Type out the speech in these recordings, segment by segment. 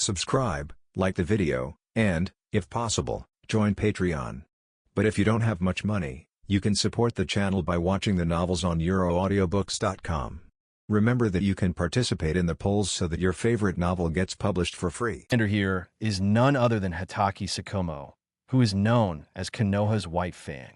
subscribe, like the video, and, if possible, join Patreon. But if you don't have much money, you can support the channel by watching the novels on euroaudiobooks.com. Remember that you can participate in the polls so that your favorite novel gets published for free. The here is none other than Hatake Tsukumo, who is known as Konoha's White Fang.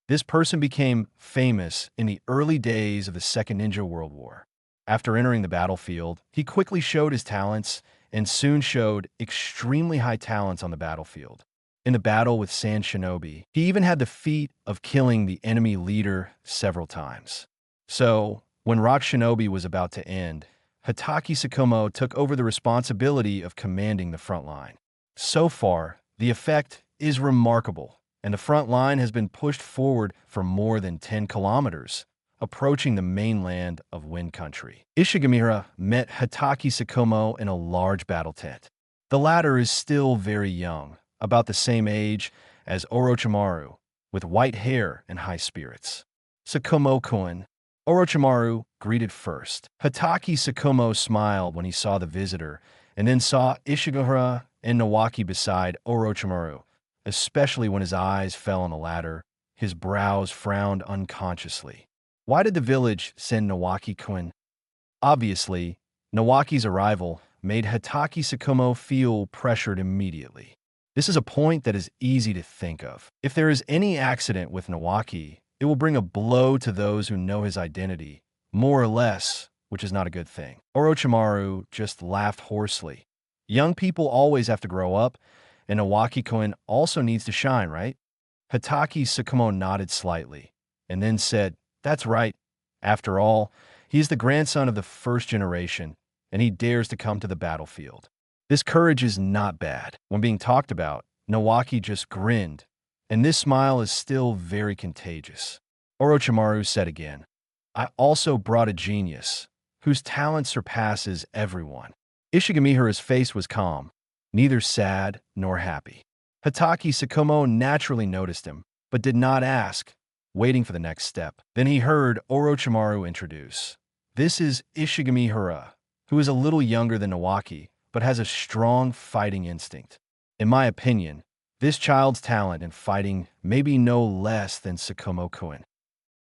This person became famous in the early days of the Second Ninja World War. After entering the battlefield, he quickly showed his talents and soon showed extremely high talents on the battlefield. In the battle with Sand Shinobi, he even had the feat of killing the enemy leader several times. So, when Rock Shinobi was about to end, Hatake Tsukumo took over the responsibility of commanding the front line. So far, the effect is remarkable, and the front line has been pushed forward for more than 10 kilometers, approaching the mainland of Wind Country. Ishigamihara met Hatake Tsukumo in a large battle tent. The latter is still very young, about the same age as Orochimaru, with white hair and high spirits. Tsukumo-kun, Orochimaru greeted first. Hatake Tsukumo smiled when he saw the visitor, and then saw Ishigamihara and Nawaki beside Orochimaru, especially when his eyes fell on the latter. His brows frowned unconsciously. Why did the village send Nawaki-kun? Obviously, Nawaki's arrival made Hatake Tsukumo feel pressured immediately. This is a point that is easy to think of. If there is any accident with Nawaki, it will bring a blow to those who know his identity, more or less, which is not a good thing. Orochimaru just laughed hoarsely. Young people always have to grow up, and Nawaki-kun also needs to shine, right? Hatake Tsukumo nodded slightly, and then said, "That's right. After all, he is the grandson of the first generation, and he dares to come to the battlefield. This courage is not bad." When being talked about, Nawaki just grinned, and this smile is still very contagious. Orochimaru said again, "I also brought a genius, whose talent surpasses everyone." Ishigamihara's face was calm, neither sad nor happy. Hatake Tsukumo naturally noticed him, but did not ask, waiting for the next step. Then he heard Orochimaru introduce. "This is Ishigamihara, who is a little younger than Nawaki, but has a strong fighting instinct. In my opinion, this child's talent in fighting may be no less than Tsukumo-kun."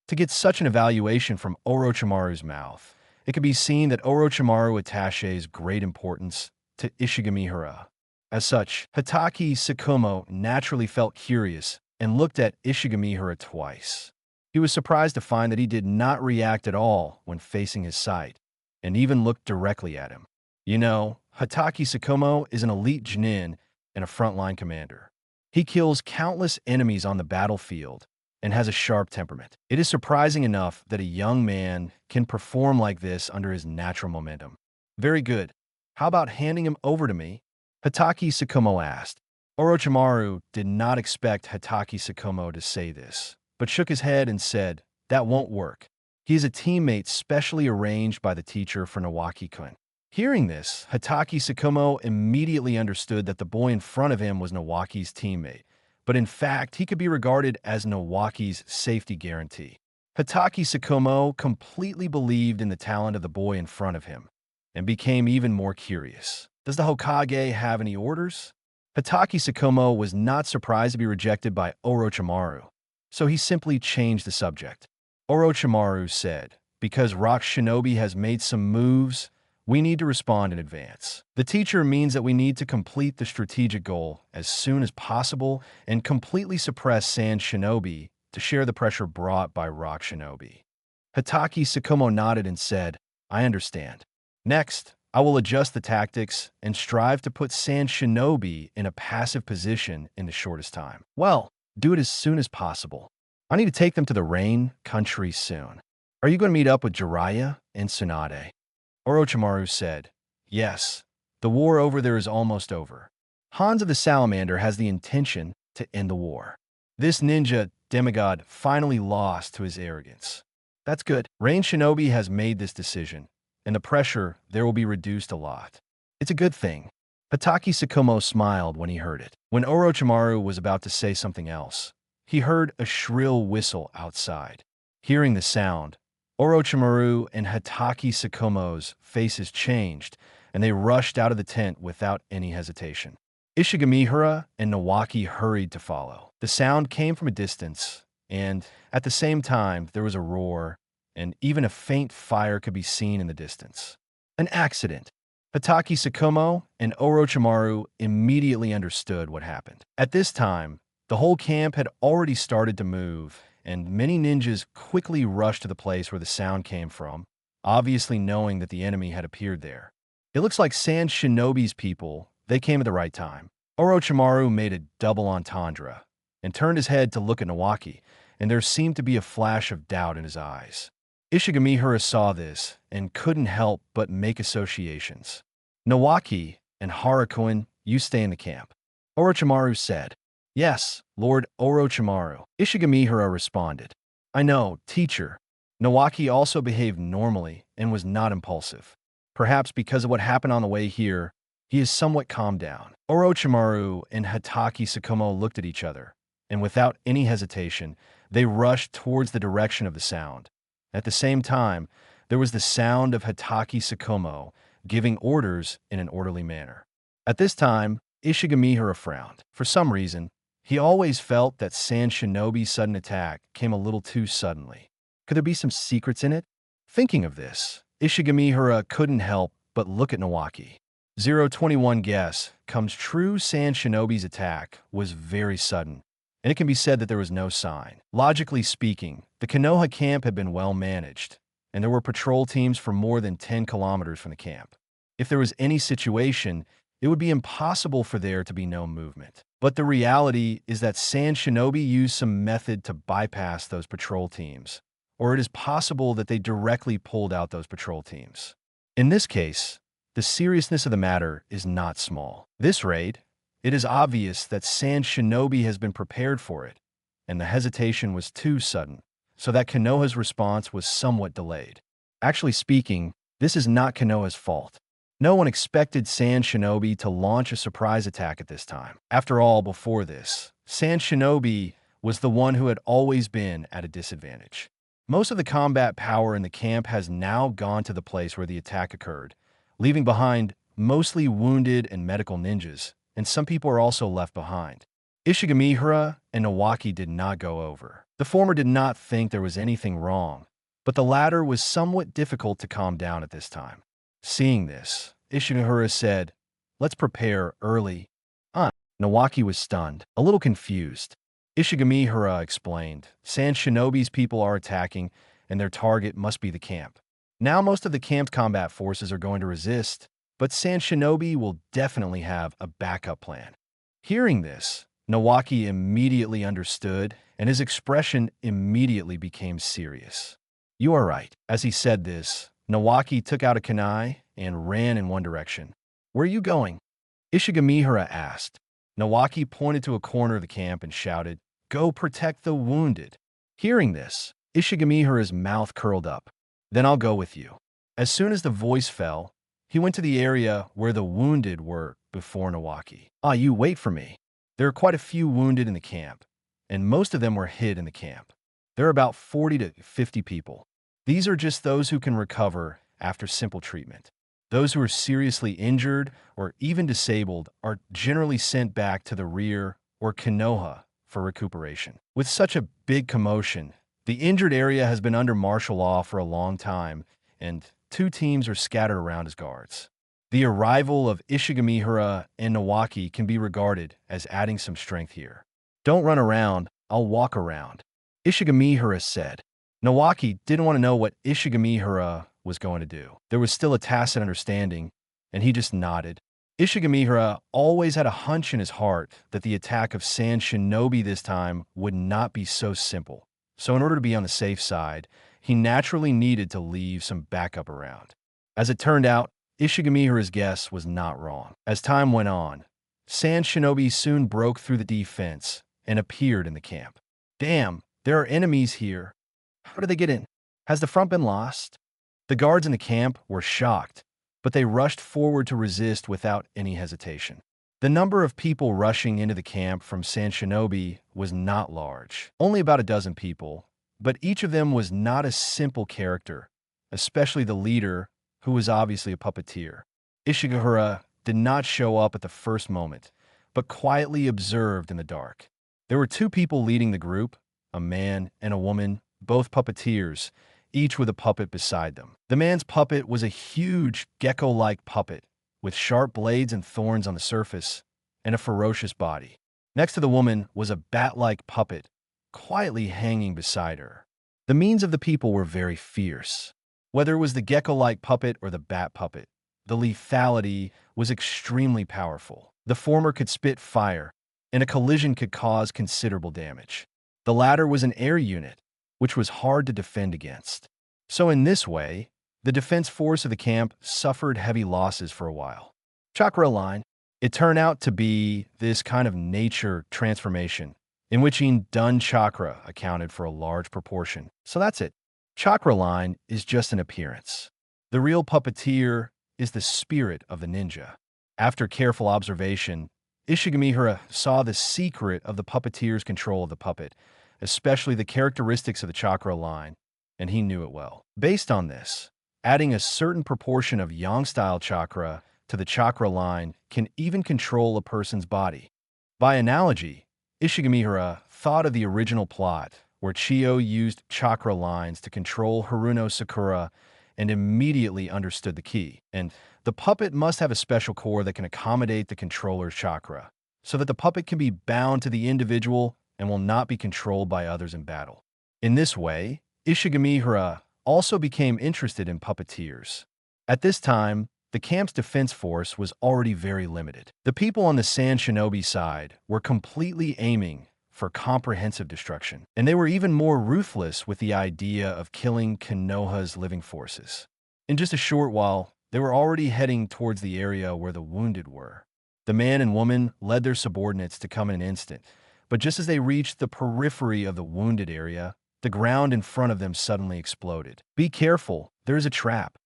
To get such an evaluation from Orochimaru's mouth, it can be seen that Orochimaru attaches great importance to Ishigamihara. As such, Hatake Tsukumo naturally felt curious and looked at Ishigamihara twice. He was surprised to find that he did not react at all when facing his sight, and even looked directly at him. You know, Hatake Tsukumo is an elite genin and a frontline commander. He kills countless enemies on the battlefield and has a sharp temperament. It is surprising enough that a young man can perform like this under his natural momentum. "Very good. How about handing him over to me?" Hatake Tsukumo asked. Orochimaru did not expect Hatake Tsukumo to say this, but shook his head and said, "That won't work. He is a teammate specially arranged by the teacher for Nawaki-kun." Hearing this, Hatake Tsukumo immediately understood that the boy in front of him was Nawaki's teammate, but in fact, he could be regarded as Nawaki's safety guarantee. Hatake Tsukumo completely believed in the talent of the boy in front of him, and became even more curious. Does the Hokage have any orders? Hatake Tsukumo was not surprised to be rejected by Orochimaru, so he simply changed the subject. Orochimaru said, "Because Rock Shinobi has made some moves, we need to respond in advance. The teacher means that we need to complete the strategic goal as soon as possible and completely suppress Sand Shinobi to share the pressure brought by Rock Shinobi." Hatake Tsukumo nodded and said, "I understand. Next, I will adjust the tactics and strive to put Sand Shinobi in a passive position in the shortest time. Well, do it as soon as possible. I need to take them to the Rain Country soon. Are you going to meet up with Jiraiya and Tsunade?" Orochimaru said, "Yes, the war over there is almost over. Hans of the Salamander has the intention to end the war. This ninja demigod finally lost to his arrogance. That's good. Rain Shinobi has made this decision, and the pressure there will be reduced a lot. It's a good thing." Hatake Tsukumo smiled when he heard it. When Orochimaru was about to say something else, he heard a shrill whistle outside. Hearing the sound, Orochimaru and Hatake Tsukumo's faces changed, and they rushed out of the tent without any hesitation. Ishigamihara and Nawaki hurried to follow. The sound came from a distance, and at the same time, there was a roar, and even a faint fire could be seen in the distance. An accident. Hatake Tsukumo and Orochimaru immediately understood what happened. At this time, the whole camp had already started to move, and many ninjas quickly rushed to the place where the sound came from, obviously knowing that the enemy had appeared there. It looks like Sand Shinobi's people, they came at the right time. Orochimaru made a double entendre and turned his head to look at Nawaki, and there seemed to be a flash of doubt in his eyes. Ishigamihara saw this and couldn't help but make associations. Nawaki and Harukoin, you stay in the camp. Orochimaru said. Yes, Lord Orochimaru. Ishigamihara responded. I know, teacher. Nawaki also behaved normally and was not impulsive. Perhaps because of what happened on the way here, he is somewhat calmed down. Orochimaru and Hatake Tsukumo looked at each other, and without any hesitation, they rushed towards the direction of the sound. At the same time, there was the sound of Hatake Tsukumo giving orders in an orderly manner. At this time, Ishigamihara frowned. For some reason, he always felt that Sand Shinobi's sudden attack came a little too suddenly. Could there be some secrets in it? Thinking of this, Ishigamihara couldn't help but look at Nawaki. 021 guess comes true. Sand Shinobi's attack was very sudden, and it can be said that there was no sign. Logically speaking, the Konoha camp had been well managed, and there were patrol teams for more than 10 kilometers from the camp. If there was any situation, it would be impossible for there to be no movement. But the reality is that Sand Shinobi used some method to bypass those patrol teams, or it is possible that they directly pulled out those patrol teams. In this case, the seriousness of the matter is not small. This raid, it is obvious that Sand Shinobi has been prepared for it, and the hesitation was too sudden, so that Konoha's response was somewhat delayed. Actually speaking, this is not Konoha's fault. No one expected Sand Shinobi to launch a surprise attack at this time. After all, before this, Sand Shinobi was the one who had always been at a disadvantage. Most of the combat power in the camp has now gone to the place where the attack occurred, leaving behind mostly wounded and medical ninjas, and some people are also left behind. Ishigamihara and Nawaki did not go over. The former did not think there was anything wrong, but the latter was somewhat difficult to calm down at this time. Seeing this, Ishigamihara said, let's prepare early. Nawaki was stunned, a little confused. Ishigamihara explained, Sand Shinobi's people are attacking, and their target must be the camp. Now most of the camp's combat forces are going to resist, but Sand Shinobi will definitely have a backup plan. Hearing this, Nawaki immediately understood, and his expression immediately became serious. You are right. As he said this, Nawaki took out a kunai and ran in one direction. Where are you going? Ishigamihara asked. Nawaki pointed to a corner of the camp and shouted, Go protect the wounded. Hearing this, Ishigamihara's mouth curled up. Then I'll go with you. As soon as the voice fell, he went to the area where the wounded were before Nawaki. You wait for me. There are quite a few wounded in the camp, and most of them were hid in the camp. There are about 40 to 50 people. These are just those who can recover after simple treatment. Those who are seriously injured or even disabled are generally sent back to the rear or Konoha for recuperation. With such a big commotion, the injured area has been under martial law for a long time, and 2 teams are scattered around as guards. The arrival of Ishigamihara and Nawaki can be regarded as adding some strength here. Don't run around, I'll walk around, Ishigamihara said. Nawaki didn't want to know what Ishigamihara was going to do. There was still a tacit understanding, and he just nodded. Ishigamihara always had a hunch in his heart that the attack of Sand Shinobi this time would not be so simple. So in order to be on the safe side, he naturally needed to leave some backup around. As it turned out, Ishigamihara's guess was not wrong. As time went on, Sand Shinobi soon broke through the defense and appeared in the camp. Damn, there are enemies here. How did they get in? Has the front been lost? The guards in the camp were shocked, but they rushed forward to resist without any hesitation. The number of people rushing into the camp from Sand Shinobi was not large, only about a dozen people, but each of them was not a simple character, especially the leader, who was obviously a puppeteer. Ishigahara did not show up at the first moment, but quietly observed in the dark. There were two people leading the group, a man and a woman, both puppeteers, each with a puppet beside them. The man's puppet was a huge gecko-like puppet with sharp blades and thorns on the surface and a ferocious body. Next to the woman was a bat-like puppet, quietly hanging beside her. The means of the people were very fierce. Whether it was the gecko-like puppet or the bat puppet, the lethality was extremely powerful. The former could spit fire, and a collision could cause considerable damage. The latter was an air unit, which was hard to defend against. So in this way, the defense force of the camp suffered heavy losses for a while. Chakra line. It turned out to be this kind of nature transformation, in which Dun chakra accounted for a large proportion. So that's it. Chakra line is just an appearance. The real puppeteer is the spirit of the ninja. After careful observation, Ishigamihara saw the secret of the puppeteer's control of the puppet, especially the characteristics of the chakra line, and he knew it well. Based on this, adding a certain proportion of yang-style chakra to the chakra line can even control a person's body. By analogy, Ishigamihara thought of the original plot, where Chiyo used chakra lines to control Haruno Sakura and immediately understood the key. And the puppet must have a special core that can accommodate the controller's chakra, so that the puppet can be bound to the individual and will not be controlled by others in battle. In this way, Ishigamihara also became interested in puppeteers. At this time, the camp's defense force was already very limited. The people on the Sand Shinobi side were completely aiming for comprehensive destruction, and they were even more ruthless with the idea of killing Konoha's living forces. In just a short while, they were already heading towards the area where the wounded were. The man and woman led their subordinates to come in an instant, but just as they reached the periphery of the wounded area, the ground in front of them suddenly exploded. "Be careful, there is a trap,"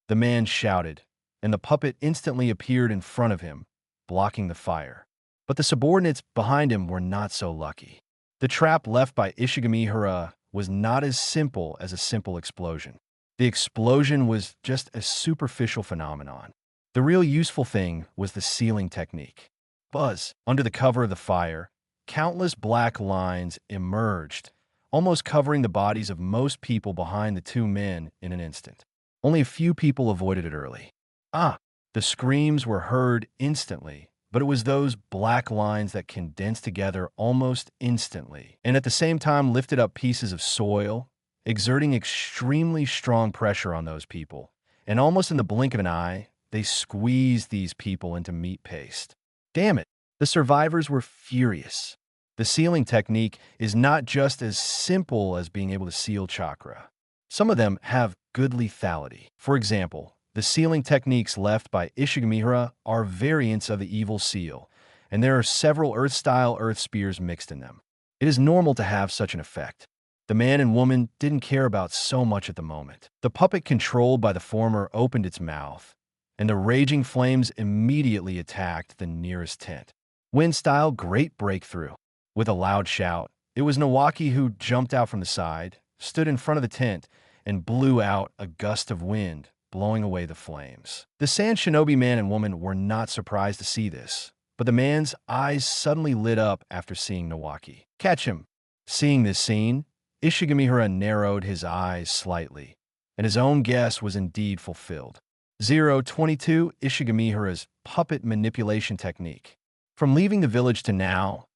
the man shouted, and the puppet instantly appeared in front of him, blocking the fire. But the subordinates behind him were not so lucky. The trap left by Ishigamihara was not as simple as a simple explosion. The explosion was just a superficial phenomenon. The real useful thing was the sealing technique. Buzz, under the cover of the fire, countless black lines emerged, almost covering the bodies of most people behind the two men in an instant. Only a few people avoided it early. The screams were heard instantly, but it was those black lines that condensed together almost instantly, and at the same time lifted up pieces of soil, exerting extremely strong pressure on those people. And almost in the blink of an eye, they squeezed these people into meat paste. Damn it, the survivors were furious. The sealing technique is not just as simple as being able to seal chakra. Some of them have good lethality. For example, the sealing techniques left by Ishigamihara are variants of the evil seal, and there are several Earth-style earth spears mixed in them. It is normal to have such an effect. The man and woman didn't care about so much at the moment. The puppet controlled by the former opened its mouth, and the raging flames immediately attacked the nearest tent. Wind-style great breakthrough. With a loud shout, it was Nawaki who jumped out from the side, stood in front of the tent, and blew out a gust of wind, blowing away the flames. The Sand Shinobi man and woman were not surprised to see this, but the man's eyes suddenly lit up after seeing Nawaki. "Catch him!" Seeing this scene, Ishigamihara narrowed his eyes slightly, and his own guess was indeed fulfilled. 022 Ishigamihara's puppet manipulation technique. From leaving the village to now,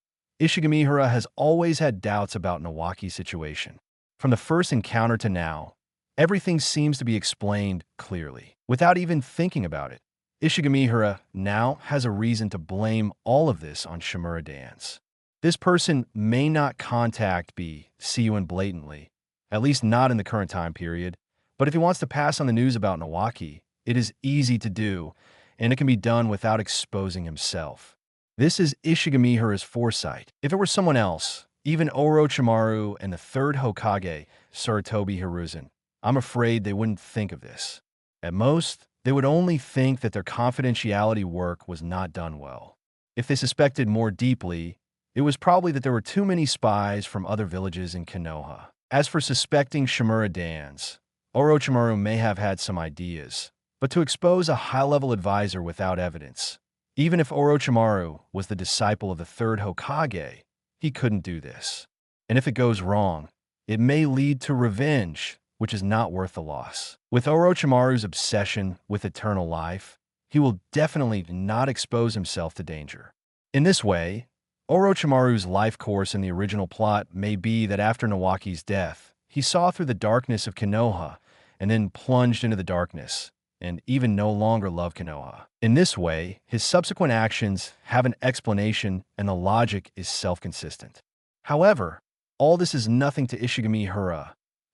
Ishigamihara has always had doubts about Nawaki's situation. From the first encounter to now, everything seems to be explained clearly. Without even thinking about it, Ishigamihara now has a reason to blame all of this on Shimura Dance. This person may not contact B, Siyuin blatantly, at least not in the current time period, but if he wants to pass on the news about Nawaki, it is easy to do, and it can be done without exposing himself. This is Ishigamihara's foresight. If it were someone else, even Orochimaru and the third Hokage, Sarutobi Hiruzen, I'm afraid they wouldn't think of this. At most, they would only think that their confidentiality work was not done well. If they suspected more deeply, it was probably that there were too many spies from other villages in Konoha. As for suspecting Shimura Dance, Orochimaru may have had some ideas, but to expose a high-level advisor without evidence. Even if Orochimaru was the disciple of the third Hokage, he couldn't do this. And if it goes wrong, it may lead to revenge, which is not worth the loss. With Orochimaru's obsession with eternal life, he will definitely not expose himself to danger. In this way, Orochimaru's life course in the original plot may be that after Nawaki's death, he saw through the darkness of Konoha and then plunged into the darkness, and even no longer loved Konoha. In this way, his subsequent actions have an explanation and the logic is self-consistent. However, all this is nothing to Ishigamihara,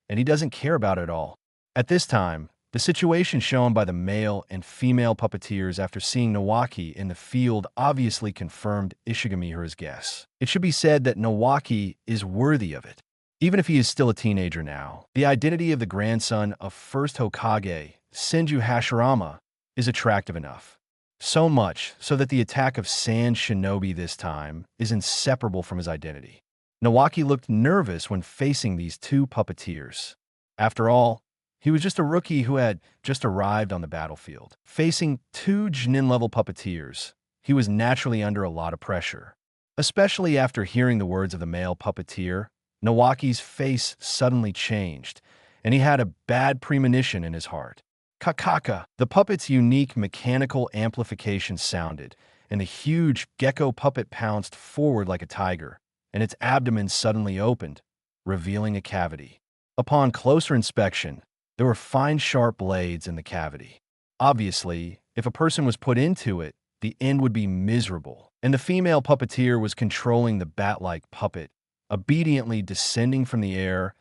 and he doesn't care about it at all. At this time, the situation shown by the male and female puppeteers after seeing Nawaki in the field obviously confirmed Ishigamihara's guess. It should be said that Nawaki is worthy of it. Even if he is still a teenager now, the identity of the grandson of first Hokage, Senju Hashirama, is attractive enough. So much so that the attack of Sand Shinobi this time is inseparable from his identity. Nawaki looked nervous when facing these two puppeteers. After all, he was just a rookie who had just arrived on the battlefield. Facing two Genin-level puppeteers, he was naturally under a lot of pressure. Especially after hearing the words of the male puppeteer, Nawaki's face suddenly changed, and he had a bad premonition in his heart. Kakaka! The puppet's unique mechanical amplification sounded, and the huge gecko puppet pounced forward like a tiger, and its abdomen suddenly opened, revealing a cavity. Upon closer inspection, there were fine sharp blades in the cavity. Obviously, if a person was put into it, the end would be miserable, and the female puppeteer was controlling the bat-like puppet, obediently descending from the air,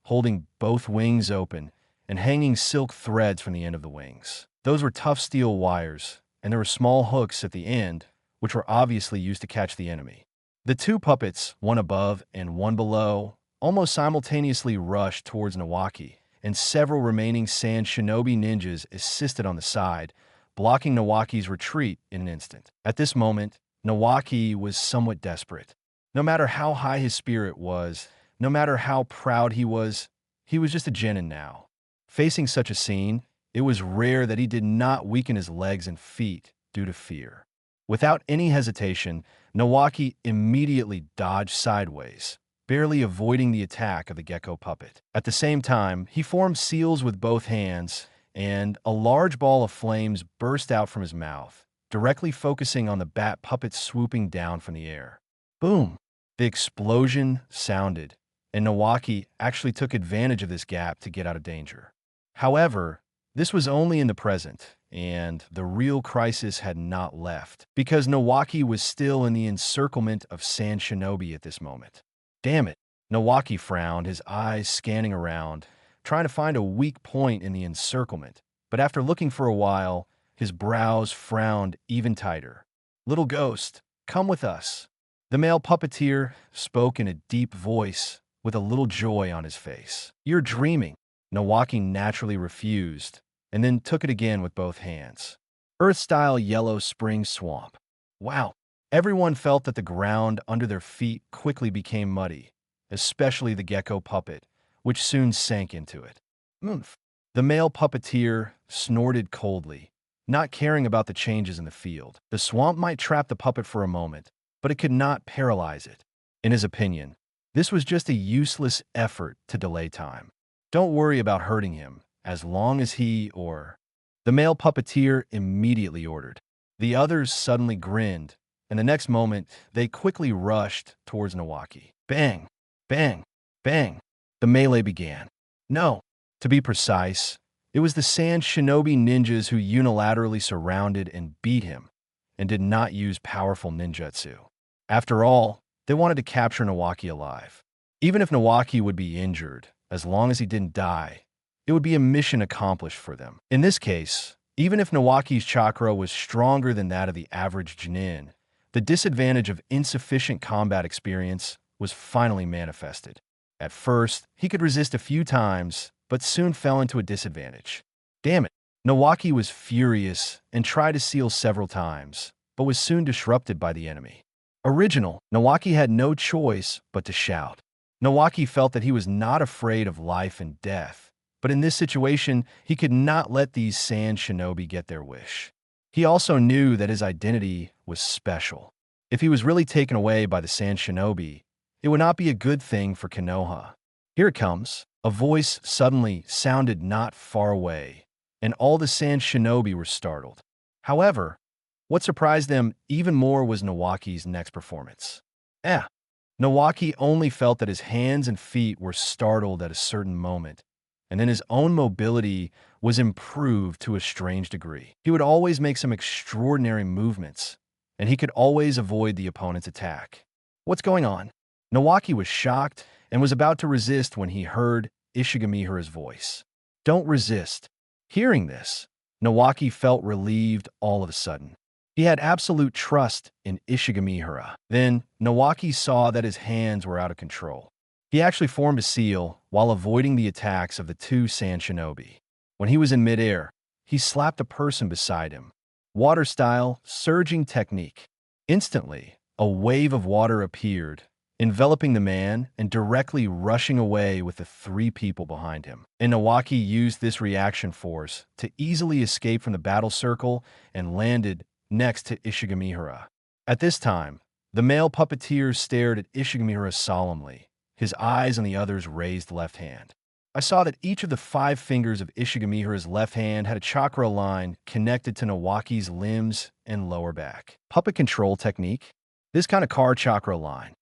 holding both wings open, and hanging silk threads from the end of the wings. Those were tough steel wires, and there were small hooks at the end, which were obviously used to catch the enemy. The two puppets, one above and one below, almost simultaneously rushed towards Nawaki, and several remaining Sand Shinobi ninjas assisted on the side, blocking Nawaki's retreat in an instant. At this moment, Nawaki was somewhat desperate. No matter how high his spirit was, no matter how proud he was just a genin now. Facing such a scene, it was rare that he did not weaken his legs and feet due to fear. Without any hesitation, Nawaki immediately dodged sideways, barely avoiding the attack of the gecko puppet. At the same time, he formed seals with both hands, and a large ball of flames burst out from his mouth, directly focusing on the bat puppet swooping down from the air. Boom! The explosion sounded, and Nawaki actually took advantage of this gap to get out of danger. However, this was only in the present, and the real crisis had not left, because Nawaki was still in the encirclement of Sand Shinobi at this moment. Damn it! Nawaki frowned, his eyes scanning around, trying to find a weak point in the encirclement, but after looking for a while, his brows frowned even tighter. "Little ghost, come with us." The male puppeteer spoke in a deep voice with a little joy on his face. "You're dreaming." Nawaki naturally refused, and then took it again with both hands. Earth-style yellow spring swamp. Wow! Everyone felt that the ground under their feet quickly became muddy, especially the gecko puppet, which soon sank into it. "Oomph." The male puppeteer snorted coldly, not caring about the changes in the field. The swamp might trap the puppet for a moment, but it could not paralyze it. In his opinion, this was just a useless effort to delay time. Don't worry about hurting him, as long as he or... The male puppeteer immediately ordered. The others suddenly grinned, and the next moment, they quickly rushed towards Nawaki. Bang! Bang! Bang! The melee began. No, to be precise, it was the Sand Shinobi ninjas who unilaterally surrounded and beat him, and did not use powerful ninjutsu. After all, they wanted to capture Nawaki alive. Even if Nawaki would be injured, as long as he didn't die, it would be a mission accomplished for them. In this case, even if Nawaki's chakra was stronger than that of the average genin, the disadvantage of insufficient combat experience was finally manifested. At first, he could resist a few times, but soon fell into a disadvantage. Damn it! Nawaki was furious and tried to seal several times, but was soon disrupted by the enemy. Original, Nawaki had no choice but to shout. Nawaki felt that he was not afraid of life and death, But in this situation, he could not let these sand shinobi get their wish. He also knew that his identity was special. If he was really taken away by the sand shinobi, it would not be a good thing for Konoha. Here it comes. A voice suddenly sounded not far away, and all the sand shinobi were startled. However, what surprised them even more was Nawaki's next performance. Nawaki only felt that his hands and feet were startled at a certain moment, and then his own mobility was improved to a strange degree. He would always make some extraordinary movements, and he could always avoid the opponent's attack. What's going on? Nawaki was shocked and was about to resist when he heard Ishigamihara's voice. Don't resist. Hearing this, Nawaki felt relieved all of a sudden. He had absolute trust in Ishigamihara. Then, Nawaki saw that his hands were out of control. He actually formed a seal while avoiding the attacks of the two sand shinobi. When he was in midair, he slapped a person beside him. Water-style, surging technique. Instantly, a wave of water appeared, enveloping the man and directly rushing away with the three people behind him. And Nawaki used this reaction force to easily escape from the battle circle and landed next to Ishigamihara. At this time, the male puppeteer stared at Ishigamihara solemnly, his eyes on the other's raised left hand. I saw that each of the 5 fingers of Ishigamihara's left hand had a chakra line connected to Nawaki's limbs and lower back. Puppet control technique? This kind of car chakra line.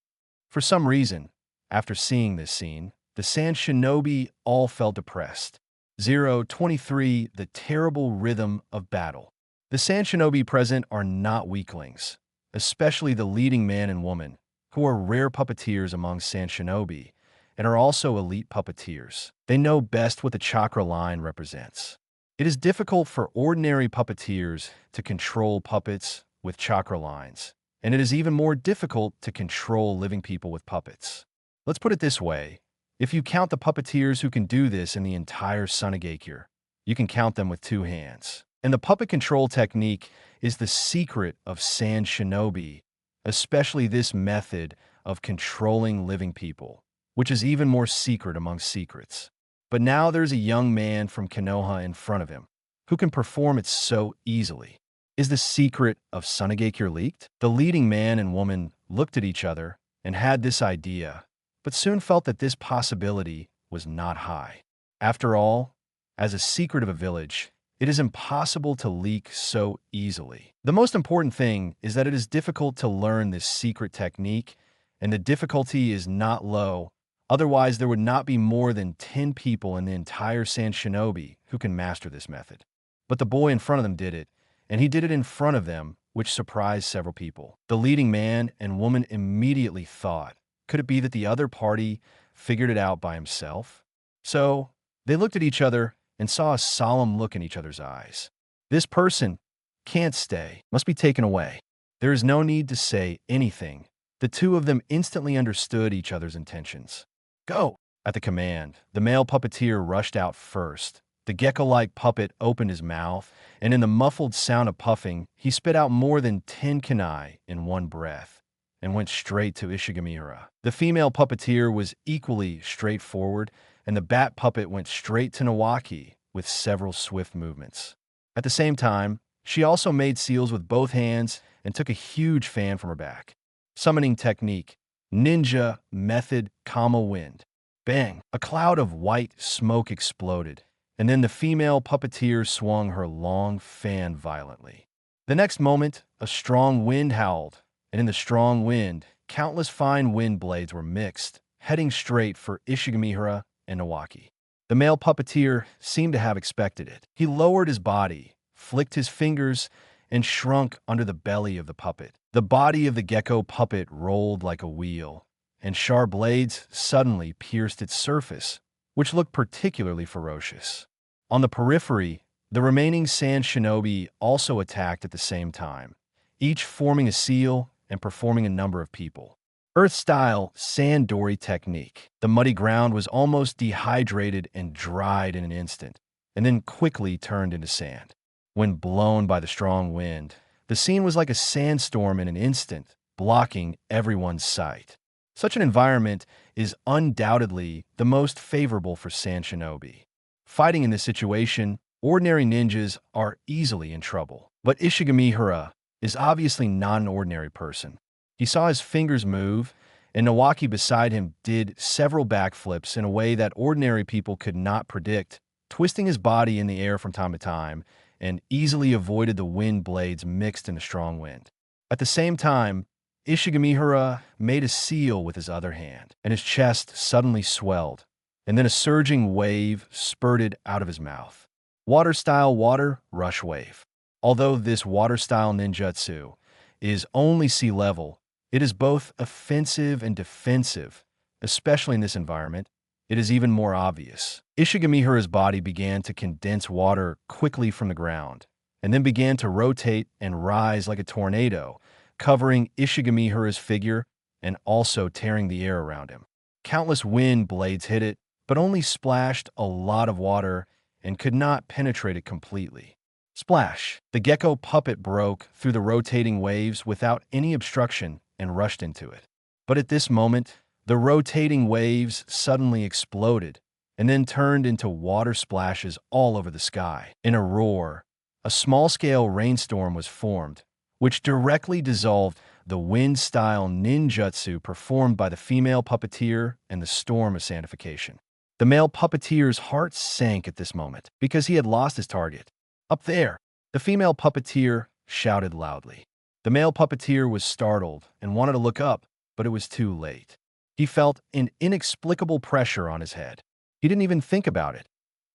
For some reason, after seeing this scene, the sand shinobi all felt depressed. 023, the terrible rhythm of battle. The sand shinobi present are not weaklings, especially the leading man and woman, who are rare puppeteers among sand shinobi, and are also elite puppeteers. They know best what the chakra line represents. It is difficult for ordinary puppeteers to control puppets with chakra lines, and it is even more difficult to control living people with puppets. Let's put it this way. If you count the puppeteers who can do this in the entire Sunigakure, you can count them with 2 hands. And the puppet control technique is the secret of sand shinobi, especially this method of controlling living people, which is even more secret among secrets. But now there's a young man from Konoha in front of him, who can perform it so easily. Is the secret of Sunigakure leaked? The leading man and woman looked at each other and had this idea, but soon felt that this possibility was not high. After all, as a secret of a village, it is impossible to leak so easily. The most important thing is that it is difficult to learn this secret technique, and the difficulty is not low. Otherwise, there would not be more than 10 people in the entire sand shinobi who can master this method. But the boy in front of them did it, and he did it in front of them, which surprised several people. The leading man and woman immediately thought, could it be that the other party figured it out by himself? So, they looked at each other and saw a solemn look in each other's eyes. This person can't stay, must be taken away. There is no need to say anything. The two of them instantly understood each other's intentions. Go! At the command, the male puppeteer rushed out first. The gecko-like puppet opened his mouth, and in the muffled sound of puffing, he spit out more than 10 kunai in one breath, and went straight to Ishigamihara. The female puppeteer was equally straightforward, and the bat puppet went straight to Nawaki with several swift movements. At the same time, she also made seals with both hands and took a huge fan from her back. Summoning technique, ninja method, Kama wind. Bang! A cloud of white smoke exploded, and then the female puppeteer swung her long fan violently. The next moment, a strong wind howled, and in the strong wind, countless fine wind blades were mixed, heading straight for Ishigamihara and Nawaki. The male puppeteer seemed to have expected it. He lowered his body, flicked his fingers, and shrunk under the belly of the puppet. The body of the gecko puppet rolled like a wheel, and sharp blades suddenly pierced its surface, which looked particularly ferocious. On the periphery, the remaining sand shinobi also attacked at the same time, each forming a seal and performing a number of people. Earth-style sand dory technique. The muddy ground was almost dehydrated and dried in an instant, and then quickly turned into sand. When blown by the strong wind, the scene was like a sandstorm in an instant, blocking everyone's sight. Such an environment is undoubtedly the most favorable for sand shinobi. Fighting in this situation, ordinary ninjas are easily in trouble. But Ishigamihara is obviously not an ordinary person. He saw his fingers move, and Nawaki beside him did several backflips in a way that ordinary people could not predict, twisting his body in the air from time to time, and easily avoided the wind blades mixed in a strong wind. At the same time, Ishigamihara made a seal with his other hand, and his chest suddenly swelled, and then a surging wave spurted out of his mouth. Water-style water rush wave. Although this water-style ninjutsu is only sea level, it is both offensive and defensive, especially in this environment. It is even more obvious. Ishigamihara's body began to condense water quickly from the ground, and then began to rotate and rise like a tornado, covering Ishigamihara's figure and also tearing the air around him. Countless wind blades hit it, but only splashed a lot of water and could not penetrate it completely. Splash! The gecko puppet broke through the rotating waves without any obstruction and rushed into it. But at this moment, the rotating waves suddenly exploded and then turned into water splashes all over the sky. In a roar, a small-scale rainstorm was formed, which directly dissolved the wind-style ninjutsu performed by the female puppeteer and the storm of sanification. The male puppeteer's heart sank at this moment because he had lost his target. Up there, the female puppeteer shouted loudly. The male puppeteer was startled and wanted to look up, but it was too late. He felt an inexplicable pressure on his head. He didn't even think about it,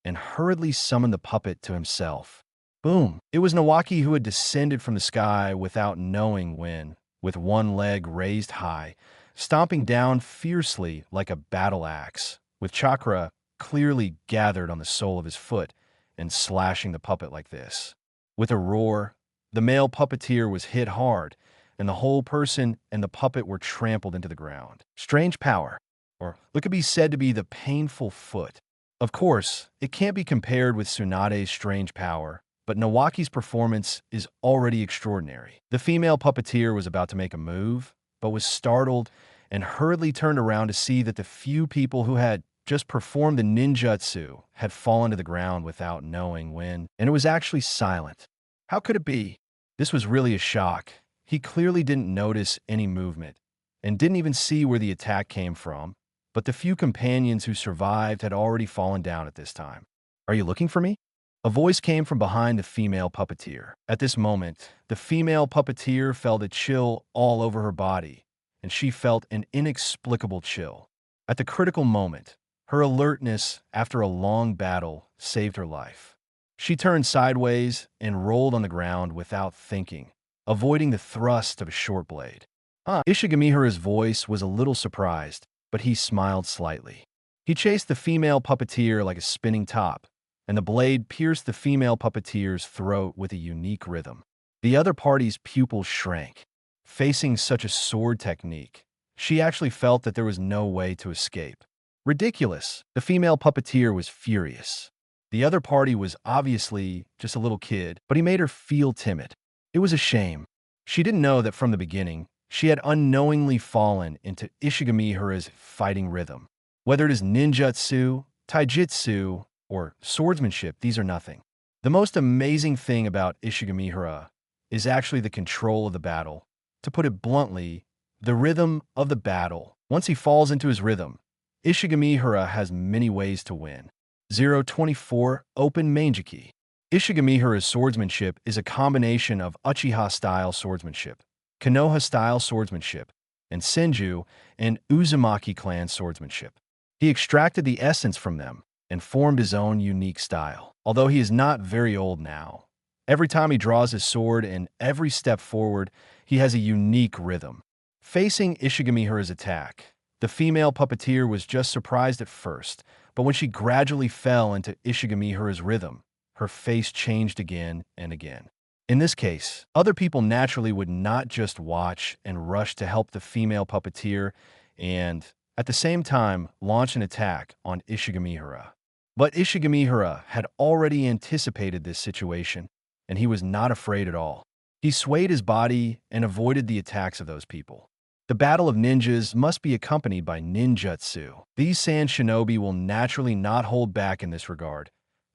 and hurriedly summoned the puppet to himself. Boom! It was Nawaki who had descended from the sky without knowing when, with one leg raised high, stomping down fiercely like a battle axe, with Chakra clearly gathered on the sole of his foot and slashing the puppet like this. With a roar, the male puppeteer was hit hard, and the whole person and the puppet were trampled into the ground. Strange power, or what could be said to be the painful foot. Of course, it can't be compared with Tsunade's strange power, but Nawaki's performance is already extraordinary. The female puppeteer was about to make a move, but was startled and hurriedly turned around to see that the few people who had just performed the ninjutsu had fallen to the ground without knowing when, and it was actually silent. How could it be? This was really a shock. He clearly didn't notice any movement, and didn't even see where the attack came from, but the few companions who survived had already fallen down at this time. "Are you looking for me?" A voice came from behind the female puppeteer. At this moment, the female puppeteer felt a chill all over her body, and she felt an inexplicable chill. At the critical moment, her alertness after a long battle saved her life. She turned sideways and rolled on the ground without thinking, avoiding the thrust of a short blade. Ishigamihara's voice was a little surprised, but he smiled slightly. He chased the female puppeteer like a spinning top, and the blade pierced the female puppeteer's throat with a unique rhythm. The other party's pupils shrank. Facing such a sword technique, she actually felt that there was no way to escape. Ridiculous! The female puppeteer was furious. The other party was obviously just a little kid, but he made her feel timid. It was a shame. She didn't know that from the beginning, she had unknowingly fallen into Ishigamihara's fighting rhythm. Whether it is ninjutsu, taijutsu, or swordsmanship, these are nothing. The most amazing thing about Ishigamihara is actually the control of the battle. To put it bluntly, the rhythm of the battle. Once he falls into his rhythm, Ishigamihara has many ways to win. 024 Open Manjiki. Ishigamihara's swordsmanship is a combination of Uchiha-style swordsmanship, Konoha-style swordsmanship, and Senju and Uzumaki clan swordsmanship. He extracted the essence from them and formed his own unique style. Although he is not very old now, every time he draws his sword and every step forward, he has a unique rhythm. Facing Ishigamihara's attack, the female puppeteer was just surprised at first, but when she gradually fell into Ishigamihara's rhythm, her face changed again and again. In this case, other people naturally would not just watch and rush to help the female puppeteer and, at the same time, launch an attack on Ishigamihara. But Ishigamihara had already anticipated this situation, and he was not afraid at all. He swayed his body and avoided the attacks of those people. The battle of ninjas must be accompanied by ninjutsu. These sand shinobi will naturally not hold back in this regard,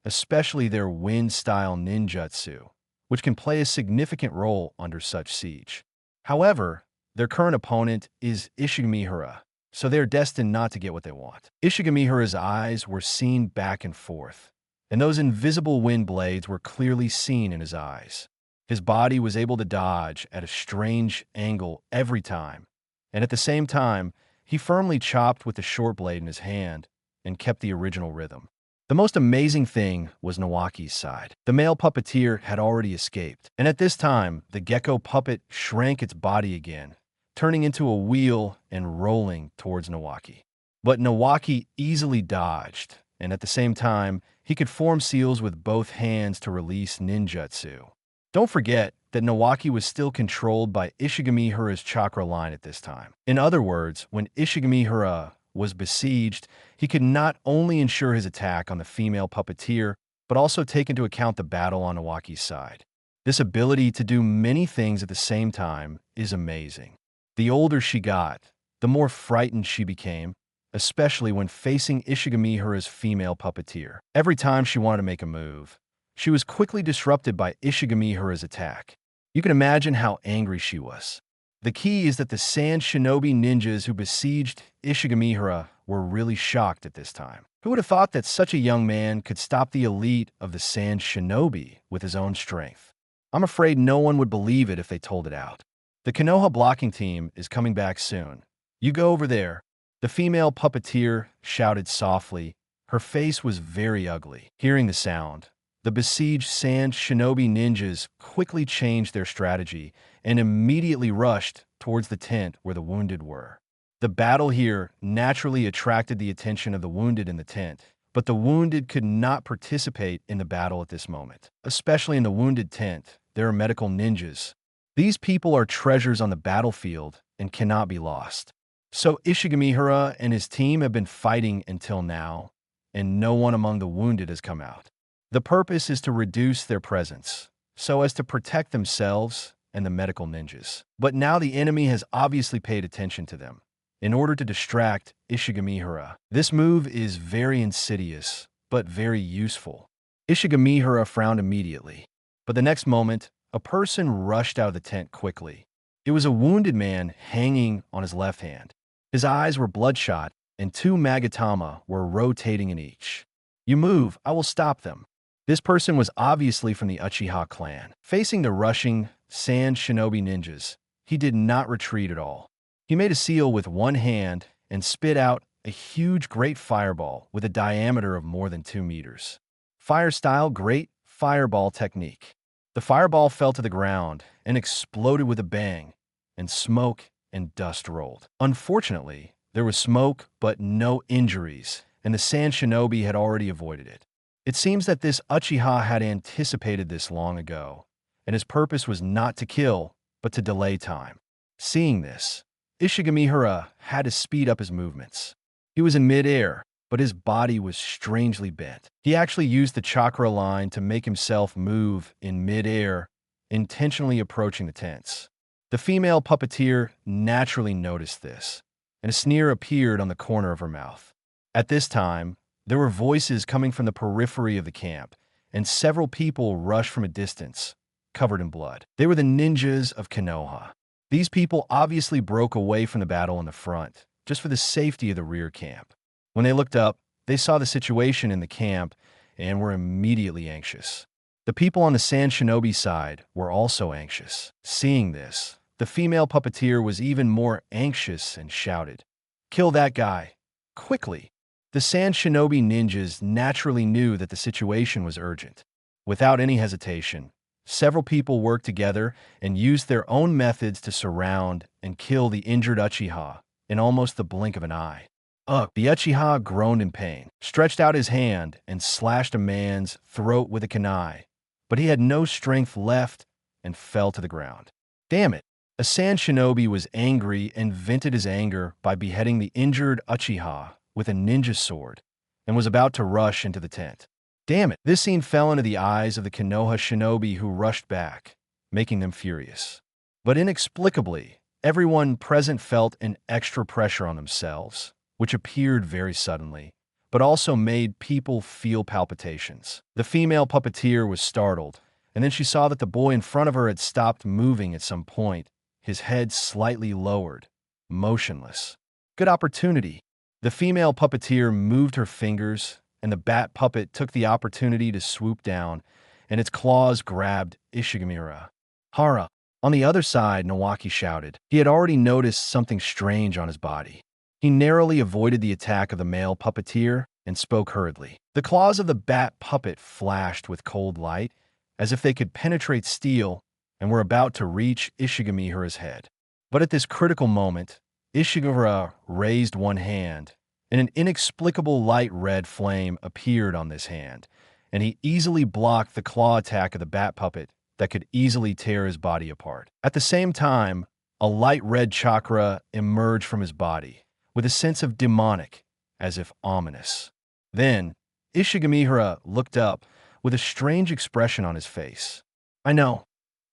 especially their wind-style ninjutsu, which can play a significant role under such siege. However, their current opponent is Ishigamihara, so they are destined not to get what they want. Ishigamihara's eyes were seen back and forth, and those invisible wind blades were clearly seen in his eyes. His body was able to dodge at a strange angle every time, and at the same time, he firmly chopped with the short blade in his hand and kept the original rhythm. The most amazing thing was Nawaki's side. The male puppeteer had already escaped, and at this time, the gecko puppet shrank its body again, turning into a wheel and rolling towards Nawaki. But Nawaki easily dodged, and at the same time, he could form seals with both hands to release ninjutsu. Don't forget that Nawaki was still controlled by Ishigamihara's chakra line at this time. In other words, when Ishigamihara was besieged, he could not only ensure his attack on the female puppeteer, but also take into account the battle on Nawaki's side. This ability to do many things at the same time is amazing. The older she got, the more frightened she became, especially when facing Ishigamihara's female puppeteer. Every time she wanted to make a move, she was quickly disrupted by Ishigamihara's attack. You can imagine how angry she was. The key is that the Sand Shinobi ninjas who besieged Ishigamihara were really shocked at this time. Who would have thought that such a young man could stop the elite of the Sand Shinobi with his own strength? I'm afraid no one would believe it if they told it out. The Konoha blocking team is coming back soon. You go over there. The female puppeteer shouted softly. Her face was very ugly. Hearing the sound, the besieged Sand Shinobi ninjas quickly changed their strategy and immediately rushed towards the tent where the wounded were. The battle here naturally attracted the attention of the wounded in the tent, but the wounded could not participate in the battle at this moment. Especially in the wounded tent, there are medical ninjas. These people are treasures on the battlefield and cannot be lost. So Ishigamihara and his team have been fighting until now, and no one among the wounded has come out. The purpose is to reduce their presence, so as to protect themselves and the medical ninjas. But now the enemy has obviously paid attention to them, in order to distract Ishigamihara. This move is very insidious, but very useful. Ishigamihara frowned immediately, but the next moment, a person rushed out of the tent quickly. It was a wounded man hanging on his left hand. His eyes were bloodshot, and 2 magatama were rotating in each. You move, I will stop them. This person was obviously from the Uchiha clan. Facing the rushing Sand Shinobi ninjas, he did not retreat at all. He made a seal with one hand and spit out a huge great fireball with a diameter of more than 2 meters. Fire-style great fireball technique. The fireball fell to the ground and exploded with a bang, and smoke and dust rolled. Unfortunately, there was smoke but no injuries, and the Sand Shinobi had already avoided it. It seems that this Uchiha had anticipated this long ago, and his purpose was not to kill, but to delay time. Seeing this, Ishigamihara had to speed up his movements. He was in mid-air, but his body was strangely bent. He actually used the chakra line to make himself move in mid-air, intentionally approaching the tents. The female puppeteer naturally noticed this, and a sneer appeared on the corner of her mouth. At this time, there were voices coming from the periphery of the camp, and several people rushed from a distance, covered in blood. They were the ninjas of Konoha. These people obviously broke away from the battle in the front, just for the safety of the rear camp. When they looked up, they saw the situation in the camp and were immediately anxious. The people on the Sand Shinobi side were also anxious. Seeing this, the female puppeteer was even more anxious and shouted, "Kill that guy! Quickly!" The Sand Shinobi ninjas naturally knew that the situation was urgent. Without any hesitation, several people worked together and used their own methods to surround and kill the injured Uchiha in almost the blink of an eye. The Uchiha groaned in pain, stretched out his hand, and slashed a man's throat with a kunai, but he had no strength left and fell to the ground. Damn it! A Sand Shinobi was angry and vented his anger by beheading the injured Uchiha with a ninja sword and was about to rush into the tent. Damn it! This scene fell into the eyes of the Konoha shinobi who rushed back, making them furious. But inexplicably, everyone present felt an extra pressure on themselves, which appeared very suddenly, but also made people feel palpitations. The female puppeteer was startled, and then she saw that the boy in front of her had stopped moving at some point, his head slightly lowered, motionless. Good opportunity. The female puppeteer moved her fingers, and the bat puppet took the opportunity to swoop down, and its claws grabbed Ishigamihara. Hara. On the other side, Nawaki shouted. He had already noticed something strange on his body. He narrowly avoided the attack of the male puppeteer and spoke hurriedly. The claws of the bat puppet flashed with cold light, as if they could penetrate steel, and were about to reach Ishigamihara's head. But at this critical moment, Ishigamihara raised one hand, and an inexplicable light red flame appeared on this hand, and he easily blocked the claw attack of the bat puppet that could easily tear his body apart. At the same time, a light red chakra emerged from his body, with a sense of demonic, as if ominous. Then, Ishigamihara looked up with a strange expression on his face. I know.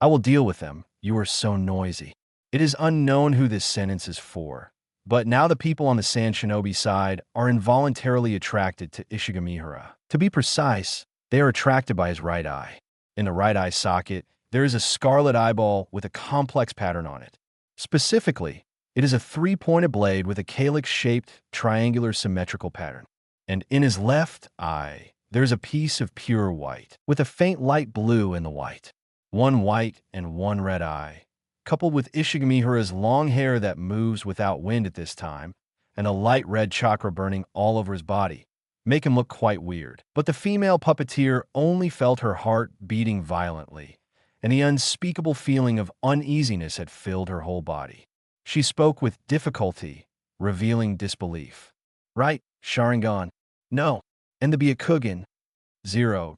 I will deal with them. You are so noisy. It is unknown who this sentence is for, but now the people on the Sand Shinobi side are involuntarily attracted to Ishigamihara. To be precise, they are attracted by his right eye. In the right eye socket, there is a scarlet eyeball with a complex pattern on it. Specifically, it is a three-pointed blade with a calyx-shaped, triangular symmetrical pattern. And in his left eye, there is a piece of pure white, with a faint light blue in the white. One white and one red eye, coupled with Ishigamihara's long hair that moves without wind at this time, and a light red chakra burning all over his body, make him look quite weird. But the female puppeteer only felt her heart beating violently, and the unspeakable feeling of uneasiness had filled her whole body. She spoke with difficulty, revealing disbelief. Right, Sharingan. No. And the Byakugan.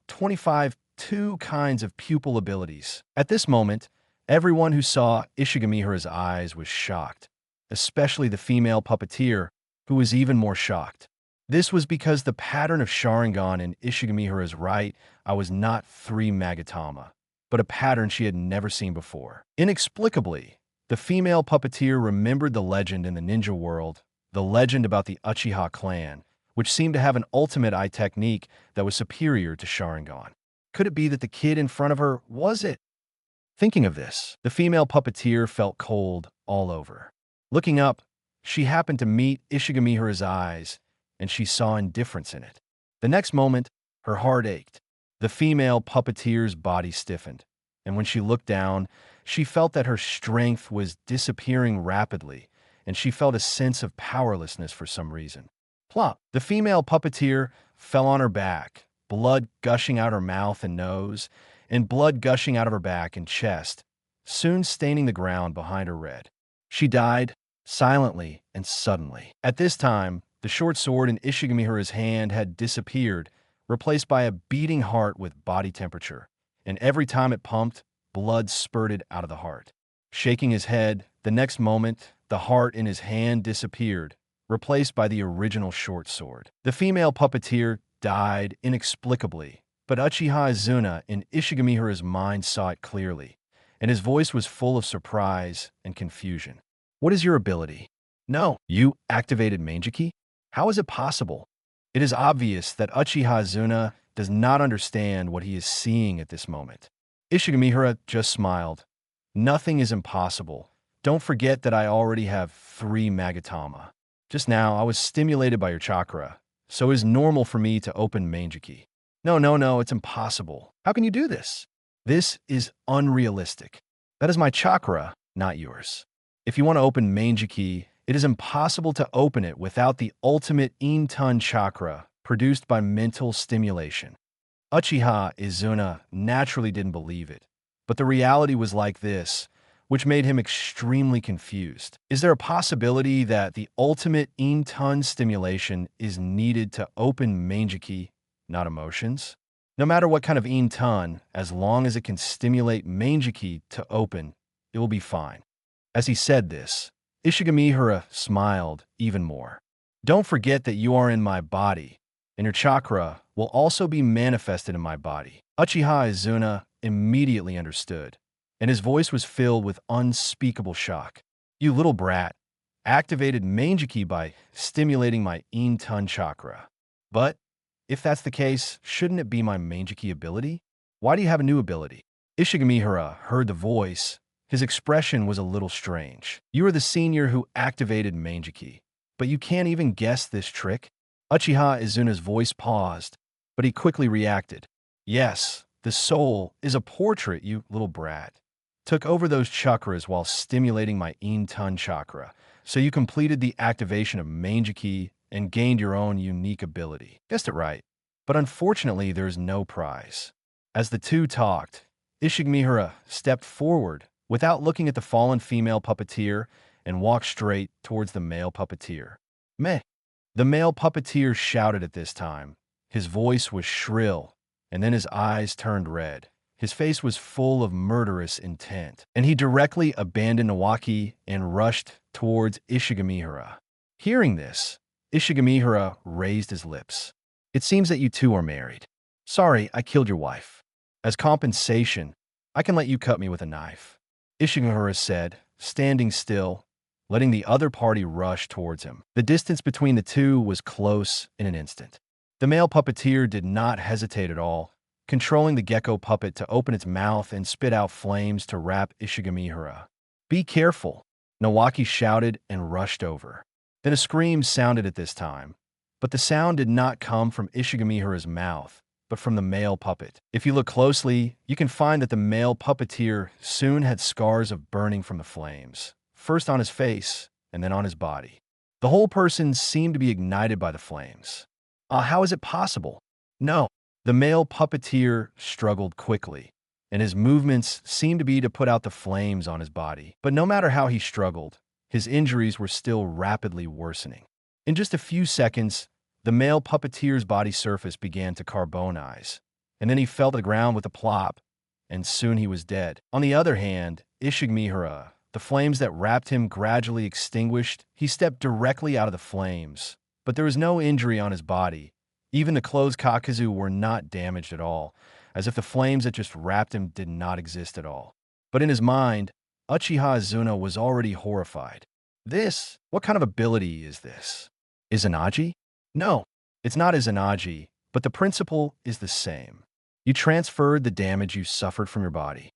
25, two kinds of pupil abilities. At this moment, everyone who saw Ishigamihara's eyes was shocked, especially the female puppeteer, who was even more shocked. This was because the pattern of Sharingan in Ishigamihara's right eye was not 3 Magatama, but a pattern she had never seen before. Inexplicably, the female puppeteer remembered the legend in the ninja world, the legend about the Uchiha clan, which seemed to have an ultimate eye technique that was superior to Sharingan. Could it be that the kid in front of her was it? Thinking of this, the female puppeteer felt cold all over. Looking up, she happened to meet Ishigamihara's eyes, and she saw indifference in it. The next moment, her heart ached. The female puppeteer's body stiffened, and when she looked down, she felt that her strength was disappearing rapidly, and she felt a sense of powerlessness for some reason. Plop! The female puppeteer fell on her back, blood gushing out her mouth and nose, and blood gushing out of her back and chest, soon staining the ground behind her red. She died, silently and suddenly. At this time, the short sword in Ishigamihara's hand had disappeared, replaced by a beating heart with body temperature, and every time it pumped, blood spurted out of the heart. Shaking his head, the next moment, the heart in his hand disappeared, replaced by the original short sword. The female puppeteer died inexplicably, but Uchiha Izuna in Ishigamihara's mind saw it clearly, and his voice was full of surprise and confusion. What is your ability? No, you activated Manjiki? How is it possible? It is obvious that Uchiha Izuna does not understand what he is seeing at this moment. Ishigamihara just smiled. Nothing is impossible. Don't forget that I already have 3 Magatama. Just now, I was stimulated by your chakra, so it is normal for me to open Manjiki. No, it's impossible. How can you do this? This is unrealistic. That is my chakra, not yours. If you want to open Manjiki, it is impossible to open it without the ultimate Intun chakra produced by mental stimulation. Uchiha Izuna naturally didn't believe it, but the reality was like this, which made him extremely confused. Is there a possibility that the ultimate Intun stimulation is needed to open Manjiki, not emotions? No matter what kind of Intun, as long as it can stimulate Manjiki to open, it will be fine. As he said this, Ishigamihara smiled even more. Don't forget that you are in my body, and your chakra will also be manifested in my body. Uchiha Izuna immediately understood, and his voice was filled with unspeakable shock. You little brat, activated Manjiki by stimulating my Intun chakra. But if that's the case, shouldn't it be my Mangeki ability? Why do you have a new ability? Ishigamihara heard the voice. His expression was a little strange. You are the senior who activated Mangeki, but you can't even guess this trick? Uchiha Izuna's voice paused, but he quickly reacted. Yes, the soul is a portrait, you little brat. Took over those chakras while stimulating my In-Tun chakra, so you completed the activation of Mangeki and gained your own unique ability. Guessed it right. But unfortunately, there's no prize. As the two talked, Ishigamihara stepped forward without looking at the fallen female puppeteer and walked straight towards the male puppeteer. Meh. The male puppeteer shouted at this time. His voice was shrill, and then his eyes turned red. His face was full of murderous intent, and he directly abandoned Nawaki and rushed towards Ishigamihara. Hearing this, Ishigamihara raised his lips. It seems that you two are married. Sorry, I killed your wife. As compensation, I can let you cut me with a knife. Ishigamihara said, standing still, letting the other party rush towards him. The distance between the two was close in an instant. The male puppeteer did not hesitate at all, controlling the gecko puppet to open its mouth and spit out flames to wrap Ishigamihara. Be careful, Nawaki shouted and rushed over. Then a scream sounded at this time, but the sound did not come from Ishigamihara's mouth, but from the male puppet. If you look closely, you can find that the male puppeteer soon had scars of burning from the flames, first on his face and then on his body. The whole person seemed to be ignited by the flames. How is it possible? No. The male puppeteer struggled quickly, and his movements seemed to be to put out the flames on his body. But no matter how he struggled, his injuries were still rapidly worsening. In just a few seconds, the male puppeteer's body surface began to carbonize, and then he fell to the ground with a plop, and soon he was dead. On the other hand, Ishigamihara, the flames that wrapped him gradually extinguished. He stepped directly out of the flames, but there was no injury on his body. Even the clothes Kakuzu were not damaged at all, as if the flames that just wrapped him did not exist at all. But in his mind, Uchiha Izuna was already horrified. What kind of ability is this? Izanagi? No, it's not Izanagi, but the principle is the same. You transferred the damage you suffered from your body.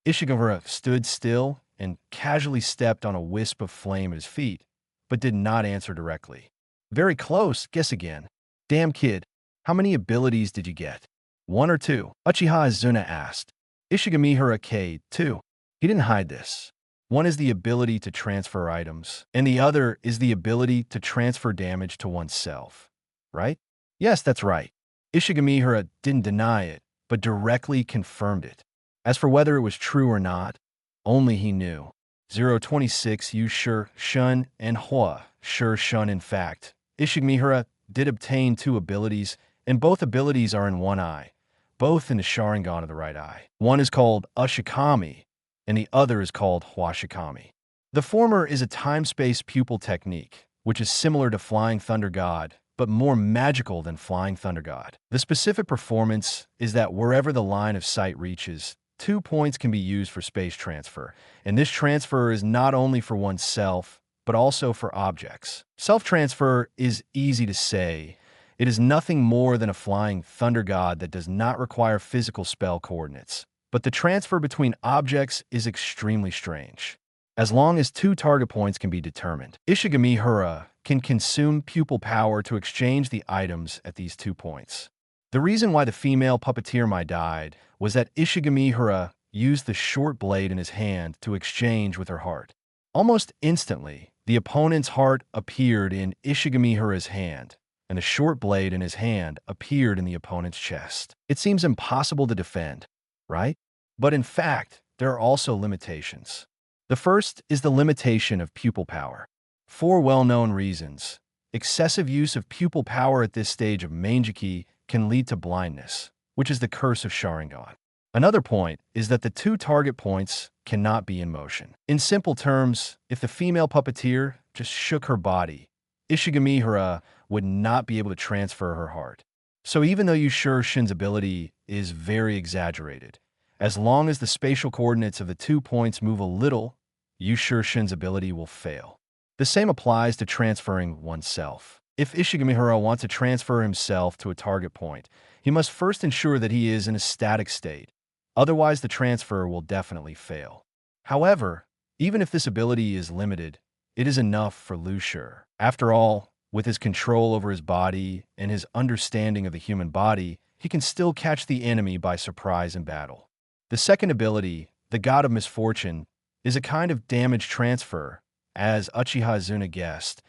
Ishigamihara stood still and casually stepped on a wisp of flame at his feet, but did not answer directly. Very close, guess again. Damn kid, how many abilities did you get? 1 or 2? Uchiha Izuna asked. Ishigamihara K. 2. He didn't hide this. One is the ability to transfer items, and the other is the ability to transfer damage to oneself. Right? Yes, that's right. Ishigamihara didn't deny it, but directly confirmed it. As for whether it was true or not, only he knew. 026 Yu Sure Shun and Hua Sure Shun. In fact, Ishigamihara did obtain 2 abilities, and both abilities are in one eye, both in the Sharingan of the right eye. One is called Ushikami, and the other is called Huashikami. The former is a time-space pupil technique, which is similar to Flying Thunder God, but more magical than Flying Thunder God. The specific performance is that wherever the line of sight reaches, 2 points can be used for space transfer, and this transfer is not only for oneself, but also for objects. Self-transfer is easy to say. It is nothing more than a Flying Thunder God that does not require physical spell coordinates. But the transfer between objects is extremely strange, as long as 2 target points can be determined. Ishigamihara can consume pupil power to exchange the items at these 2 points. The reason why the female puppeteer Mai died was that Ishigamihara used the short blade in his hand to exchange with her heart. Almost instantly, the opponent's heart appeared in Ishigamihara's hand, and the short blade in his hand appeared in the opponent's chest. It seems impossible to defend, right? But in fact, there are also limitations. The first is the limitation of pupil power. 4 well-known reasons. Excessive use of pupil power at this stage of Mangeki can lead to blindness, which is the curse of Sharingan. Another point is that the 2 target points cannot be in motion. In simple terms, if the female puppeteer just shook her body, Ishigamihara would not be able to transfer her heart. So even though Yushiro Shin's ability is very exaggerated, as long as the spatial coordinates of the 2 points move a little, Yushiro Shin's ability will fail. The same applies to transferring oneself. If Ishigamihara wants to transfer himself to a target point, he must first ensure that he is in a static state. Otherwise, the transfer will definitely fail. However, even if this ability is limited, it is enough for Lu Shi. After all, with his control over his body and his understanding of the human body, he can still catch the enemy by surprise in battle. The second ability, the God of Misfortune, is a kind of damage transfer, as Uchiha Izuna guessed,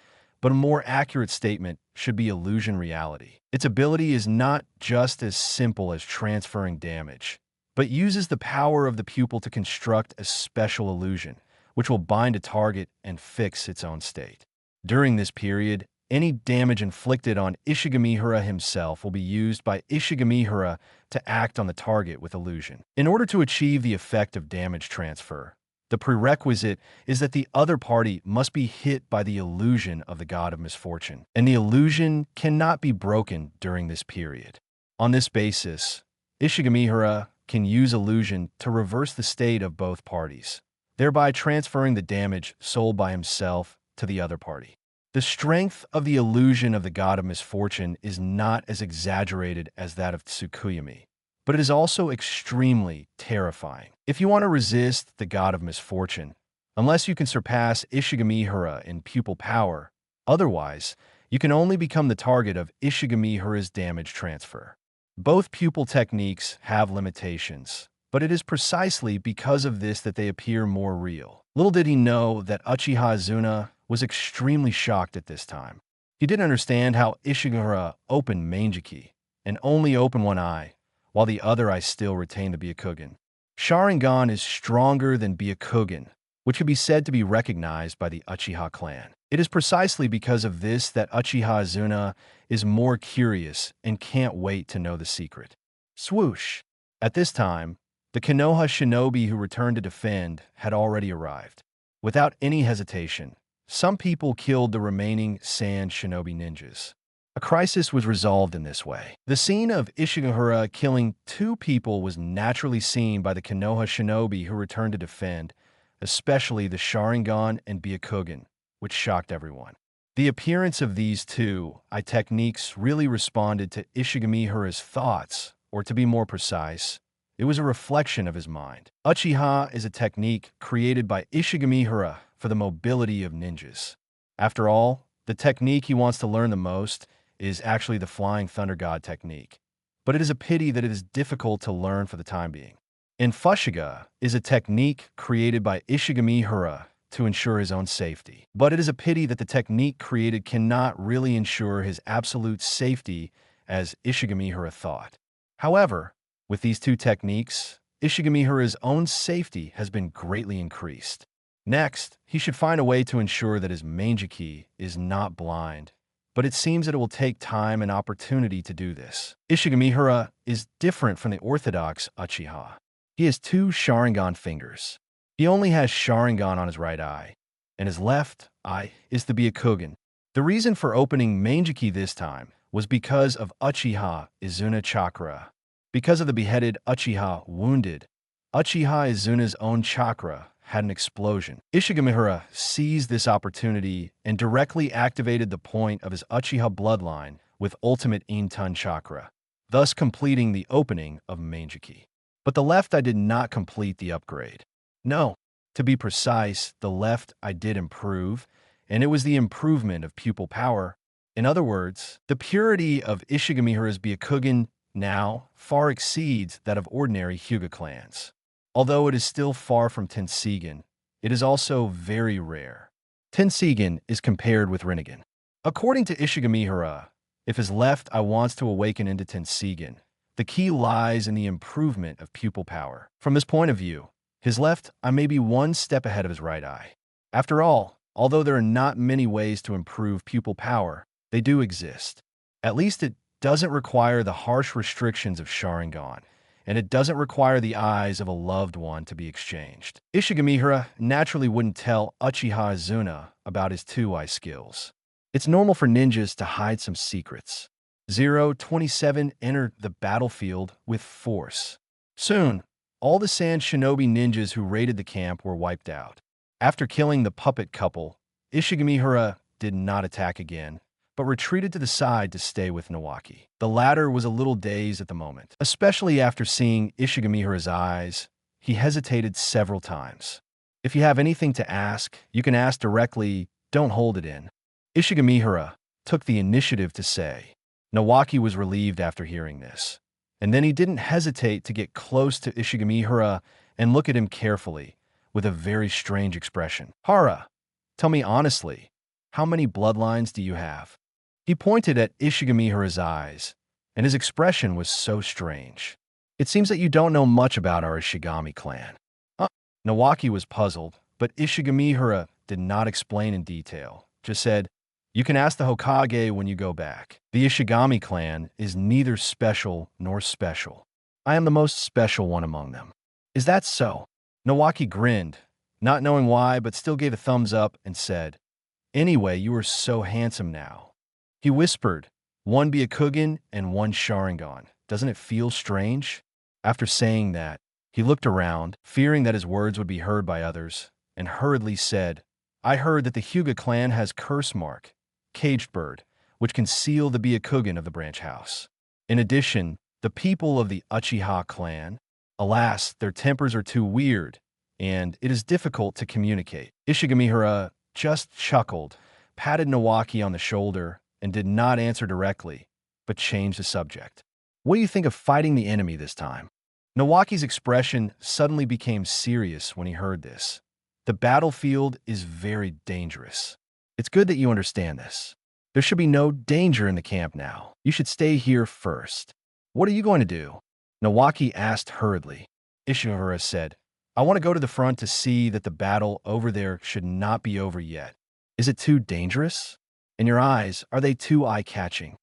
but a more accurate statement should be illusion reality. Its ability is not just as simple as transferring damage, but uses the power of the pupil to construct a special illusion, which will bind a target and fix its own state. During this period, any damage inflicted on Ishigamihara himself will be used by Ishigamihara to act on the target with illusion. In order to achieve the effect of damage transfer, the prerequisite is that the other party must be hit by the illusion of the God of Misfortune, and the illusion cannot be broken during this period. On this basis, Ishigamihara can use illusion to reverse the state of both parties, thereby transferring the damage sold by himself to the other party. The strength of the illusion of the God of Misfortune is not as exaggerated as that of Tsukuyomi, but it is also extremely terrifying. If you want to resist the God of Misfortune, unless you can surpass Ishigamihara in pupil power, otherwise, you can only become the target of Ishigamihara's damage transfer. Both pupil techniques have limitations, but it is precisely because of this that they appear more real. Little did he know that Uchiha Izuna was extremely shocked at this time. He didn't understand how Ishigamihara opened Manjiki and only opened one eye, while the other eye still retained the Byakugan. Sharingan is stronger than Byakugan, which could be said to be recognized by the Uchiha clan. It is precisely because of this that Uchiha Izuna is more curious and can't wait to know the secret. Swoosh! At this time, the Konoha shinobi who returned to defend had already arrived. Without any hesitation, some people killed the remaining Sand Shinobi ninjas. A crisis was resolved in this way. The scene of Ishigamihara killing 2 people was naturally seen by the Konoha shinobi who returned to defend, especially the Sharingan and Byakugan, which shocked everyone. The appearance of these 2 techniques really responded to Ishigamihara's thoughts, or to be more precise, it was a reflection of his mind. Uchiha is a technique created by Ishigamihara for the mobility of ninjas. After all, the technique he wants to learn the most is actually the Flying Thunder God technique, but it is a pity that it is difficult to learn for the time being. And Fushiga is a technique created by Ishigamihara to ensure his own safety, but it is a pity that the technique created cannot really ensure his absolute safety as Ishigamihara thought. However, with these 2 techniques, Ishigamihara's own safety has been greatly increased. Next, he should find a way to ensure that his Manjiki is not blind, but it seems that it will take time and opportunity to do this. Ishigamihara is different from the orthodox Uchiha. He has 2 Sharingan fingers. He only has Sharingan on his right eye, and his left eye is the Byakugan. The reason for opening Manjiki this time was because of Uchiha Izuna Chakra. Because of the beheaded Uchiha wounded, Uchiha Izuna's own chakra had an explosion. Ishigamihara seized this opportunity and directly activated the point of his Uchiha bloodline with ultimate Intun chakra, thus completing the opening of Manjiki. But the left eye did not complete the upgrade. No, to be precise, the left eye did improve, and it was the improvement of pupil power. In other words, the purity of Ishigamihara's Byakugan now far exceeds that of ordinary Hyuga clans. Although it is still far from Tensigen, it is also very rare. Tensigen is compared with Rinnegan. According to Ishigamihara, if his left eye wants to awaken into Tensigen, the key lies in the improvement of pupil power. From this point of view, his left eye may be one step ahead of his right eye. After all, although there are not many ways to improve pupil power, they do exist. At least it doesn't require the harsh restrictions of Sharingan, and it doesn't require the eyes of a loved one to be exchanged. Ishigamihara naturally wouldn't tell Uchiha Izuna about his 2-eye skills. It's normal for ninjas to hide some secrets. 027 entered the battlefield with force. Soon, all the Sand Shinobi ninjas who raided the camp were wiped out. After killing the puppet couple, Ishigamihara did not attack again, but retreated to the side to stay with Nawaki. The latter was a little dazed at the moment, especially after seeing Ishigamihara's eyes. He hesitated several times. If you have anything to ask, you can ask directly, don't hold it in. Ishigamihara took the initiative to say. Nawaki was relieved after hearing this. And then he didn't hesitate to get close to Ishigamihara and look at him carefully, with a very strange expression. Hara, tell me honestly, how many bloodlines do you have? He pointed at Ishigamihara's eyes, and his expression was so strange. It seems that you don't know much about our Ishigami clan. Nawaki was puzzled, but Ishigamihara did not explain in detail, just said, you can ask the Hokage when you go back. The Ishigami clan is neither special nor special. I am the most special one among them. Is that so? Nawaki grinned, not knowing why, but still gave a thumbs up and said, anyway, you are so handsome now. He whispered, one Byakugan and one Sharingan. Doesn't it feel strange? After saying that, he looked around, fearing that his words would be heard by others, and hurriedly said, I heard that the Hyuga clan has curse mark, caged bird, which can seal the Byakugan of the branch house. In addition, the people of the Uchiha clan, alas, their tempers are too weird, and it is difficult to communicate. Ishigamihara just chuckled, patted Nawaki on the shoulder, and did not answer directly, but changed the subject. What do you think of fighting the enemy this time? Nawaki's expression suddenly became serious when he heard this. The battlefield is very dangerous. It's good that you understand this. There should be no danger in the camp now. You should stay here first. What are you going to do? Nawaki asked hurriedly. Ishihara said, I want to go to the front to see that the battle over there should not be over yet. Is it too dangerous? And your eyes, are they too eye-catching?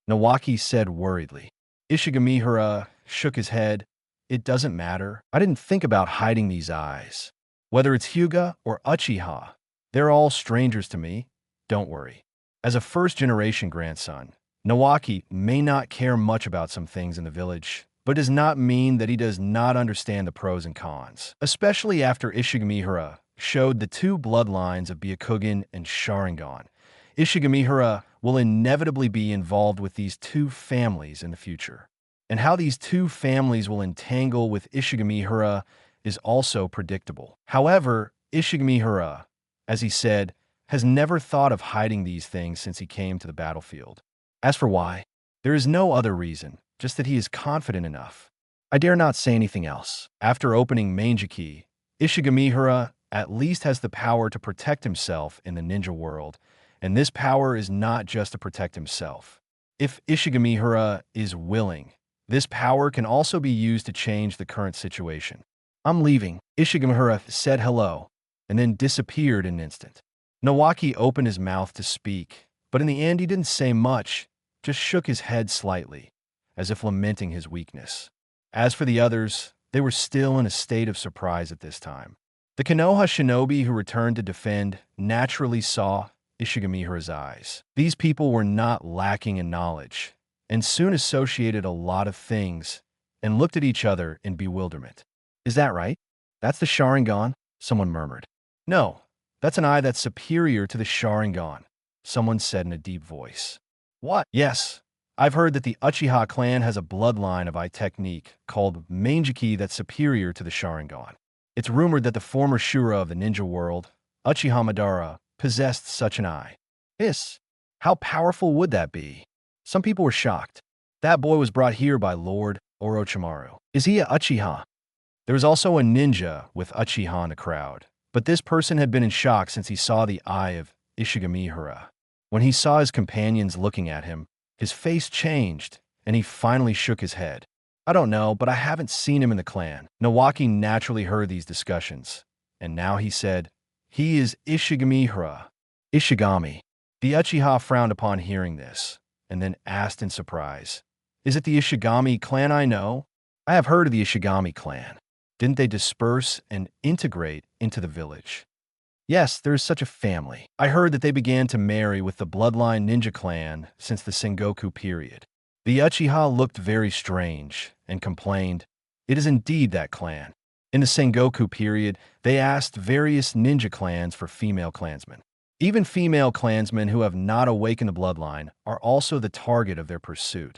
Nawaki said worriedly. Ishigamihara shook his head. It doesn't matter. I didn't think about hiding these eyes. Whether it's Hyuga or Uchiha, they're all strangers to me. Don't worry. As a first-generation grandson, Nawaki may not care much about some things in the village, but does not mean that he does not understand the pros and cons, especially after Ishigamihara showed the two bloodlines of Byakugan and Sharingan. Ishigamihara will inevitably be involved with these two families in the future. And how these two families will entangle with Ishigamihara is also predictable. However, Ishigamihara, as he said, has never thought of hiding these things since he came to the battlefield. As for why, there is no other reason, just that he is confident enough. I dare not say anything else. After opening Mangeki, Ishigamihara at least has the power to protect himself in the ninja world, and this power is not just to protect himself. If Ishigamihara is willing, this power can also be used to change the current situation. I'm leaving. Ishigamihara said hello, and then disappeared in an instant. Nawaki opened his mouth to speak, but in the end he didn't say much, just shook his head slightly, as if lamenting his weakness. As for the others, they were still in a state of surprise at this time. The Konoha shinobi who returned to defend naturally saw Ishigamihara's eyes. These people were not lacking in knowledge, and soon associated a lot of things, and looked at each other in bewilderment. Is that right? That's the Sharingan? Someone murmured. No, that's an eye that's superior to the Sharingan, someone said in a deep voice. What? Yes, I've heard that the Uchiha clan has a bloodline of eye technique called Mangeki that's superior to the Sharingan. It's rumored that the former Shura of the ninja world, Uchiha Madara, possessed such an eye. How powerful would that be? Some people were shocked. That boy was brought here by Lord Orochimaru. Is he a Uchiha? There was also a ninja with Uchiha in the crowd, but this person had been in shock since he saw the eye of Ishigamihara. When he saw his companions looking at him, his face changed, and he finally shook his head. I don't know, but I haven't seen him in the clan. Nawaki naturally heard these discussions, and now he said, he is Ishigamihara. Ishigami. The Uchiha frowned upon hearing this, and then asked in surprise, is it the Ishigami clan I know? I have heard of the Ishigami clan. Didn't they disperse and integrate into the village? Yes, there is such a family. I heard that they began to marry with the Bloodline ninja clan since the Sengoku period. The Uchiha looked very strange and complained, it is indeed that clan. In the Sengoku period, they asked various ninja clans for female clansmen. Even female clansmen who have not awakened the bloodline are also the target of their pursuit.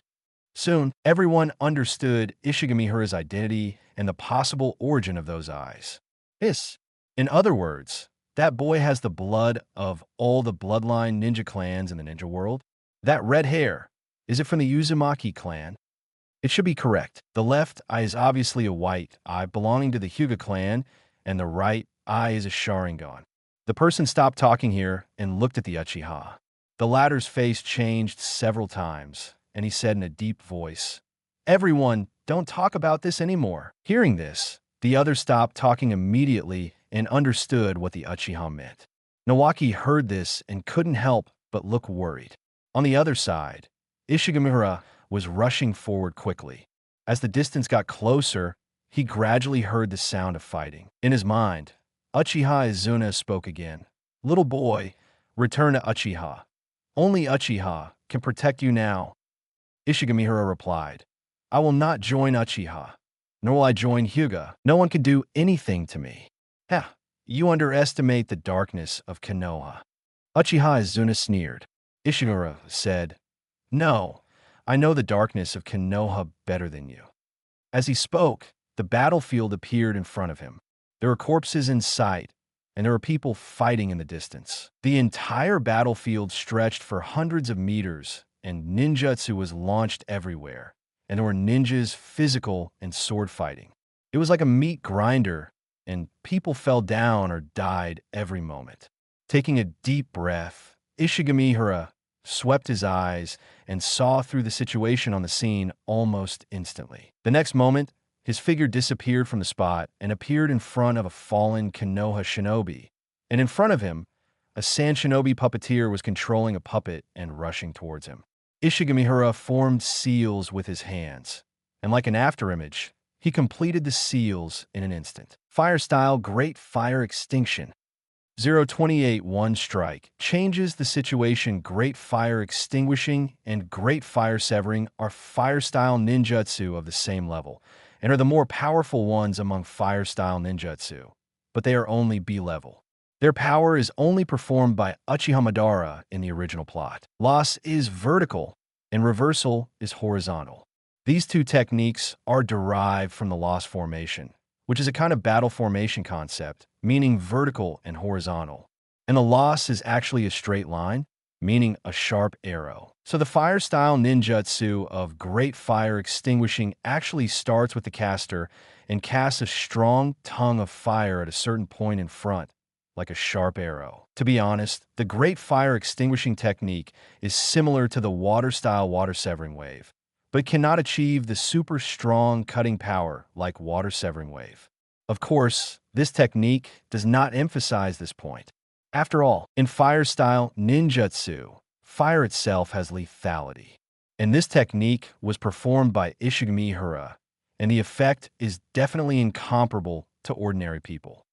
Soon, everyone understood Ishigamihara's identity and the possible origin of those eyes. In other words, that boy has the blood of all the bloodline ninja clans in the ninja world. That red hair, is it from the Uzumaki clan? It should be correct. The left eye is obviously a white eye belonging to the Hyuga clan, and the right eye is a Sharingan. The person stopped talking here and looked at the Uchiha. The latter's face changed several times, and he said in a deep voice, "Everyone, don't talk about this anymore." Hearing this, the other stopped talking immediately and understood what the Uchiha meant. Nawaki heard this and couldn't help but look worried. On the other side, Ishigamihara was rushing forward quickly. As the distance got closer, he gradually heard the sound of fighting. In his mind, Uchiha Izuna spoke again. "Little boy, return to Uchiha. Only Uchiha can protect you now." Ishigamihara replied, "I will not join Uchiha, nor will I join Hyuga. No one can do anything to me." You underestimate the darkness of Konoha." Uchiha Izuna sneered. Ishigamihara said, "No, I know the darkness of Konoha better than you." As he spoke, the battlefield appeared in front of him. There were corpses in sight, and there were people fighting in the distance. The entire battlefield stretched for hundreds of meters, and ninjutsu was launched everywhere, and there were ninjas physical and sword fighting. It was like a meat grinder, and people fell down or died every moment. Taking a deep breath, Ishigamihara swept his eyes and saw through the situation on the scene almost instantly. The next moment, his figure disappeared from the spot and appeared in front of a fallen Konoha shinobi. And in front of him, a Sand Shinobi puppeteer was controlling a puppet and rushing towards him. Ishigamihara formed seals with his hands, and like an afterimage, he completed the seals in an instant. Fire style Great Fire Extinction. 028 One Strike changes the situation. Great Fire Extinguishing and Great Fire Severing are fire-style ninjutsu of the same level, and are the more powerful ones among fire-style ninjutsu, but they are only B-level. Their power is only performed by Uchiha Madara in the original plot. Loss is vertical, and reversal is horizontal. These two techniques are derived from the loss formation, which is a kind of battle formation concept, meaning vertical and horizontal. And the loss is actually a straight line, meaning a sharp arrow. So the fire-style ninjutsu of Great Fire Extinguishing actually starts with the caster and casts a strong tongue of fire at a certain point in front, like a sharp arrow. To be honest, the Great Fire Extinguishing technique is similar to the water-style water-severing wave, but cannot achieve the super strong cutting power like water-severing wave. Of course, this technique does not emphasize this point. After all, in fire-style ninjutsu, fire itself has lethality. And this technique was performed by Ishigamihara, and the effect is definitely incomparable to ordinary people.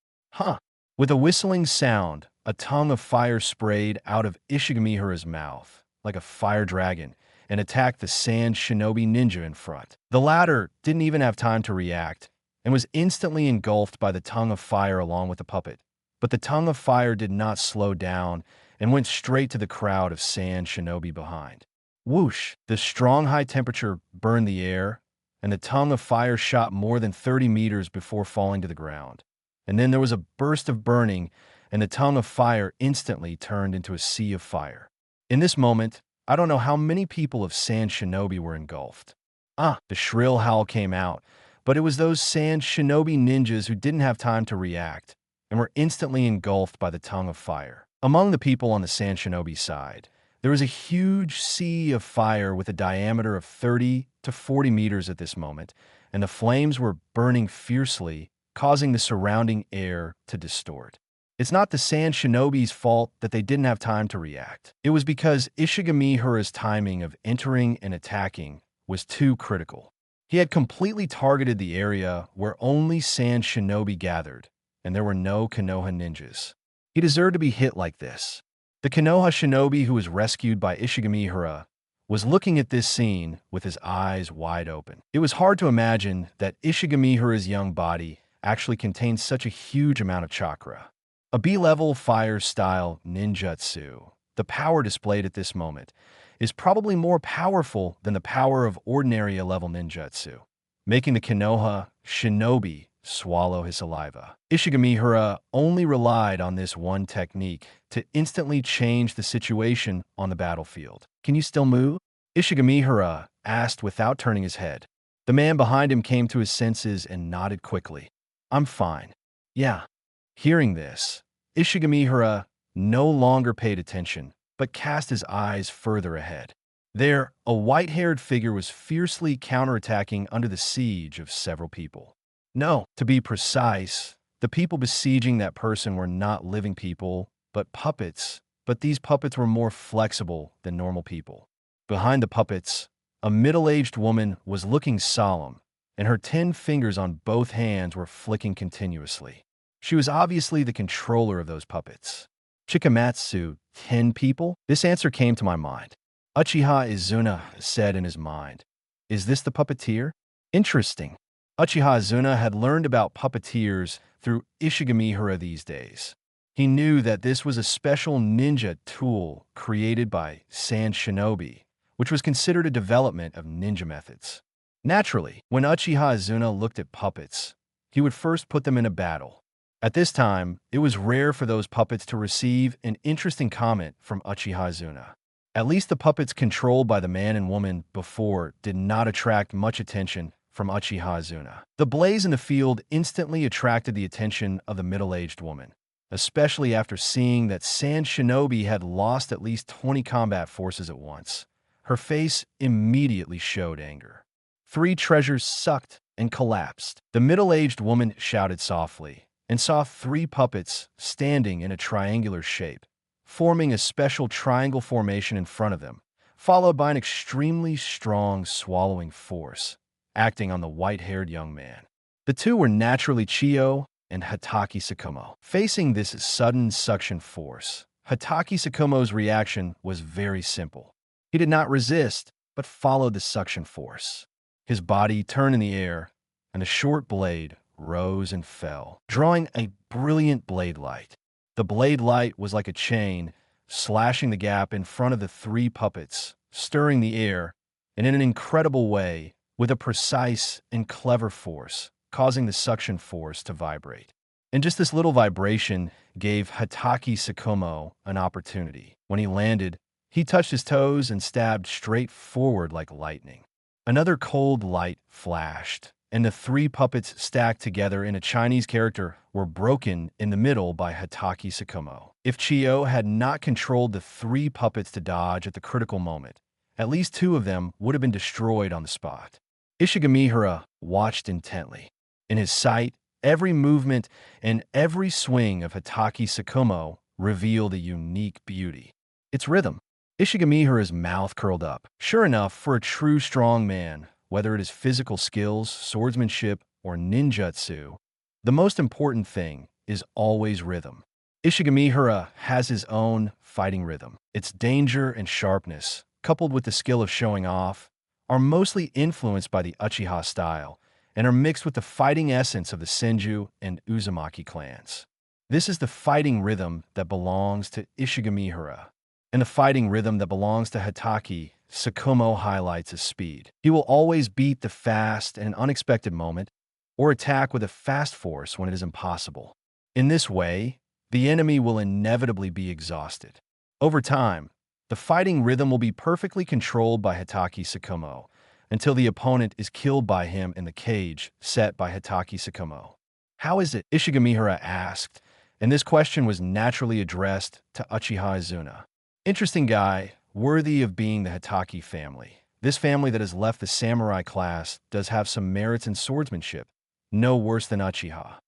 With a whistling sound, a tongue of fire sprayed out of Ishigamihara's mouth, like a fire dragon, and attacked the Sand Shinobi ninja in front. The latter didn't even have time to react, and was instantly engulfed by the tongue of fire along with the puppet. But the tongue of fire did not slow down, and went straight to the crowd of Sand Shinobi behind. Whoosh! The strong high temperature burned the air, and the tongue of fire shot more than 30 meters before falling to the ground. And then there was a burst of burning, and the tongue of fire instantly turned into a sea of fire. In this moment, I don't know how many people of Sand Shinobi were engulfed. The shrill howl came out, but it was those Sand Shinobi ninjas who didn't have time to react, and were instantly engulfed by the tongue of fire. Among the people on the Sand Shinobi side, there was a huge sea of fire with a diameter of 30 to 40 meters at this moment, and the flames were burning fiercely, causing the surrounding air to distort. It's not the Sand Shinobi's fault that they didn't have time to react. It was because Ishigamihara's timing of entering and attacking was too critical. He had completely targeted the area where only Sand Shinobi gathered, and there were no Konoha ninjas. He deserved to be hit like this. The Konoha shinobi who was rescued by Ishigamihara was looking at this scene with his eyes wide open. It was hard to imagine that Ishigamihara's young body actually contained such a huge amount of chakra. A B-level fire-style ninjutsu, the power displayed at this moment, is probably more powerful than the power of ordinary A-level ninjutsu, making the Konoha shinobi swallow his saliva. Ishigamihara only relied on this one technique to instantly change the situation on the battlefield. "Can you still move?" Ishigamihara asked without turning his head. The man behind him came to his senses and nodded quickly. "I'm fine." "Yeah." Hearing this, Ishigamihara no longer paid attention, but cast his eyes further ahead. There, a white-haired figure was fiercely counterattacking under the siege of several people. No, to be precise, the people besieging that person were not living people, but puppets. But these puppets were more flexible than normal people. Behind the puppets, a middle-aged woman was looking solemn, and her 10 fingers on both hands were flicking continuously. She was obviously the controller of those puppets. Chikamatsu, 10 people? This answer came to my mind. Uchiha Izuna said in his mind, "Is this the puppeteer? Interesting." Uchiha Izuna had learned about puppeteers through Ishigamihara these days. He knew that this was a special ninja tool created by Sand Shinobi, which was considered a development of ninja methods. Naturally, when Uchiha Izuna looked at puppets, he would first put them in a battle. At this time, it was rare for those puppets to receive an interesting comment from Uchiha Izuna. At least the puppets controlled by the man and woman before did not attract much attention from Uchiha Izuna. The blaze in the field instantly attracted the attention of the middle-aged woman, especially after seeing that Sand Shinobi had lost at least 20 combat forces at once. Her face immediately showed anger. 3 treasures sucked and collapsed. The middle-aged woman shouted softly and saw 3 puppets standing in a triangular shape, forming a special triangle formation in front of them, followed by an extremely strong swallowing force acting on the white-haired young man. The 2 were naturally Chiyo and Hatake Sakumo. Facing this sudden suction force, Hatake Sakumo's reaction was very simple. He did not resist, but followed the suction force. His body turned in the air, and a short blade rose and fell, drawing a brilliant blade light. The blade light was like a chain, slashing the gap in front of the 3 puppets, stirring the air, and in an incredible way, with a precise and clever force, causing the suction force to vibrate. And just this little vibration gave Hatake Sakumo an opportunity. When he landed, he touched his toes and stabbed straight forward like lightning. Another cold light flashed, and the 3 puppets stacked together in a Chinese character were broken in the middle by Hatake Sakumo. If Chiyo had not controlled the 3 puppets to dodge at the critical moment, at least 2 of them would have been destroyed on the spot. Ishigamihara watched intently. In his sight, every movement and every swing of Hatake Sakumo revealed a unique beauty. Its rhythm. Ishigamihara's mouth curled up. Sure enough, for a true strong man, whether it is physical skills, swordsmanship, or ninjutsu, the most important thing is always rhythm. Ishigamihara has his own fighting rhythm. Its danger and sharpness, coupled with the skill of showing off, are mostly influenced by the Uchiha style and are mixed with the fighting essence of the Senju and Uzumaki clans. This is the fighting rhythm that belongs to Ishigamihara, and the fighting rhythm that belongs to Hatake Sakumo highlights his speed. He will always beat the fast in an unexpected moment, or attack with a fast force when it is impossible. In this way, the enemy will inevitably be exhausted. Over time, the fighting rhythm will be perfectly controlled by Hatake Sakumo until the opponent is killed by him in the cage set by Hatake Sakumo. "How is it?" Ishigamihara asked, and this question was naturally addressed to Uchiha Izuna. Interesting guy, worthy of being the Hatake family. This family that has left the samurai class does have some merits in swordsmanship, no worse than Uchiha.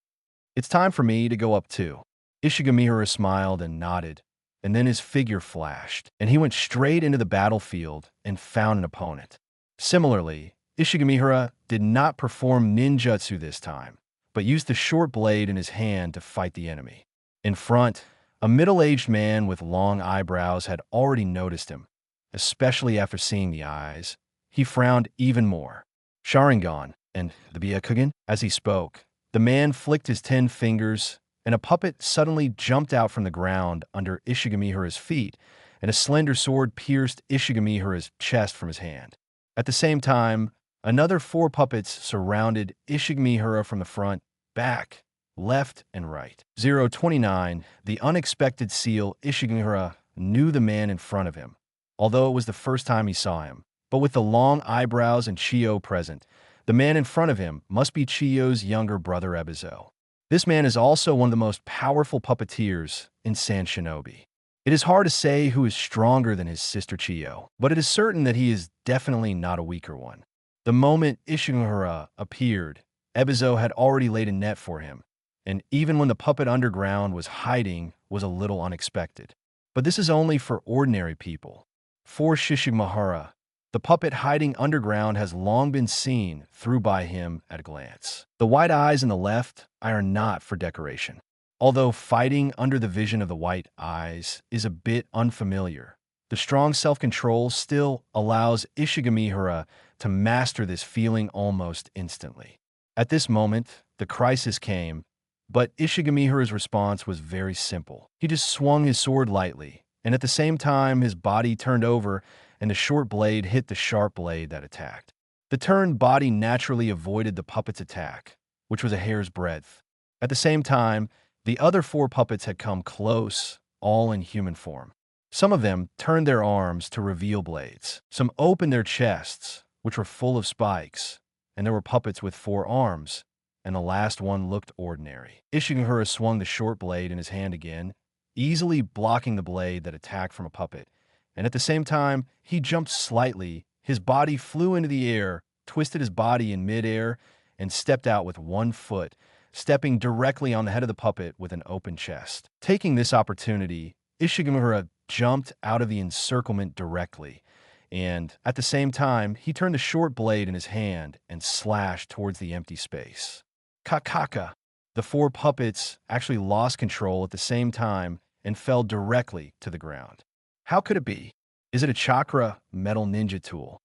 "It's time for me to go up too." Ishigamihara smiled and nodded, and then his figure flashed, and he went straight into the battlefield and found an opponent. Similarly, Ishigamihara did not perform ninjutsu this time, but used the short blade in his hand to fight the enemy. In front, a middle-aged man with long eyebrows had already noticed him, especially after seeing the eyes. He frowned even more. "Sharingan and the Byakugan?" As he spoke, the man flicked his 10 fingers, and a puppet suddenly jumped out from the ground under Ishigamihara's feet, and a slender sword pierced Ishigamihara's chest from his hand. At the same time, another 4 puppets surrounded Ishigamihara from the front, back, left, and right. 029, the unexpected seal. Ishigamihara knew the man in front of him, although it was the first time he saw him. But with the long eyebrows and Chiyo present, the man in front of him must be Chiyo's younger brother Ebizo. This man is also one of the most powerful puppeteers in San Shinobi. It is hard to say who is stronger than his sister Chiyo, but it is certain that he is definitely not a weaker one. The moment Ishigamihara appeared, Ebizo had already laid a net for him, and even when the puppet underground was hiding was a little unexpected. But this is only for ordinary people. For Ishigamihara, the puppet hiding underground has long been seen through by him at a glance. The white eyes in the left eye are not for decoration. Although fighting under the vision of the white eyes is a bit unfamiliar, the strong self-control still allows Ishigamihara to master this feeling almost instantly. At this moment, the crisis came, but Ishigamihara's response was very simple. He just swung his sword lightly, and at the same time his body turned over and the short blade hit the sharp blade that attacked. The turned body naturally avoided the puppet's attack, which was a hair's breadth. At the same time, the other 4 puppets had come close, all in human form. Some of them turned their arms to reveal blades. Some opened their chests, which were full of spikes, and there were puppets with 4 arms, and the last one looked ordinary. Ishigamihara swung the short blade in his hand again, easily blocking the blade that attacked from a puppet, and at the same time, he jumped slightly. His body flew into the air, twisted his body in midair, and stepped out with 1 foot, stepping directly on the head of the puppet with an open chest. Taking this opportunity, Ishigamihara jumped out of the encirclement directly, and at the same time, he turned the short blade in his hand and slashed towards the empty space. Kakaka! The 4 puppets actually lost control at the same time and fell directly to the ground. How could it be? Is it a Chakra metal ninja tool?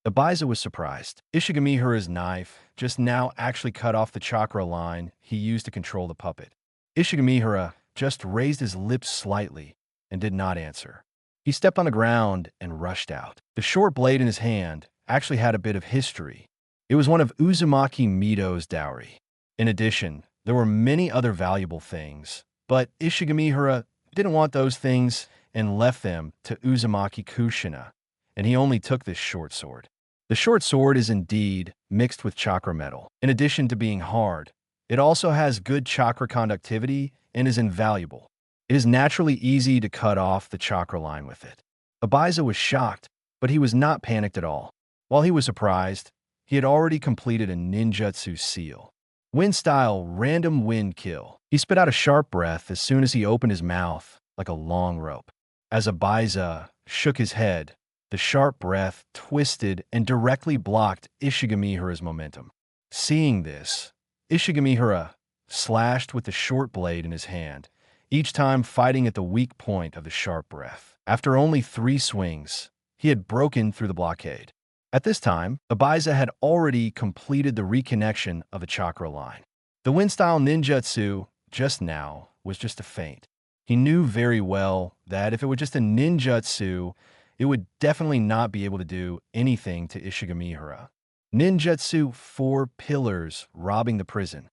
Ebizo was surprised. Ishigamihara's knife just now actually cut off the Chakra line he used to control the puppet. Ishigamihara just raised his lips slightly and did not answer. He stepped on the ground and rushed out. The short blade in his hand actually had a bit of history. It was one of Uzumaki Mito's dowry. In addition, there were many other valuable things, but Ishigamihara didn't want those things and left them to Uzumaki Kushina, and he only took this short sword. The short sword is indeed mixed with Chakra metal. In addition to being hard, it also has good Chakra conductivity and is invaluable. It is naturally easy to cut off the Chakra line with it. Ebizo was shocked, but he was not panicked at all. While he was surprised, he had already completed a ninjutsu seal. Wind-style random wind kill. He spit out a sharp breath as soon as he opened his mouth, like a long rope. As Ebizo shook his head, the sharp breath twisted and directly blocked Ishigamihara's momentum. Seeing this, Ishigamihara slashed with the short blade in his hand, each time fighting at the weak point of the sharp breath. After only 3 swings, he had broken through the blockade. At this time, Ebizo had already completed the reconnection of a Chakra line. The wind-style ninjutsu just now was just a feint. He knew very well that if it were just a ninjutsu, it would definitely not be able to do anything to Ishigamihara. Ninjutsu 4 pillars robbing the prison.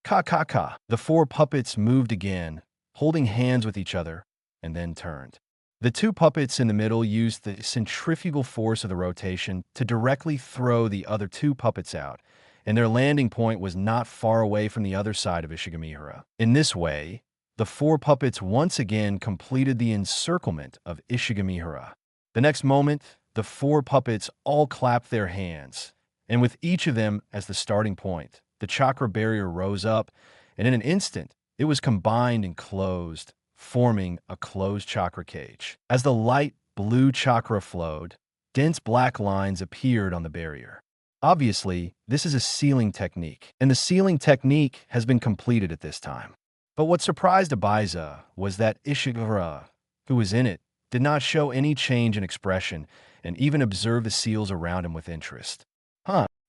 Ka. The 4 puppets moved again, holding hands with each other, and then turned. The 2 puppets in the middle used the centrifugal force of the rotation to directly throw the other 2 puppets out, and their landing point was not far away from the other side of Ishigamihara. In this way, the 4 puppets once again completed the encirclement of Ishigamihara. The next moment, the 4 puppets all clapped their hands, and with each of them as the starting point, the Chakra barrier rose up, and in an instant, it was combined and closed, forming a closed Chakra cage. As the light blue Chakra flowed, dense black lines appeared on the barrier. Obviously, this is a sealing technique, and the sealing technique has been completed at this time. But what surprised Ebizo was that Ishigamihara, who was in it, did not show any change in expression and even observed the seals around him with interest.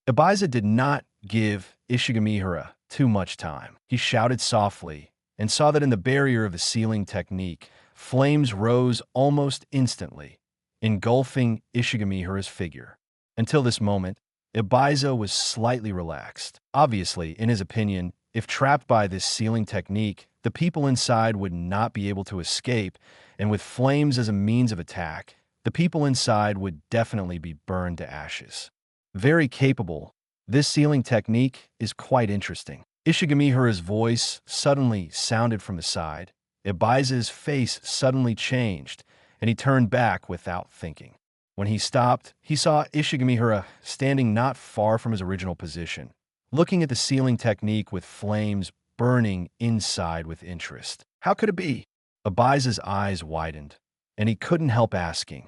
Ebizo did not give Ishigamihara too much time. He shouted softly, and saw that in the barrier of the sealing technique, flames rose almost instantly, engulfing Ishigamihara's figure. Until this moment, Ibiza was slightly relaxed. Obviously, in his opinion, if trapped by this sealing technique, the people inside would not be able to escape, and with flames as a means of attack, the people inside would definitely be burned to ashes. Very capable, this sealing technique is quite interesting. Ishigamihara's voice suddenly sounded from the side. Ibiza's face suddenly changed, and he turned back without thinking. When he stopped, he saw Ishigamihara standing not far from his original position, looking at the sealing technique with flames burning inside with interest. How could it be? Ibiza's eyes widened, and he couldn't help asking,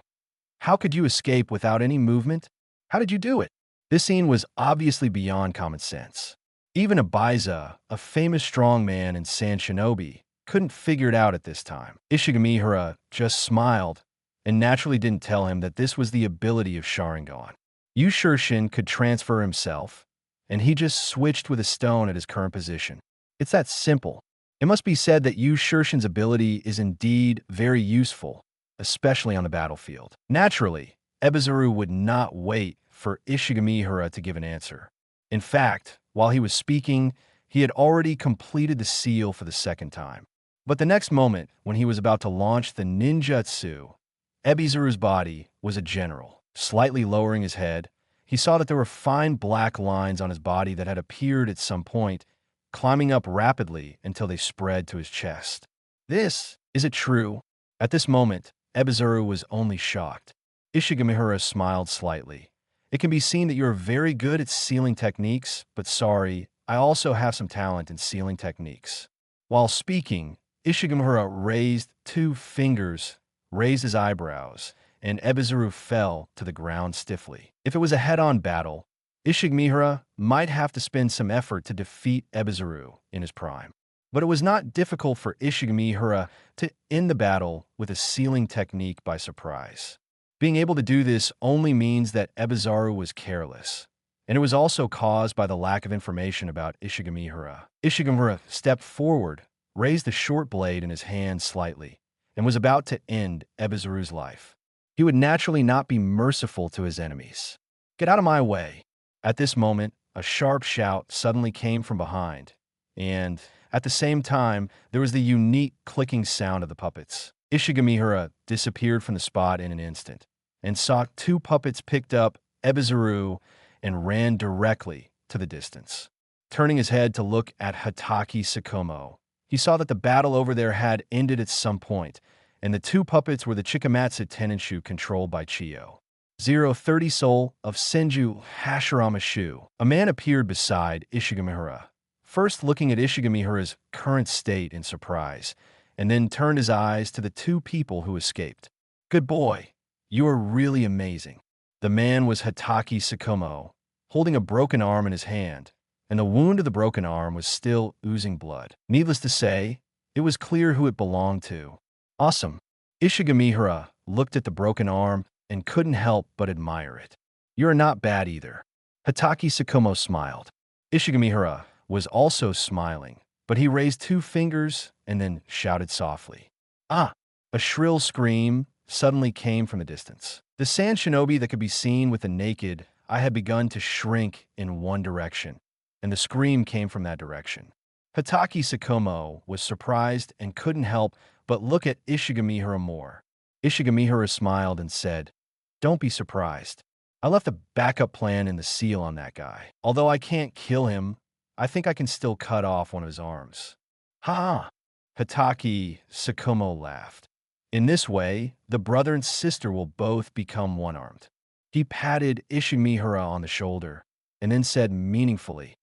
"How could you escape without any movement? How did you do it?" This scene was obviously beyond common sense. Even Ibiza, a famous strongman in Sand Shinobi, couldn't figure it out at this time. Ishigamihara just smiled and naturally didn't tell him that this was the ability of Sharingan. Uchiha could transfer himself, and he just switched with a stone at his current position. It's that simple. It must be said that Uchiha's ability is indeed very useful, especially on the battlefield. Naturally, Ebizuru would not wait for Ishigamihara to give an answer. In fact, while he was speaking, he had already completed the seal for the second time. But the next moment, when he was about to launch the ninjutsu, Ebizuru's body was a general. Slightly lowering his head, he saw that there were fine black lines on his body that had appeared at some point, climbing up rapidly until they spread to his chest. Is it true? At this moment, Ebizuru was only shocked. Ishigamihara smiled slightly. It can be seen that you are very good at sealing techniques, but sorry, I also have some talent in sealing techniques. While speaking, Ishigamihara raised 2 fingers, raised his eyebrows, and Ebizuru fell to the ground stiffly. If it was a head-on battle, Ishigamihara might have to spend some effort to defeat Ebizuru in his prime. But it was not difficult for Ishigamihara to end the battle with a sealing technique by surprise. Being able to do this only means that Ebizuru was careless, and it was also caused by the lack of information about Ishigamihara. Ishigamihara stepped forward, raised the short blade in his hand slightly, and was about to end Ebizuru's life. He would naturally not be merciful to his enemies. "Get out of my way!" At this moment, a sharp shout suddenly came from behind, and at the same time, there was the unique clicking sound of the puppets. Ishigamihara disappeared from the spot in an instant, and saw 2 puppets picked up Ebizuru and ran directly to the distance. Turning his head to look at Hatake Tsukumo, he saw that the battle over there had ended at some point, and the 2 puppets were the Chikamatsu Tenenshu controlled by Chiyo. 030 Soul of Senju Hashirama-shu. A man appeared beside Ishigamihara, first looking at Ishigamihara's current state in surprise, and then turned his eyes to the 2 people who escaped. "Good boy. You are really amazing." The man was Hatake Tsukumo, holding a broken arm in his hand, and the wound of the broken arm was still oozing blood. Needless to say, it was clear who it belonged to. Awesome. Ishigamihara looked at the broken arm and couldn't help but admire it. "You are not bad either." Hatake Tsukumo smiled. Ishigamihara was also smiling, but he raised 2 fingers and then shouted softly, "Ah!" A shrill scream suddenly came from a distance. The sand shinobi that could be seen with the naked eye had begun to shrink in one direction, and the scream came from that direction. Hatake Tsukumo was surprised and couldn't help but look at Ishigamihara more. Ishigamihara smiled and said, "Don't be surprised. I left a backup plan in the seal on that guy. Although I can't kill him, I think I can still cut off one of his arms." "Ha!" Hatake Tsukumo laughed. "In this way, the brother and sister will both become one-armed." He patted Ishigamihara on the shoulder and then said meaningfully,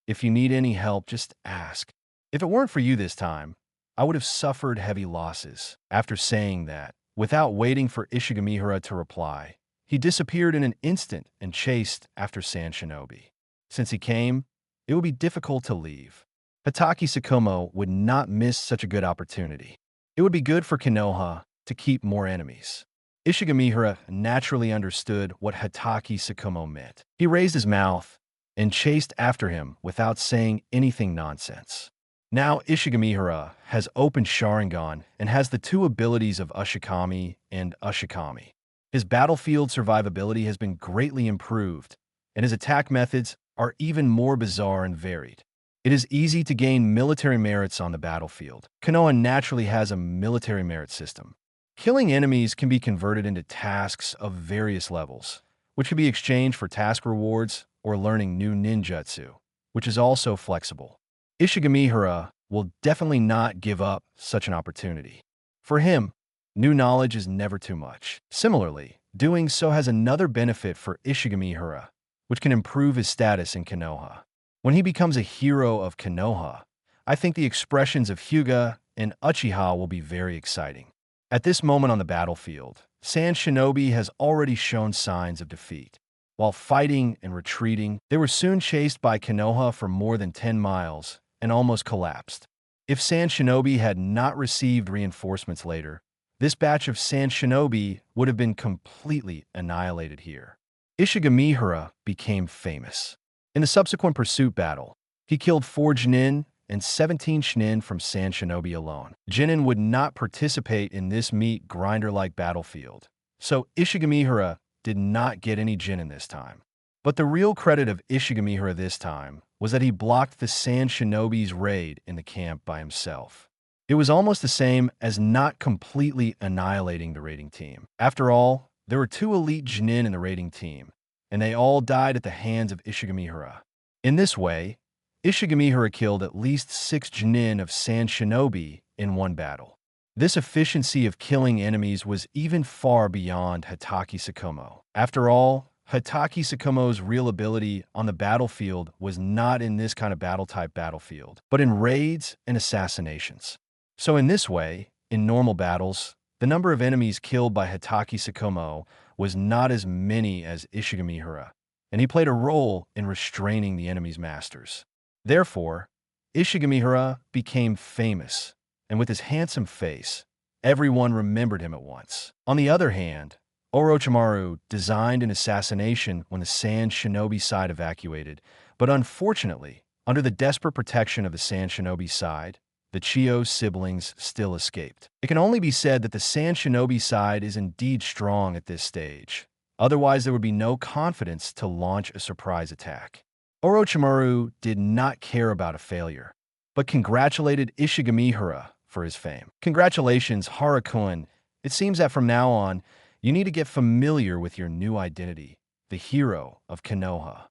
"If you need any help, just ask. If it weren't for you this time, I would have suffered heavy losses." After saying that, without waiting for Ishigamihara to reply, he disappeared in an instant and chased after Sand Shinobi. Since he came, it would be difficult to leave. Hatake Tsukumo would not miss such a good opportunity. It would be good for Konoha to keep more enemies. Ishigamihara naturally understood what Hatake Tsukumo meant. He raised his mouth and chased after him without saying anything nonsense. Now Ishigamihara has opened Sharingan and has the two abilities of Ushikami and Ushikami. His battlefield survivability has been greatly improved, and his attack methods are even more bizarre and varied. It is easy to gain military merits on the battlefield. Konoha naturally has a military merit system. Killing enemies can be converted into tasks of various levels, which can be exchanged for task rewards or learning new ninjutsu, which is also flexible. Ishigamihara will definitely not give up such an opportunity. For him, new knowledge is never too much. Similarly, doing so has another benefit for Ishigamihara, which can improve his status in Konoha. When he becomes a hero of Konoha, I think the expressions of Hyuga and Uchiha will be very exciting. At this moment on the battlefield, Sand Shinobi has already shown signs of defeat. While fighting and retreating, they were soon chased by Konoha for more than 10 miles and almost collapsed. If Sand Shinobi had not received reinforcements later, this batch of Sand Shinobi would have been completely annihilated here. Ishigamihara became famous. In the subsequent pursuit battle, he killed 4 Genin and 17 Shinin from Sand Shinobi alone. Genin would not participate in this meat grinder-like battlefield, so Ishigamihara did not get any Genin this time. But the real credit of Ishigamihara this time was that he blocked the Sand Shinobi's raid in the camp by himself. It was almost the same as not completely annihilating the raiding team. After all, there were 2 elite Genin in the raiding team, and they all died at the hands of Ishigamihara. In this way, Ishigamihara killed at least 6 Genin of Sand Shinobi in one battle. This efficiency of killing enemies was even far beyond Hatake Tsukumo. After all, Hatake Tsukumo's real ability on the battlefield was not in this kind of battle-type battlefield, but in raids and assassinations. So in this way, in normal battles, the number of enemies killed by Hatake Tsukumo was not as many as Ishigamihara, and he played a role in restraining the enemy's masters. Therefore, Ishigamihara became famous, and with his handsome face, everyone remembered him at once. On the other hand, Orochimaru designed an assassination when the Sand Shinobi side evacuated, but unfortunately, under the desperate protection of the Sand Shinobi side, the Chiyo siblings still escaped. It can only be said that the Sand Shinobi side is indeed strong at this stage. Otherwise, there would be no confidence to launch a surprise attack. Orochimaru did not care about a failure, but congratulated Ishigamihara for his fame. Congratulations, Harakun. It seems that from now on, you need to get familiar with your new identity, the hero of Konoha.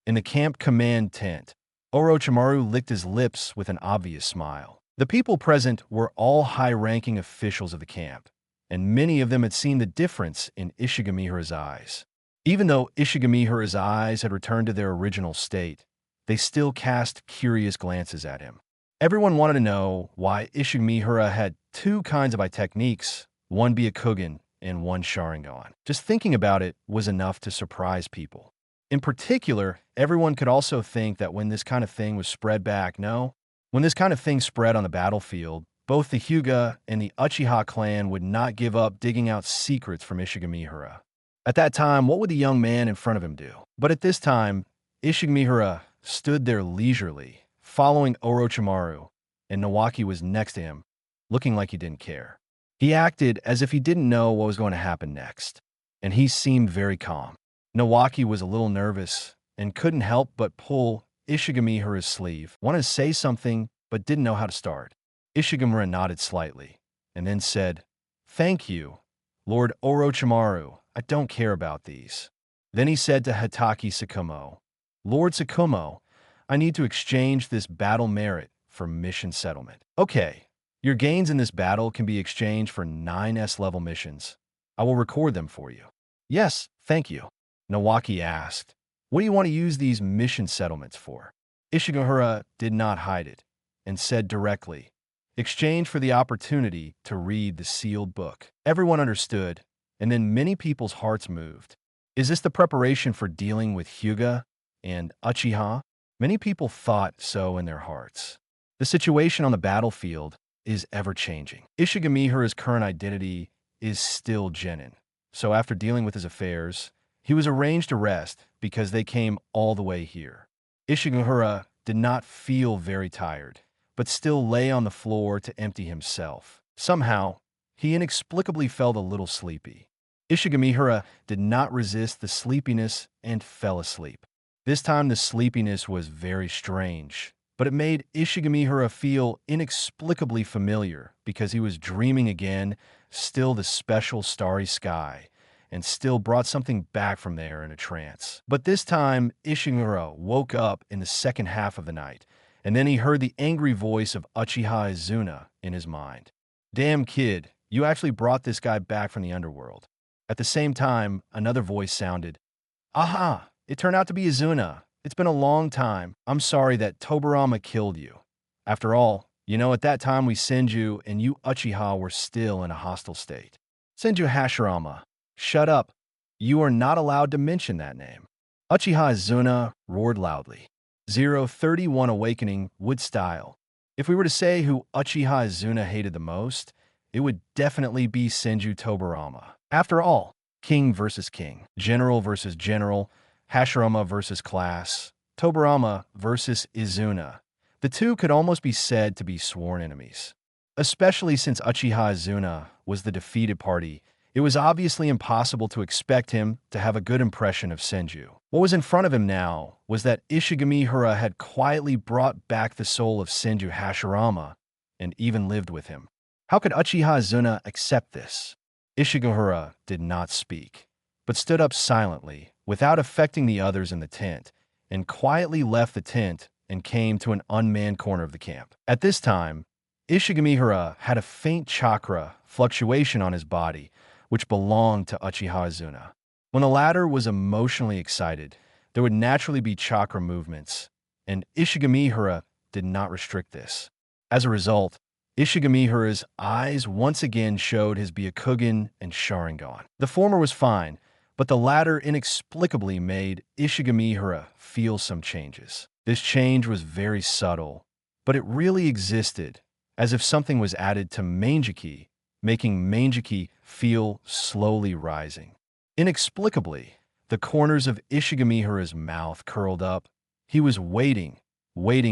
In the camp command tent, Orochimaru licked his lips with an obvious smile. The people present were all high-ranking officials of the camp, and many of them had seen the difference in Ishigamihara's eyes. Even though Ishigamihara's eyes had returned to their original state, they still cast curious glances at him. Everyone wanted to know why Ishigamihara had 2 kinds of eye techniques, one Byakugan and one Sharingan. Just thinking about it was enough to surprise people. In particular, everyone could also think that when this kind of thing was spread when this kind of thing spread on the battlefield, both the Hyuga and the Uchiha clan would not give up digging out secrets from Ishigamihara. At that time, what would the young man in front of him do? But at this time, Ishigamihara stood there leisurely, following Orochimaru, and Nawaki was next to him, looking like he didn't care. He acted as if he didn't know what was going to happen next, and he seemed very calm. Nawaki was a little nervous and couldn't help but pull Ishigamihara's sleeve, wanted to say something, but didn't know how to start. Ishigamihara nodded slightly, and then said, "Thank you, Lord Orochimaru. I don't care about these." Then he said to Hatake Tsukumo, "Lord Tsukumo, I need to exchange this battle merit for mission settlement." "Okay, your gains in this battle can be exchanged for 9 S-level missions. I will record them for you." "Yes, thank you." Nawaki asked, "What do you want to use these mission settlements for?" Ishigamihara did not hide it, and said directly, "Exchange for the opportunity to read the sealed book." Everyone understood, and then many people's hearts moved. Is this the preparation for dealing with Hyuga and Uchiha? Many people thought so in their hearts. The situation on the battlefield is ever-changing. Ishigamihara's current identity is still Genin, so after dealing with his affairs, he was arranged to rest because they came all the way here. Ishigamihara did not feel very tired, but still lay on the floor to empty himself. Somehow, he inexplicably felt a little sleepy. Ishigamihara did not resist the sleepiness and fell asleep. This time the sleepiness was very strange, but it made Ishigamihara feel inexplicably familiar because he was dreaming again, still the special starry sky, and still brought something back from there in a trance. But this time, Ishigamihara woke up in the second half of the night, and then he heard the angry voice of Uchiha Izuna in his mind. "Damn kid, you actually brought this guy back from the underworld." At the same time, another voice sounded, "Aha! It turned out to be Izuna. It's been a long time. I'm sorry that Tobarama killed you. After all, at that time we Senju and you Uchiha were still in a hostile state." "Senju Hashirama, shut up. You are not allowed to mention that name." Uchiha Izuna roared loudly. 031 Awakening Wood Style. If we were to say who Uchiha Izuna hated the most, it would definitely be Senju Tobarama. After all, king versus king, general versus general, Hashirama versus class, Tobarama versus Izuna. The two could almost be said to be sworn enemies. Especially since Uchiha Izuna was the defeated party, it was obviously impossible to expect him to have a good impression of Senju. What was in front of him now was that Ishigamihara had quietly brought back the soul of Senju Hashirama and even lived with him. How could Uchiha Izuna accept this? Ishigamihara did not speak, but stood up silently, without affecting the others in the tent, and quietly left the tent and came to an unmanned corner of the camp. At this time, Ishigamihara had a faint chakra fluctuation on his body, which belonged to Uchiha Izuna. When the latter was emotionally excited, there would naturally be chakra movements, and Ishigamihara did not restrict this. As a result, Ishigamihara's eyes once again showed his Byakugan and Sharingan. The former was fine, but the latter inexplicably made Ishigamihara feel some changes. This change was very subtle, but it really existed, as if something was added to Manjiki, making Manjiki feel slowly rising. Inexplicably, the corners of Ishigamihara's mouth curled up. He was waiting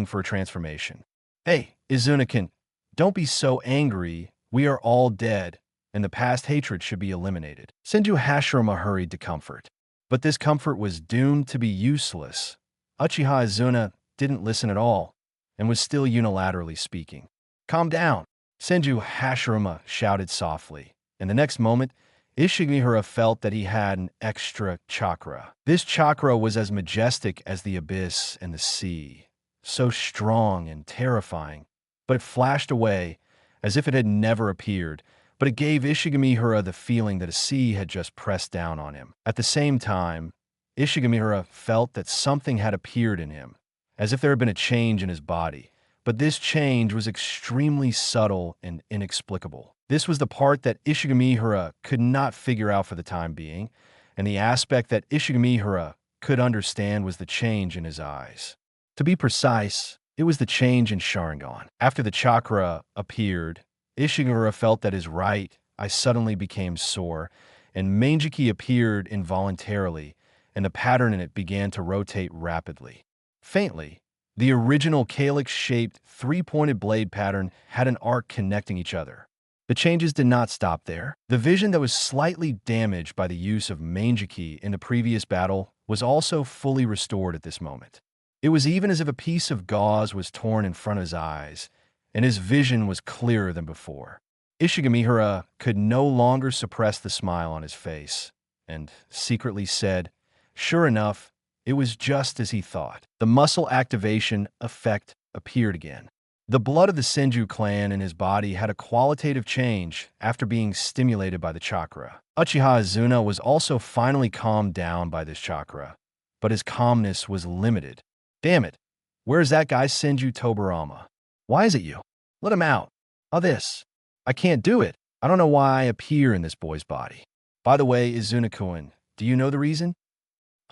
for a transformation. "Hey, Izuna-kun, don't be so angry. We are all dead, and the past hatred should be eliminated." Senju Hashirama hurried to comfort. But this comfort was doomed to be useless. Uchiha Izuna didn't listen at all, and was still unilaterally speaking. "Calm down," Senju Hashirama shouted softly, and the next moment, Ishigamihara felt that he had an extra chakra. This chakra was as majestic as the abyss and the sea, so strong and terrifying, but it flashed away as if it had never appeared, but it gave Ishigamihara the feeling that a sea had just pressed down on him. At the same time, Ishigamihara felt that something had appeared in him, as if there had been a change in his body, but this change was extremely subtle and inexplicable. This was the part that Ishigamihara could not figure out for the time being, and the aspect that Ishigamihara could understand was the change in his eyes. To be precise, it was the change in Sharingan. After the chakra appeared, Ishigamihara felt that his right eye suddenly became sore, and Manjiki appeared involuntarily, and the pattern in it began to rotate rapidly. Faintly, the original calyx-shaped three-pointed blade pattern had an arc connecting each other. The changes did not stop there. The vision that was slightly damaged by the use of Manjiki in the previous battle was also fully restored at this moment. It was even as if a piece of gauze was torn in front of his eyes, and his vision was clearer than before. Ishigamihara could no longer suppress the smile on his face, and secretly said, "Sure enough, it was just as he thought." The muscle activation effect appeared again. The blood of the Senju clan in his body had a qualitative change after being stimulated by the chakra. Uchiha Izuna was also finally calmed down by this chakra, but his calmness was limited. "Damn it, where's that guy Senju Tobarama? Why is it you? Let him out. Oh, this. I can't do it. I don't know why I appear in this boy's body. By the way, Izuna-kun, do you know the reason?"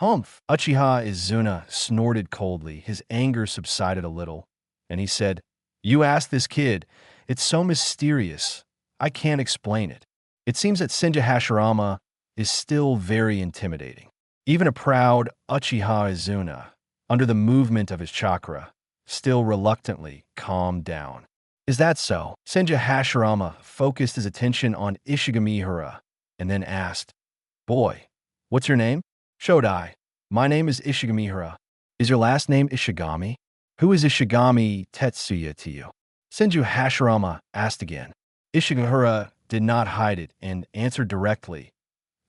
"Humph." Uchiha Izuna snorted coldly. His anger subsided a little, and he said, "You ask this kid. It's so mysterious. I can't explain it. It seems that Senju Hashirama is still very intimidating. Even a proud Uchiha Izuna, under the movement of his chakra, still reluctantly, calmed down. Is that so? Senju Hashirama focused his attention on Ishigamihara and then asked, Boy, what's your name? Shodai. My name is Ishigamihara. Is your last name Ishigami? Who is Ishigami Tetsuya to you? Senju Hashirama asked again. Ishigamihara did not hide it and answered directly.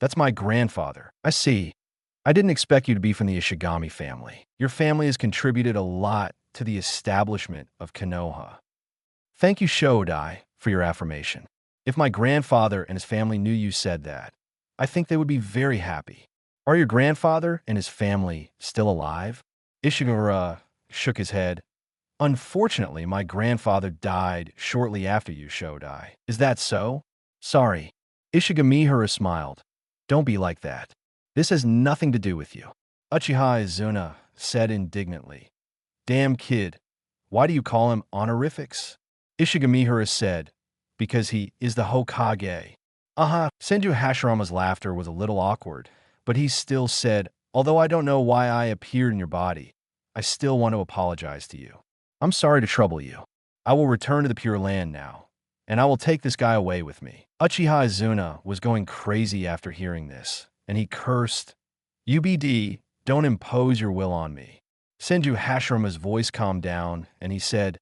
That's my grandfather. I see. I didn't expect you to be from the Ishigami family. Your family has contributed a lot to the establishment of Konoha. Thank you, Shodai, for your affirmation. If my grandfather and his family knew you said that, I think they would be very happy. Are your grandfather and his family still alive? Ishiguro shook his head. Unfortunately, my grandfather died shortly after you, Shodai. Is that so? Sorry. Ishigamihara smiled. Don't be like that. This has nothing to do with you. Uchiha Izuna said indignantly. Damn kid, why do you call him honorifics? Ishigamihara said, because he is the Hokage. Senju Hashirama's laughter was a little awkward, but he still said, although I don't know why I appeared in your body, I still want to apologize to you. I'm sorry to trouble you. I will return to the Pure Land now, and I will take this guy away with me. Uchiha Izuna was going crazy after hearing this, and he cursed, UBD, don't impose your will on me. Senju Hashirama's voice calmed down, and he said,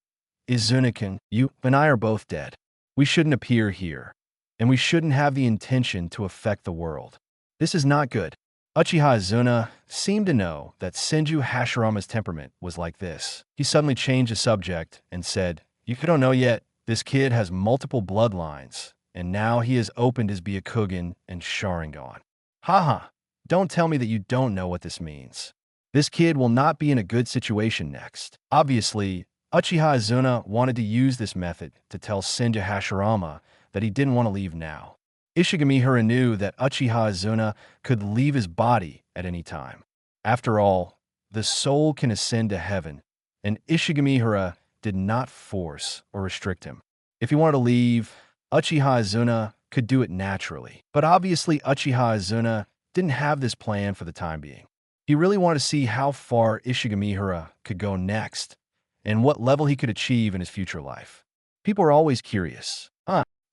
Izuna-kun, you and I are both dead. We shouldn't appear here, and we shouldn't have the intention to affect the world. This is not good. Uchiha Izuna seemed to know that Senju Hashirama's temperament was like this. He suddenly changed the subject and said, You don't know yet, this kid has multiple bloodlines, and now he has opened his Byakugan and Sharingan. Haha, don't tell me that you don't know what this means. This kid will not be in a good situation next. Obviously, Uchiha Izuna wanted to use this method to tell Senju Hashirama that he didn't want to leave now. Ishigamihara knew that Uchiha Izuna could leave his body at any time. After all, the soul can ascend to heaven, and Ishigamihara did not force or restrict him. If he wanted to leave, Uchiha Izuna could do it naturally. But obviously, Uchiha Izuna didn't have this plan for the time being. He really wanted to see how far Ishigamihara could go next, and what level he could achieve in his future life. People are always curious.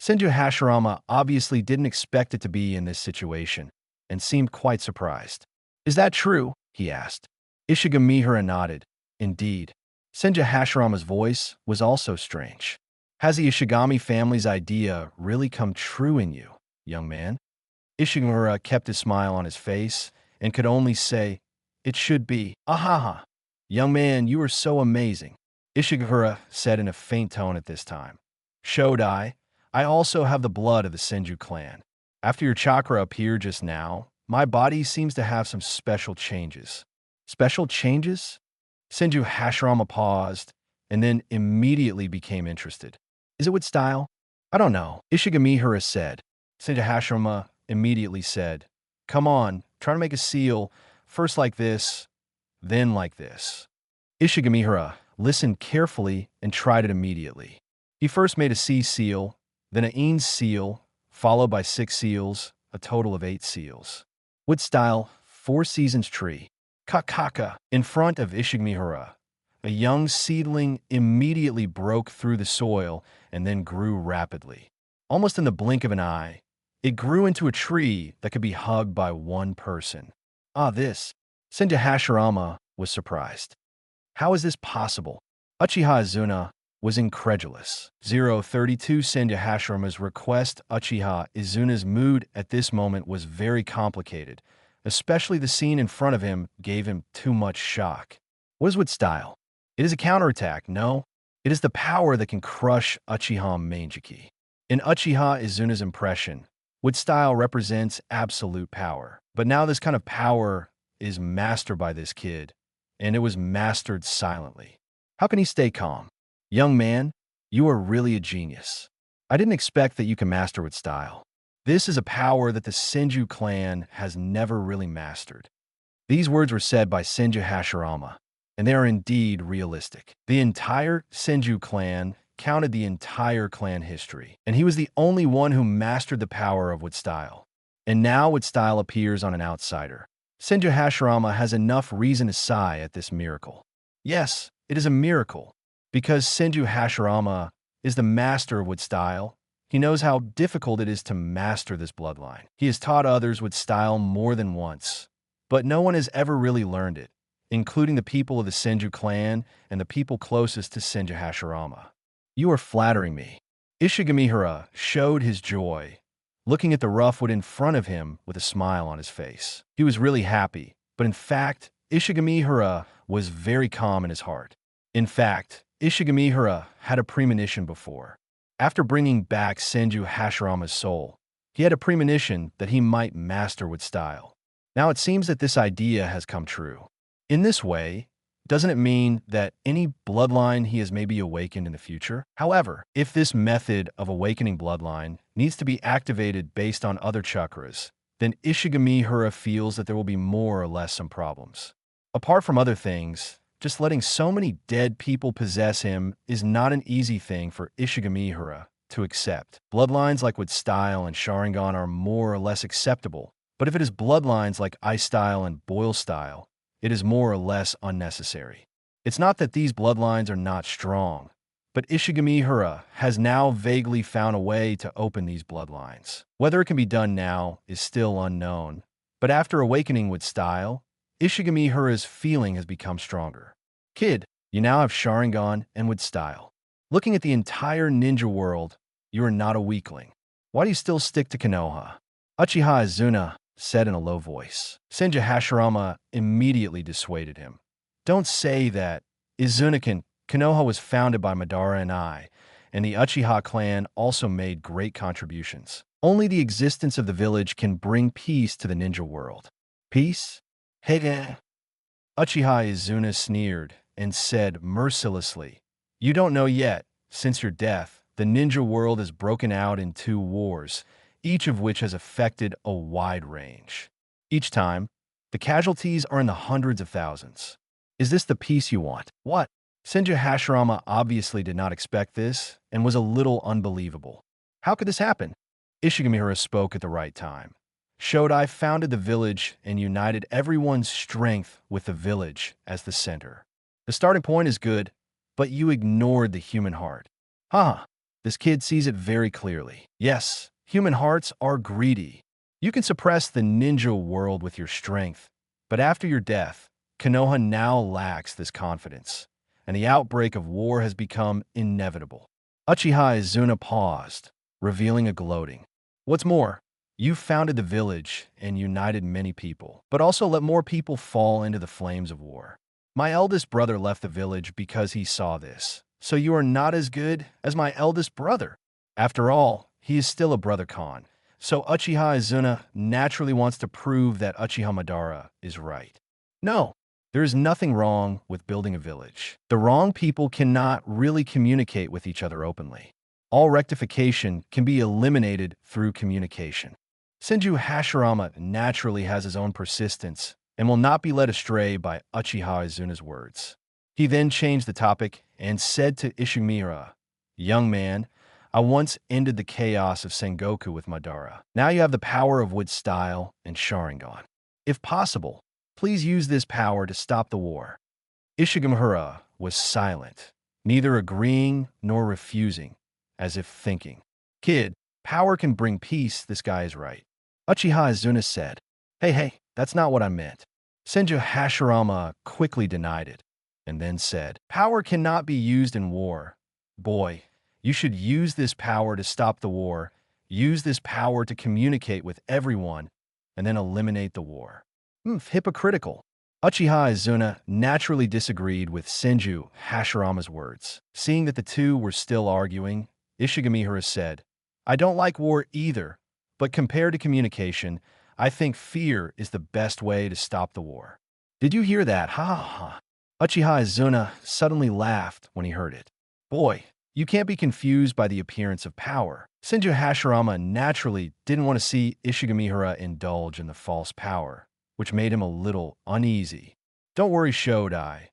Senju Hashirama obviously didn't expect it to be in this situation, and seemed quite surprised. Is that true? He asked. Ishigamihara nodded. Indeed. Senju Hashirama's voice was also strange. Has the Ishigami family's idea really come true in you, young man? Ishigamihara kept his smile on his face, and could only say, It should be. Ahaha. Young man, you are so amazing. Ishigamihara said in a faint tone at this time. Shodai, I also have the blood of the Senju clan. After your chakra appeared just now, my body seems to have some special changes. Special changes? Senju Hashirama paused, and then immediately became interested. Is it with style? I don't know. Ishigamihara said. Senju Hashirama immediately said, Come on, try to make a seal, first like this, then like this. Ishigamihara listened carefully and tried it immediately. He first made a sea seal, then an Ein seal, followed by 6 seals, a total of 8 seals. Wood style, 4 seasons tree. Kakaka. In front of Ishigamihara, a young seedling immediately broke through the soil and then grew rapidly. Almost in the blink of an eye, it grew into a tree that could be hugged by one person. This. Senju Hashirama was surprised. How is this possible? Uchiha Izuna was incredulous. 032 Senju Hashirama's request. Uchiha Izuna's mood at this moment was very complicated. Especially the scene in front of him gave him too much shock. What is with style? It is a counterattack, no? It is the power that can crush Uchiha Mangeki. In Uchiha Izuna's impression, with style represents absolute power. But now this kind of power is mastered by this kid, and it was mastered silently. How can he stay calm? Young man, you are really a genius. I didn't expect that you can master with style. This is a power that the Senju clan has never really mastered. These words were said by Senju Hashirama, and they are indeed realistic. The entire Senju clan counted the entire clan history, and he was the only one who mastered the power of Wood style. And now Wood style appears on an outsider. Senju Hashirama has enough reason to sigh at this miracle. Yes, it is a miracle. Because Senju Hashirama is the master of wood style, he knows how difficult it is to master this bloodline. He has taught others wood style more than once, but no one has ever really learned it, including the people of the Senju clan and the people closest to Senju Hashirama. You are flattering me. Ishigamihara showed his joy, looking at the rough wood in front of him with a smile on his face. He was really happy, but in fact, Ishigamihara was very calm in his heart. In fact, Ishigamihara had a premonition before. After bringing back Senju Hashirama's soul, he had a premonition that he might master wood style. Now it seems that this idea has come true. In this way, doesn't it mean that any bloodline he has maybe awakened in the future? However, if this method of awakening bloodline needs to be activated based on other chakras, then Ishigamihara feels that there will be more or less some problems. Apart from other things, just letting so many dead people possess him is not an easy thing for Ishigamihara to accept. Bloodlines like wood style and Sharingan are more or less acceptable, but if it is bloodlines like ice style and boil style, it is more or less unnecessary. It's not that these bloodlines are not strong, but Ishigamihara has now vaguely found a way to open these bloodlines. Whether it can be done now is still unknown, but after awakening wood style, Ishigamihara's feeling has become stronger. Kid, you now have Sharingan and wood style. Looking at the entire ninja world, you are not a weakling. Why do you still stick to Konoha? Uchiha Izuna said in a low voice. Senju Hashirama immediately dissuaded him. Don't say that. Izuna-kun, Konoha was founded by Madara and I, and the Uchiha clan also made great contributions. Only the existence of the village can bring peace to the ninja world. Peace? Hey, Uchiha Izuna sneered and said mercilessly, "You don't know yet. Since your death, the ninja world has broken out in 2 wars, each of which has affected a wide range. Each time, the casualties are in the hundreds of thousands. Is this the peace you want? What?" Senju Hashirama obviously did not expect this and was a little unbelievable. How could this happen? Ishigamihara spoke at the right time. Shodai founded the village and united everyone's strength with the village as the center. The starting point is good, but you ignored the human heart. This kid sees it very clearly. Yes, human hearts are greedy. You can suppress the ninja world with your strength, but after your death, Konoha now lacks this confidence, and the outbreak of war has become inevitable. Uchiha Izuna paused, revealing a gloating. What's more, you founded the village and united many people, but also let more people fall into the flames of war. My eldest brother left the village because he saw this, so you are not as good as my eldest brother. After all, he is still a brother Khan, so Uchiha Izuna naturally wants to prove that Uchiha Madara is right. No, there is nothing wrong with building a village. The wrong people cannot really communicate with each other openly. All rectification can be eliminated through communication. Senju Hashirama naturally has his own persistence and will not be led astray by Uchiha Izuna's words. He then changed the topic and said to Ishigamihara, "Young man, I once ended the chaos of Sengoku with Madara. Now you have the power of wood style and Sharingan. If possible, please use this power to stop the war." Ishigamihara was silent, neither agreeing nor refusing, as if thinking. Kid, power can bring peace, this guy is right. Uchiha Izuna said, Hey, that's not what I meant. Senju Hashirama quickly denied it, and then said, "Power cannot be used in war. Boy, you should use this power to stop the war, use this power to communicate with everyone, and then eliminate the war." Hypocritical. Uchiha Izuna naturally disagreed with Senju Hashirama's words. Seeing that the two were still arguing, Ishigamihara said, "I don't like war either, but compared to communication, I think fear is the best way to stop the war." Did you hear that? Ha ha ha. Uchiha Izuna suddenly laughed when he heard it. Boy, you can't be confused by the appearance of power. Senju Hashirama naturally didn't want to see Ishigamihara indulge in the false power, which made him a little uneasy. Don't worry, Shodai.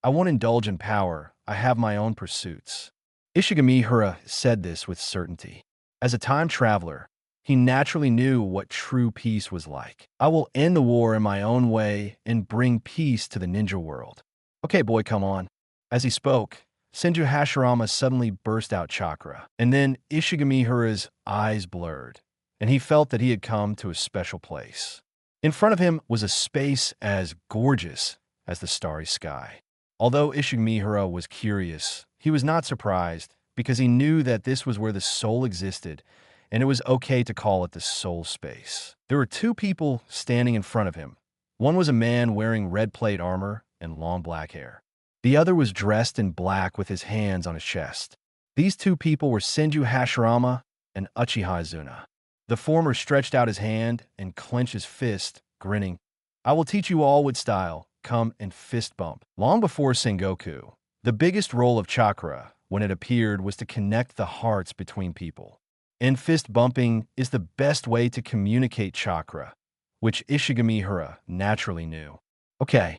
I won't indulge in power. I have my own pursuits. Ishigamihara said this with certainty. As a time traveler, he naturally knew what true peace was like. I will end the war in my own way and bring peace to the ninja world. Okay, boy, come on. As he spoke, Senju Hashirama suddenly burst out chakra, and then Ishigamihara's eyes blurred, and he felt that he had come to a special place. In front of him was a space as gorgeous as the starry sky. Although Ishigamihara was curious, he was not surprised because he knew that this was where the soul existed, and it was okay to call it the soul space. There were two people standing in front of him. One was a man wearing red plate armor and long black hair. The other was dressed in black with his hands on his chest. These two people were Senju Hashirama and Uchiha Izuna. The former stretched out his hand and clenched his fist, grinning. "I will teach you all wood style, come and fist bump." Long before Sengoku, the biggest role of chakra, when it appeared, was to connect the hearts between people. And fist bumping is the best way to communicate chakra, which Ishigamihara naturally knew. Okay.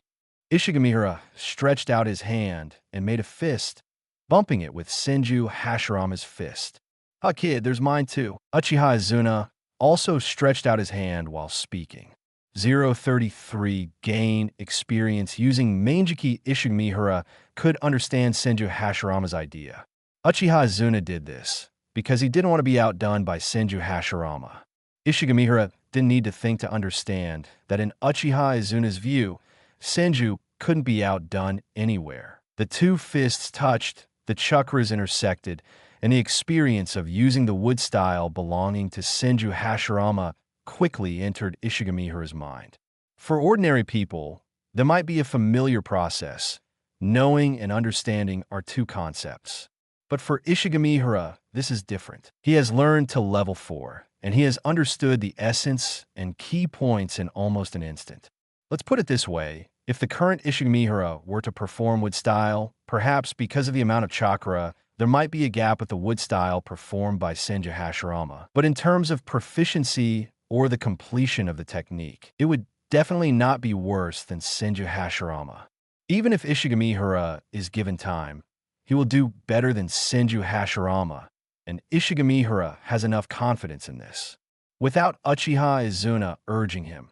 Ishigamihara stretched out his hand and made a fist, bumping it with Senju Hashirama's fist. "Ah, kid, there's mine too." Uchiha Izuna also stretched out his hand while speaking. 033 gain experience using Manjiki. Ishigamihara could understand Senju Hashirama's idea. Uchiha Izuna did this because he didn't want to be outdone by Senju Hashirama. Ishigamihara didn't need to think to understand that in Uchiha Izuna's view, Senju couldn't be outdone anywhere. The two fists touched, the chakras intersected, and the experience of using the wood style belonging to Senju Hashirama quickly entered Ishigamihara's mind. For ordinary people, there might be a familiar process. Knowing and understanding are two concepts. But for Ishigamihara, this is different. He has learned to level 4, and he has understood the essence and key points in almost an instant. Let's put it this way. If the current Ishigamihara were to perform wood style, perhaps because of the amount of chakra, there might be a gap with the wood style performed by Senju Hashirama. But in terms of proficiency or the completion of the technique, it would definitely not be worse than Senju Hashirama. Even if Ishigamihara is given time, he will do better than Senju Hashirama, and Ishigamihara has enough confidence in this. Without Uchiha Izuna urging him,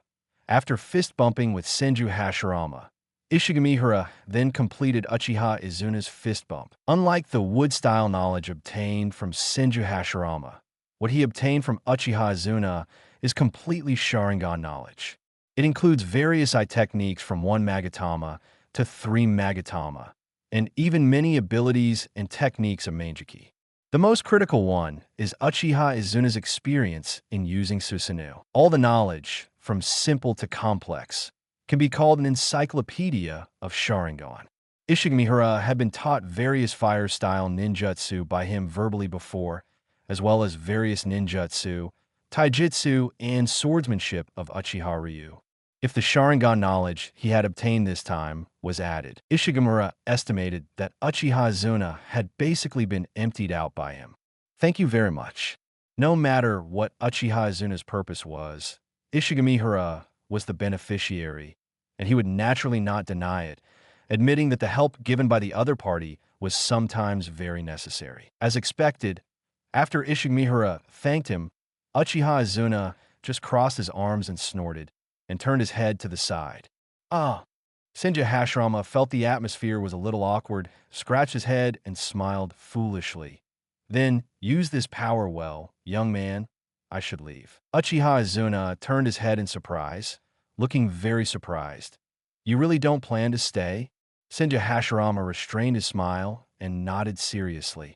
after fist bumping with Senju Hashirama, Ishigamihara then completed Uchiha Izuna's fist bump. Unlike the wood-style knowledge obtained from Senju Hashirama, what he obtained from Uchiha Izuna is completely Sharingan knowledge. It includes various eye techniques from 1 Magatama to 3 Magatama, and even many abilities and techniques of Manjiki. The most critical one is Uchiha Izuna's experience in using Susanoo. All the knowledge, from simple to complex, can be called an encyclopedia of Sharingan. Ishigamihara had been taught various fire-style ninjutsu by him verbally before, as well as various ninjutsu, taijutsu, and swordsmanship of Uchiha Ryu. If the Sharingan knowledge he had obtained this time was added, Ishigamihara estimated that Uchiha Izuna had basically been emptied out by him. Thank you very much. No matter what Uchiha Izuna's purpose was, Ishigamihara was the beneficiary, and he would naturally not deny it, admitting that the help given by the other party was sometimes very necessary. As expected, after Ishigamihara thanked him, Uchiha Izuna just crossed his arms and snorted, and turned his head to the side. "Ah." Senju Hashirama felt the atmosphere was a little awkward, scratched his head, and smiled foolishly. "Then, use this power well, young man. I should leave." Uchiha Izuna turned his head in surprise, looking very surprised. "You really don't plan to stay?" Senju Hashirama restrained his smile and nodded seriously.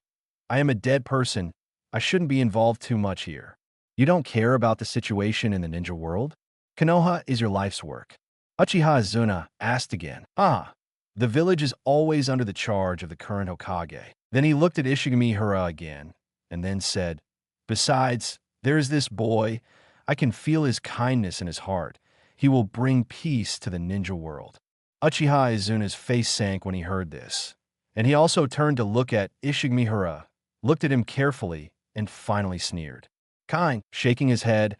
"I am a dead person. I shouldn't be involved too much here." "You don't care about the situation in the ninja world? Konoha is your life's work." Uchiha Izuna asked again. "Ah, the village is always under the charge of the current Hokage." Then he looked at Ishigamihara again, and then said, "Besides, there is this boy. I can feel his kindness in his heart. He will bring peace to the ninja world." Uchiha Izuna's face sank when he heard this, and he also turned to look at Ishigamihara, looked at him carefully, and finally sneered. "Kind." Shaking his head,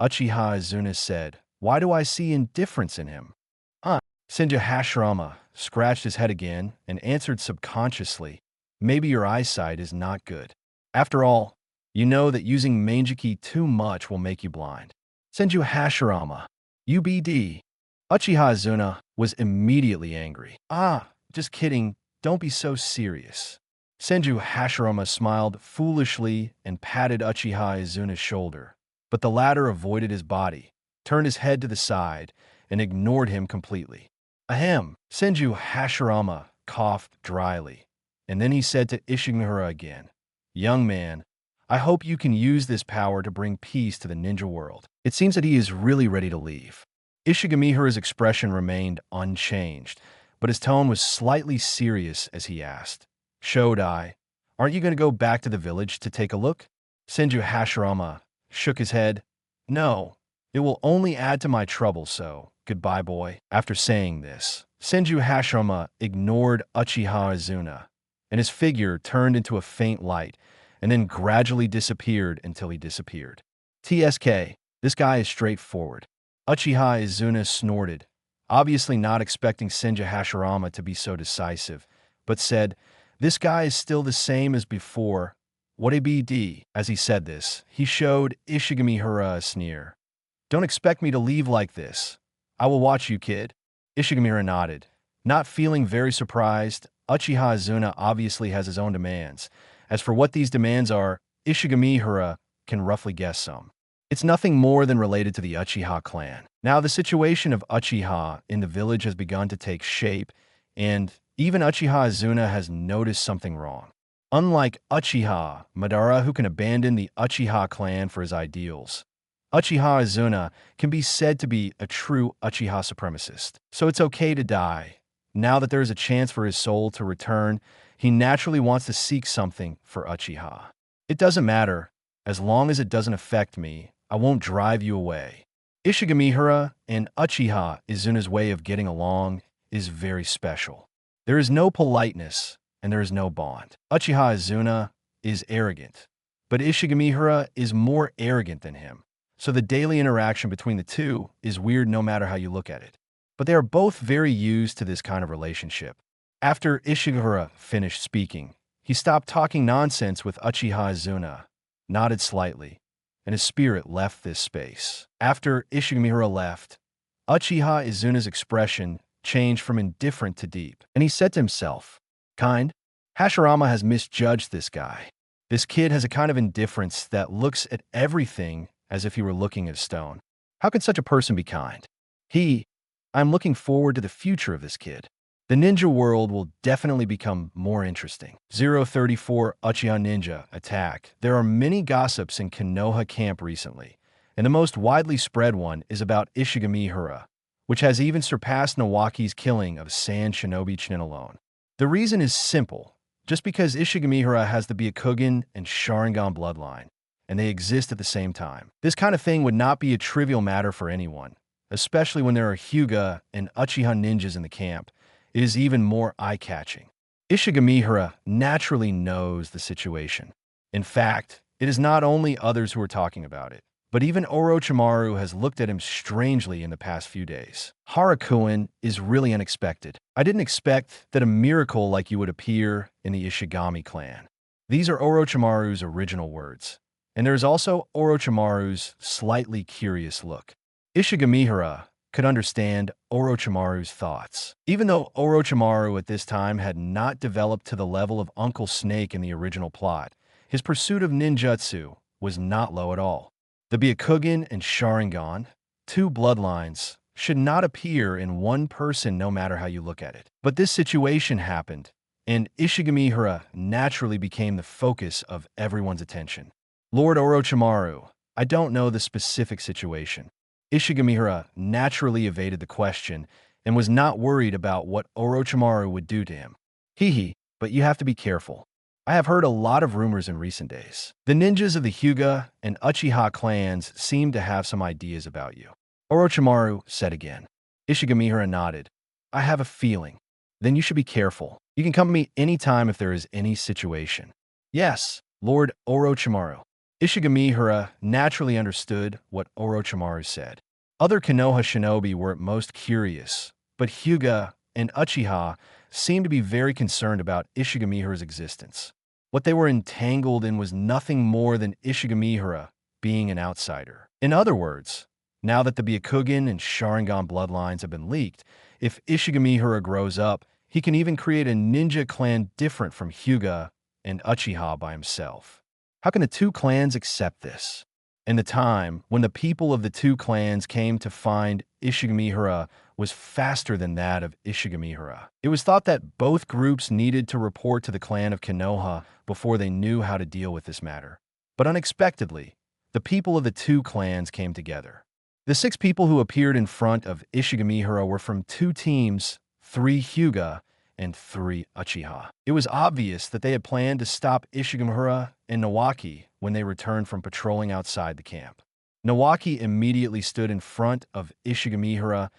Uchiha Izuna said, "Why do I see indifference in him?" Senju Hashirama scratched his head again and answered subconsciously, "Maybe your eyesight is not good. After all, you know that using Manjiki too much will make you blind." Senju Hashirama, UBD. Uchiha Izuna was immediately angry. Just kidding, don't be so serious. Senju Hashirama smiled foolishly and patted Uchiha Izuna's shoulder, but the latter avoided his body, turned his head to the side, and ignored him completely. Ahem, Senju Hashirama coughed dryly, and then he said to Ishigamihara again, "Young man, I hope you can use this power to bring peace to the ninja world." It seems that he is really ready to leave. Ishigamihara's expression remained unchanged, but his tone was slightly serious as he asked, "Shodai, aren't you going to go back to the village to take a look?" Senju Hashirama shook his head. "No, it will only add to my trouble, so goodbye, boy." After saying this, Senju Hashirama ignored Uchiha Izuna, and his figure turned into a faint light and then gradually disappeared until he disappeared. TSK, this guy is straightforward. Uchiha Izuna snorted, obviously not expecting Senju Hashirama to be so decisive, but said, "This guy is still the same as before. What a BD." As he said this, he showed Ishigamihara a sneer. "Don't expect me to leave like this. I will watch you, kid." Ishigamihara nodded. Not feeling very surprised, Uchiha Izuna obviously has his own demands. As for what these demands are, Ishigamihara can roughly guess some. It's nothing more than related to the Uchiha clan. Now, the situation of Uchiha in the village has begun to take shape, and even Uchiha Izuna has noticed something wrong. Unlike Uchiha Madara, who can abandon the Uchiha clan for his ideals, Uchiha Izuna can be said to be a true Uchiha supremacist. So it's okay to die. Now that there is a chance for his soul to return, he naturally wants to seek something for Uchiha. It doesn't matter. As long as it doesn't affect me, I won't drive you away. Ishigamihara and Uchiha Izuna's way of getting along is very special. There is no politeness, and there is no bond. Uchiha Izuna is arrogant, but Ishigamihara is more arrogant than him. So the daily interaction between the two is weird no matter how you look at it. But they are both very used to this kind of relationship. After Ishigamihara finished speaking, he stopped talking nonsense with Uchiha Izuna, nodded slightly, and his spirit left this space. After Ishigamihara left, Uchiha Izuna's expression changed from indifferent to deep, and he said to himself, "Kind, Hashirama has misjudged this guy. This kid has a kind of indifference that looks at everything as if he were looking at a stone. How could such a person be kind? I'm looking forward to the future of this kid. The ninja world will definitely become more interesting." 034 Uchiha Ninja Attack. There are many gossips in Konoha camp recently, and the most widely spread one is about Ishigamihara, which has even surpassed Nawaki's killing of Sand Shinobi Chunin alone. The reason is simple. Just because Ishigamihara has the Byakugan and Sharingan bloodline, and they exist at the same time. This kind of thing would not be a trivial matter for anyone, especially when there are Hyuga and Uchiha ninjas in the camp. It is even more eye-catching. Ishigamihara naturally knows the situation. In fact, it is not only others who are talking about it, but even Orochimaru has looked at him strangely in the past few days. Harakuen is really unexpected. I didn't expect that a miracle like you would appear in the Ishigami clan. These are Orochimaru's original words. And there is also Orochimaru's slightly curious look. Ishigamihara could understand Orochimaru's thoughts. Even though Orochimaru at this time had not developed to the level of Uncle Snake in the original plot, his pursuit of ninjutsu was not low at all. The Byakugan and Sharingan, two bloodlines, should not appear in one person no matter how you look at it. But this situation happened, and Ishigamihara naturally became the focus of everyone's attention. "Lord Orochimaru, I don't know the specific situation." Ishigamihara naturally evaded the question and was not worried about what Orochimaru would do to him. But you have to be careful. I have heard a lot of rumors in recent days. The ninjas of the Hyuga and Uchiha clans seem to have some ideas about you. Orochimaru said again. Ishigamihara nodded. "I have a feeling. Then you should be careful. You can come to me anytime if there is any situation." "Yes, Lord Orochimaru." Ishigamihara naturally understood what Orochimaru said. Other Konoha shinobi were at most curious, but Hyuga and Uchiha seemed to be very concerned about Ishigamihara's existence. What they were entangled in was nothing more than Ishigamihara being an outsider. In other words, now that the Byakugan and Sharingan bloodlines have been leaked, if Ishigamihara grows up, he can even create a ninja clan different from Hyuga and Uchiha by himself. How can the two clans accept this? In the time when the people of the two clans came to find Ishigamihara was faster than that of Ishigamihara. It was thought that both groups needed to report to the clan of Konoha before they knew how to deal with this matter. But unexpectedly, the people of the two clans came together. The 6 people who appeared in front of Ishigamihara were from 2 teams, 3 Hyuga and 3 Uchiha. It was obvious that they had planned to stop Ishigamihara and Nawaki when they returned from patrolling outside the camp. Nawaki immediately stood in front of Ishigamihara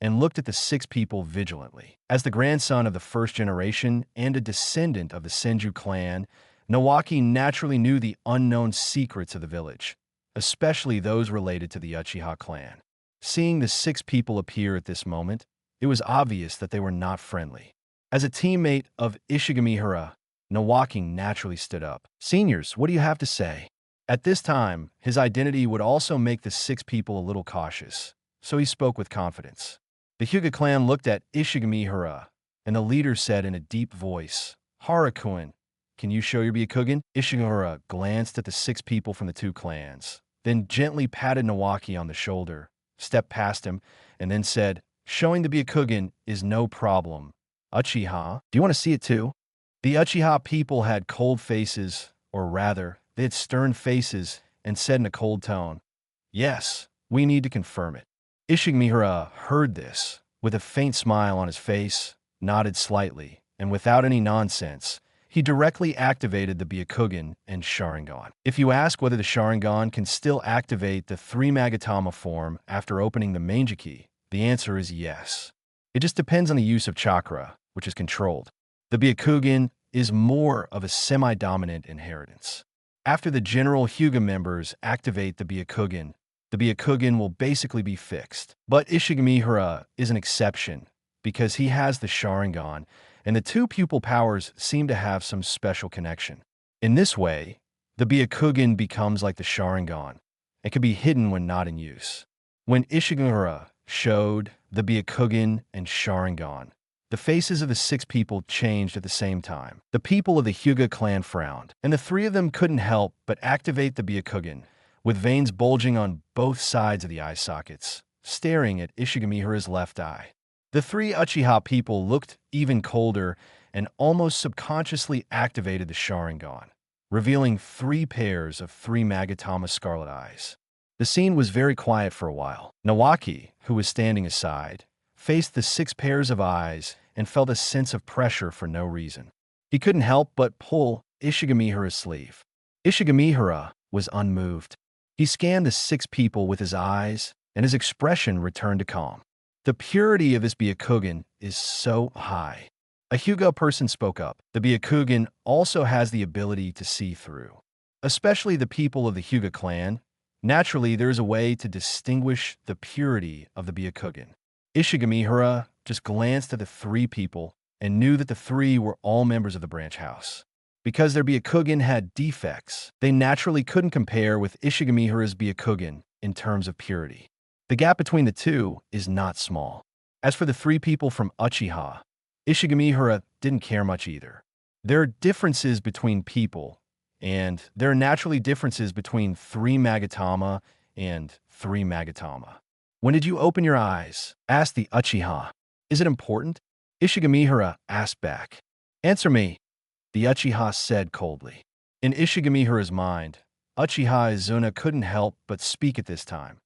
and looked at the 6 people vigilantly. As the grandson of the first generation and a descendant of the Senju clan, Nawaki naturally knew the unknown secrets of the village, especially those related to the Uchiha clan. Seeing the 6 people appear at this moment, it was obvious that they were not friendly. As a teammate of Ishigamihara, Nawaki naturally stood up. "Seniors, what do you have to say?" At this time, his identity would also make the 6 people a little cautious, so he spoke with confidence. The Hyuga clan looked at Ishigamihara, and the leader said in a deep voice, "Harakun, can you show your Byakugan?" Ishigamihara glanced at the 6 people from the 2 clans, then gently patted Nawaki on the shoulder, stepped past him, and then said, "Showing the Byakugan is no problem. Uchiha, do you want to see it too?" The Uchiha people had cold faces, or rather, they had stern faces, and said in a cold tone, "Yes, we need to confirm it." Ishigamihara heard this, with a faint smile on his face, nodded slightly, and without any nonsense, he directly activated the Byakugan and Sharingan. If you ask whether the Sharingan can still activate the 3 Magatama form after opening the Manjiki, the answer is yes. It just depends on the use of Chakra, which is controlled. The Byakugan is more of a semi-dominant inheritance. After the general Hyuga members activate the Byakugan will basically be fixed. But Ishigamihara is an exception, because he has the Sharingan, and the 2 pupil powers seem to have some special connection. In this way, the Byakugan becomes like the Sharingan, and can be hidden when not in use. When Ishigamihara showed the Byakugan and Sharingan, the faces of the 6 people changed at the same time. The people of the Hyuga clan frowned, and the 3 of them couldn't help but activate the Byakugan, with veins bulging on both sides of the eye sockets, staring at Ishigamihara's left eye. The 3 Uchiha people looked even colder and almost subconsciously activated the Sharingan, revealing 3 pairs of 3 Magatama scarlet eyes. The scene was very quiet for a while. Nawaki, who was standing aside, faced the 6 pairs of eyes and felt a sense of pressure for no reason. He couldn't help but pull Ishigamihara's sleeve. Ishigamihara was unmoved. He scanned the 6 people with his eyes, and his expression returned to calm. "The purity of this Byakugan is so high." A Hyuga person spoke up. "The Byakugan also has the ability to see through. Especially the people of the Hyuga clan. Naturally, there is a way to distinguish the purity of the Byakugan." Ishigamihara just glanced at the 3 people and knew that the 3 were all members of the branch house. Because their Byakugan had defects, they naturally couldn't compare with Ishigamihara's Byakugan in terms of purity. The gap between the 2 is not small. As for the 3 people from Uchiha, Ishigamihara didn't care much either. There are differences between people, and there are naturally differences between 3 Magatama and 3 Magatama. "When did you open your eyes?" asked the Uchiha. "Is it important?" Ishigamihara asked back. "Answer me," the Uchiha said coldly. In Ishigamihara's mind, Uchiha Izuna couldn't help but speak at this time.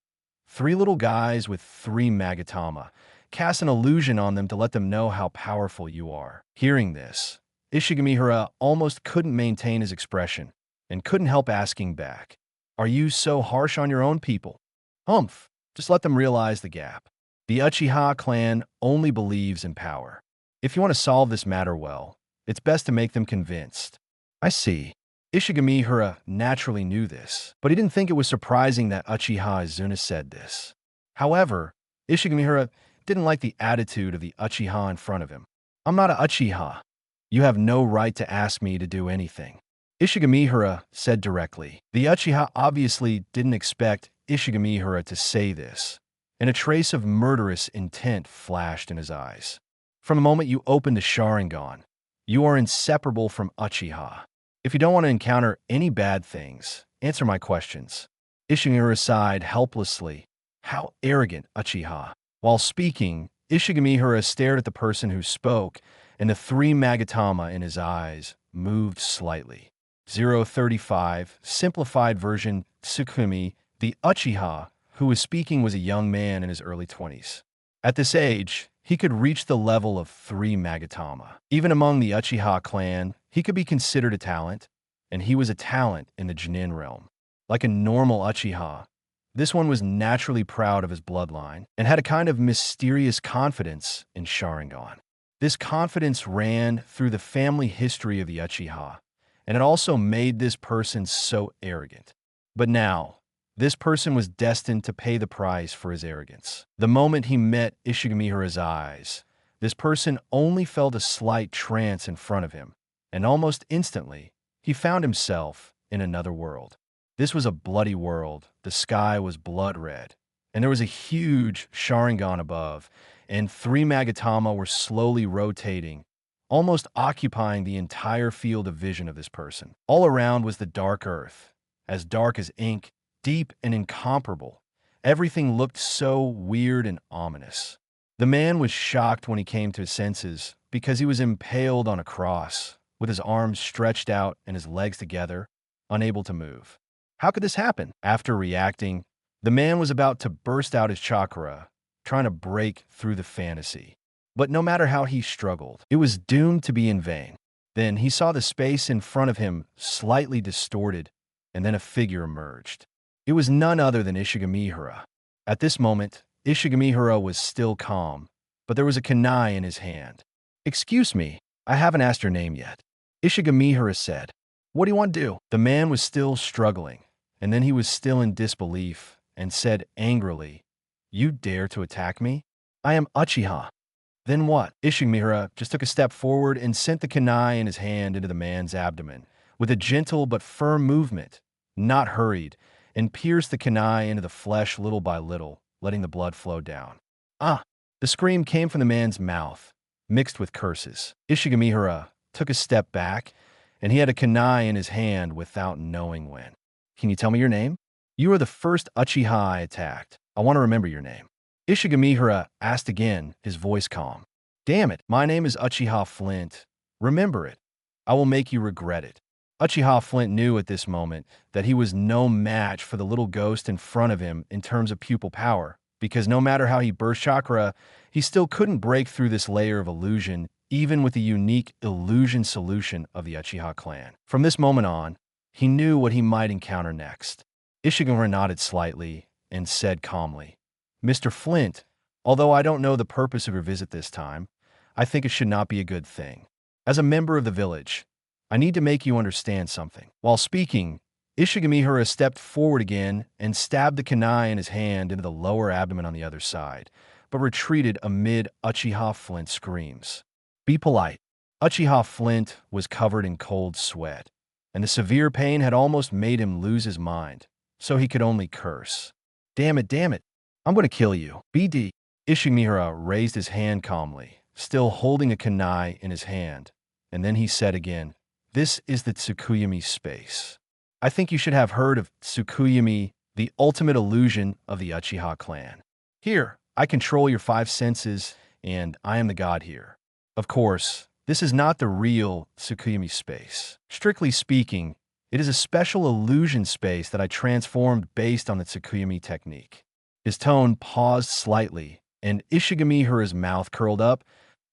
3 little guys with 3 Magatama. Cast an illusion on them to let them know how powerful you are. Hearing this, Ishigamihara almost couldn't maintain his expression and couldn't help asking back, "Are you so harsh on your own people?" "Humph, just let them realize the gap. The Uchiha clan only believes in power. If you want to solve this matter well, it's best to make them convinced." "I see." Ishigamihara naturally knew this, but he didn't think it was surprising that Uchiha Izuna said this. However, Ishigamihara didn't like the attitude of the Uchiha in front of him. "I'm not a Uchiha. You have no right to ask me to do anything," Ishigamihara said directly. The Uchiha obviously didn't expect Ishigamihara to say this, and a trace of murderous intent flashed in his eyes. From the moment you open the Sharingan, you are inseparable from Uchiha. If you don't want to encounter any bad things, answer my questions. Ishigamihara sighed helplessly. How arrogant, Uchiha. While speaking, Ishigamihara stared at the person who spoke, and the three Magatama in his eyes moved slightly. 035, simplified version, Tsukumi, the Uchiha, who was speaking was a young man in his early 20s. At this age, he could reach the level of 3 Magatama. Even among the Uchiha clan, he could be considered a talent, and he was a talent in the Genin realm. Like a normal Uchiha, this one was naturally proud of his bloodline and had a kind of mysterious confidence in Sharingan. This confidence ran through the family history of the Uchiha, and it also made this person so arrogant. But now, this person was destined to pay the price for his arrogance. The moment he met Ishigamihara's eyes, this person only felt a slight trance in front of him, and almost instantly, he found himself in another world. This was a bloody world. The sky was blood red, and there was a huge Sharingan above, and 3 Magatama were slowly rotating, almost occupying the entire field of vision of this person. All around was the dark earth, as dark as ink, deep and incomparable. Everything looked so weird and ominous. The man was shocked when he came to his senses because he was impaled on a cross, with his arms stretched out and his legs together, unable to move. How could this happen? After reacting, the man was about to burst out his chakra, trying to break through the fantasy. But no matter how he struggled, it was doomed to be in vain. Then he saw the space in front of him slightly distorted, and then a figure emerged. It was none other than Ishigamihara. At this moment, Ishigamihara was still calm, but there was a kunai in his hand. "Excuse me, I haven't asked your name yet," Ishigamihara said. "What do you want to do?" The man was still struggling, and then he was still in disbelief and said angrily, "You dare to attack me? I am Uchiha." Then what? Ishigamihara just took a step forward and sent the kunai in his hand into the man's abdomen, with a gentle but firm movement, not hurried, and pierced the kunai into the flesh little by little, letting the blood flow down. "Ah!" The scream came from the man's mouth, mixed with curses. Ishigamihara took a step back, and he had a kunai in his hand without knowing when. "Can you tell me your name?" "You are the first Uchiha I attacked. I want to remember your name." Ishigamihara asked again, his voice calm. "Damn it, my name is Uchiha Flint. Remember it. I will make you regret it." Uchiha Flint knew at this moment that he was no match for the little ghost in front of him in terms of pupil power, because no matter how he burst chakra, he still couldn't break through this layer of illusion, even with the unique illusion solution of the Uchiha clan. From this moment on, he knew what he might encounter next. Ishigamihara nodded slightly and said calmly, "Mr. Flint, although I don't know the purpose of your visit this time, I think it should not be a good thing. As a member of the village, I need to make you understand something." While speaking, Ishigamihara stepped forward again and stabbed the kunai in his hand into the lower abdomen on the other side, but retreated amid Uchiha Flint's screams. "Be polite." Uchiha Flint was covered in cold sweat, and the severe pain had almost made him lose his mind, so he could only curse. Damn it, I'm going to kill you. BD." Ishigamihara raised his hand calmly, still holding a kunai in his hand, and then he said again, "This is the Tsukuyami space. I think you should have heard of Tsukuyami, the ultimate illusion of the Uchiha clan. Here, I control your 5 senses, and I am the god here. Of course, this is not the real Tsukuyami space. Strictly speaking, it is a special illusion space that I transformed based on the Tsukuyami technique." His tone paused slightly, and Ishigamihara's mouth curled up,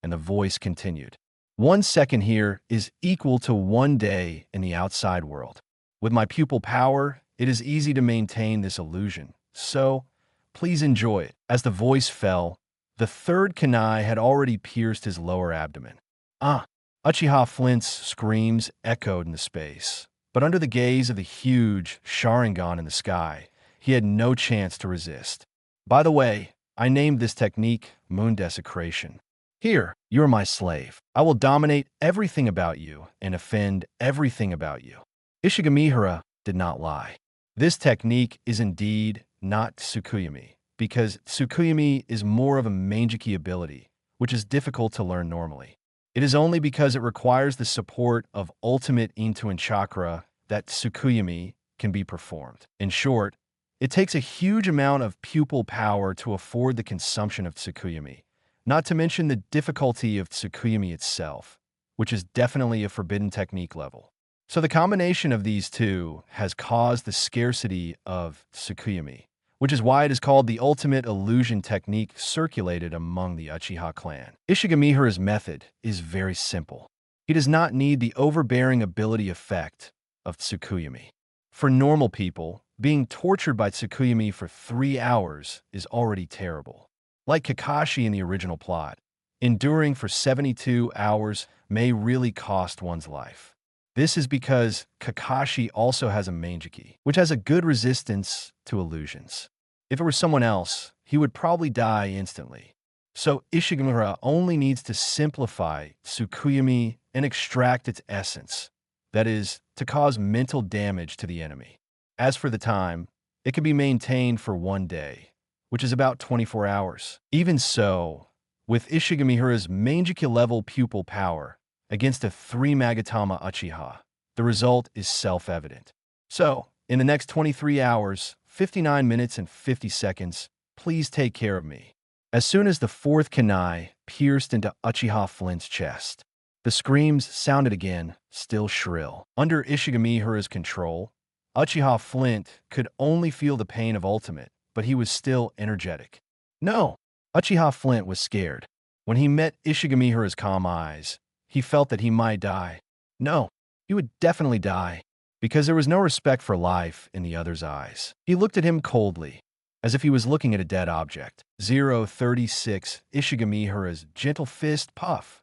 and the voice continued. "1 second here is equal to 1 day in the outside world. With my pupil power, it is easy to maintain this illusion, so please enjoy it." As the voice fell, the 3rd kunai had already pierced his lower abdomen. "Ah!" Uchiha Flint's screams echoed in the space, but under the gaze of the huge Sharingan in the sky, he had no chance to resist. "By the way, I named this technique Moon Desecration. Here, you are my slave. I will dominate everything about you and offend everything about you." Ishigamihara did not lie. This technique is indeed not Tsukuyami, because Tsukuyami is more of a Manjiki ability, which is difficult to learn normally. It is only because it requires the support of ultimate Into and Chakra that Tsukuyami can be performed. In short, it takes a huge amount of pupil power to afford the consumption of Tsukuyami, not to mention the difficulty of Tsukuyami itself, which is definitely a forbidden technique level. So the combination of these two has caused the scarcity of Tsukuyami, which is why it is called the ultimate illusion technique circulated among the Uchiha clan. Ishigamihara's method is very simple. He does not need the overbearing ability effect of Tsukuyami. For normal people, being tortured by Tsukuyami for 3 hours is already terrible. Like Kakashi in the original plot, enduring for 72 hours may really cost one's life. This is because Kakashi also has a Manjiki, which has a good resistance to illusions. If it were someone else, he would probably die instantly. So Ishigamihara only needs to simplify Tsukuyami and extract its essence, that is, to cause mental damage to the enemy. As for the time, it can be maintained for 1 day, which is about 24 hours. Even so, with Ishigamihara's Manjiki level pupil power against a 3 Magatama Uchiha, the result is self-evident. So, in the next 23 hours, 59 minutes and 50 seconds, please take care of me. As soon as the 4th kunai pierced into Uchiha Flint's chest, the screams sounded again, still shrill. Under Ishigamihara's control, Uchiha Flint could only feel the pain of ultimate, but he was still energetic. No! Uchiha Flint was scared. When he met Ishigamihara's calm eyes, he felt that he might die. No, he would definitely die, because there was no respect for life in the other's eyes. He looked at him coldly, as if he was looking at a dead object. 036 Ishigamihara's gentle fist puff.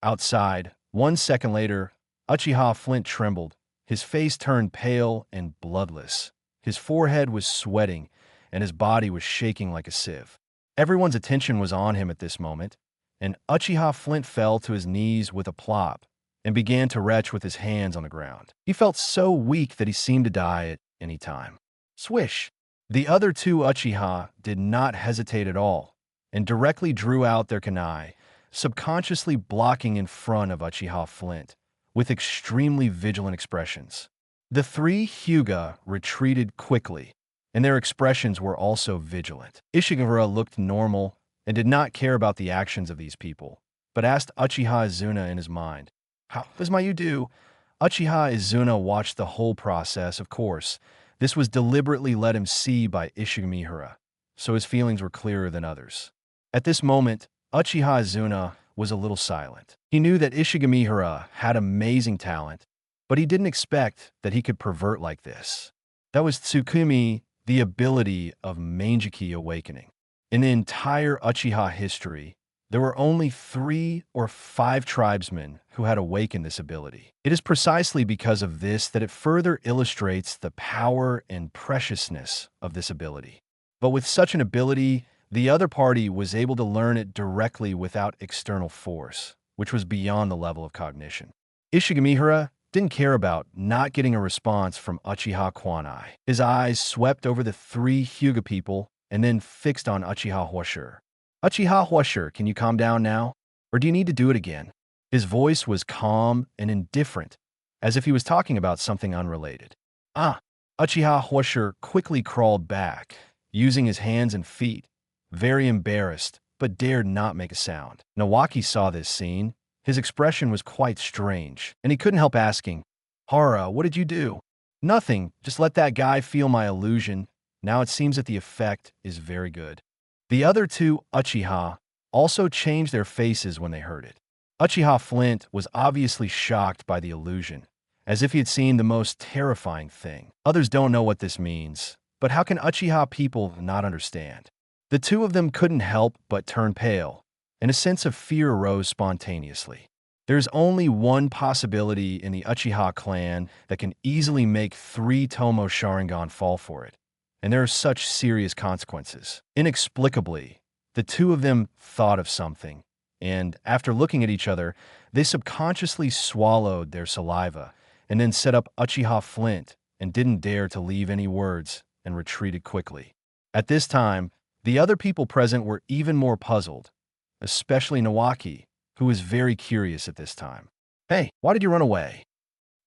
Outside, 1 second later, Uchiha Flint trembled. His face turned pale and bloodless. His forehead was sweating, and his body was shaking like a sieve. Everyone's attention was on him at this moment, and Uchiha Flint fell to his knees with a plop and began to retch with his hands on the ground. He felt so weak that he seemed to die at any time. Swish! The other 2 Uchiha did not hesitate at all and directly drew out their kunai, subconsciously blocking in front of Uchiha Flint with extremely vigilant expressions. The 3 Hyuga retreated quickly, and their expressions were also vigilant. Ishigamihara looked normal and did not care about the actions of these people, but asked Uchiha Izuna in his mind, "How does Mayu do?" Uchiha Izuna watched the whole process, of course. This was deliberately let him see by Ishigamihara, so his feelings were clearer than others. At this moment, Uchiha Izuna was a little silent. He knew that Ishigamihara had amazing talent, but he didn't expect that he could pervert like this. That was Tsukuyami, the ability of Manjiki awakening. In the entire Uchiha history, there were only 3 or 5 tribesmen who had awakened this ability. It is precisely because of this that it further illustrates the power and preciousness of this ability. But with such an ability, the other party was able to learn it directly without external force, which was beyond the level of cognition. Ishigamihara didn't care about not getting a response from Uchiha Kwanai. His eyes swept over the 3 Hyuga people and then fixed on Uchiha Huashur. "Uchiha Huashur, can you calm down now? Or do you need to do it again?" His voice was calm and indifferent, as if he was talking about something unrelated. Uchiha Huashur quickly crawled back, using his hands and feet, very embarrassed, but dared not make a sound. Nawaki saw this scene. His expression was quite strange, and he couldn't help asking, "Hara, what did you do?" "Nothing, just let that guy feel my illusion. Now it seems that the effect is very good." The other 2 Uchiha also changed their faces when they heard it. Uchiha Flint was obviously shocked by the illusion, as if he had seen the most terrifying thing. Others don't know what this means, but how can Uchiha people not understand? The 2 of them couldn't help but turn pale, and a sense of fear arose spontaneously. There's only one possibility in the Uchiha clan that can easily make 3 Tomo Sharingan fall for it, and there are such serious consequences. Inexplicably, the 2 of them thought of something, and after looking at each other, they subconsciously swallowed their saliva and then set up Uchiha Flint and didn't dare to leave any words and retreated quickly. At this time, the other people present were even more puzzled, especially Nawaki, who was very curious at this time. "Hey, why did you run away?"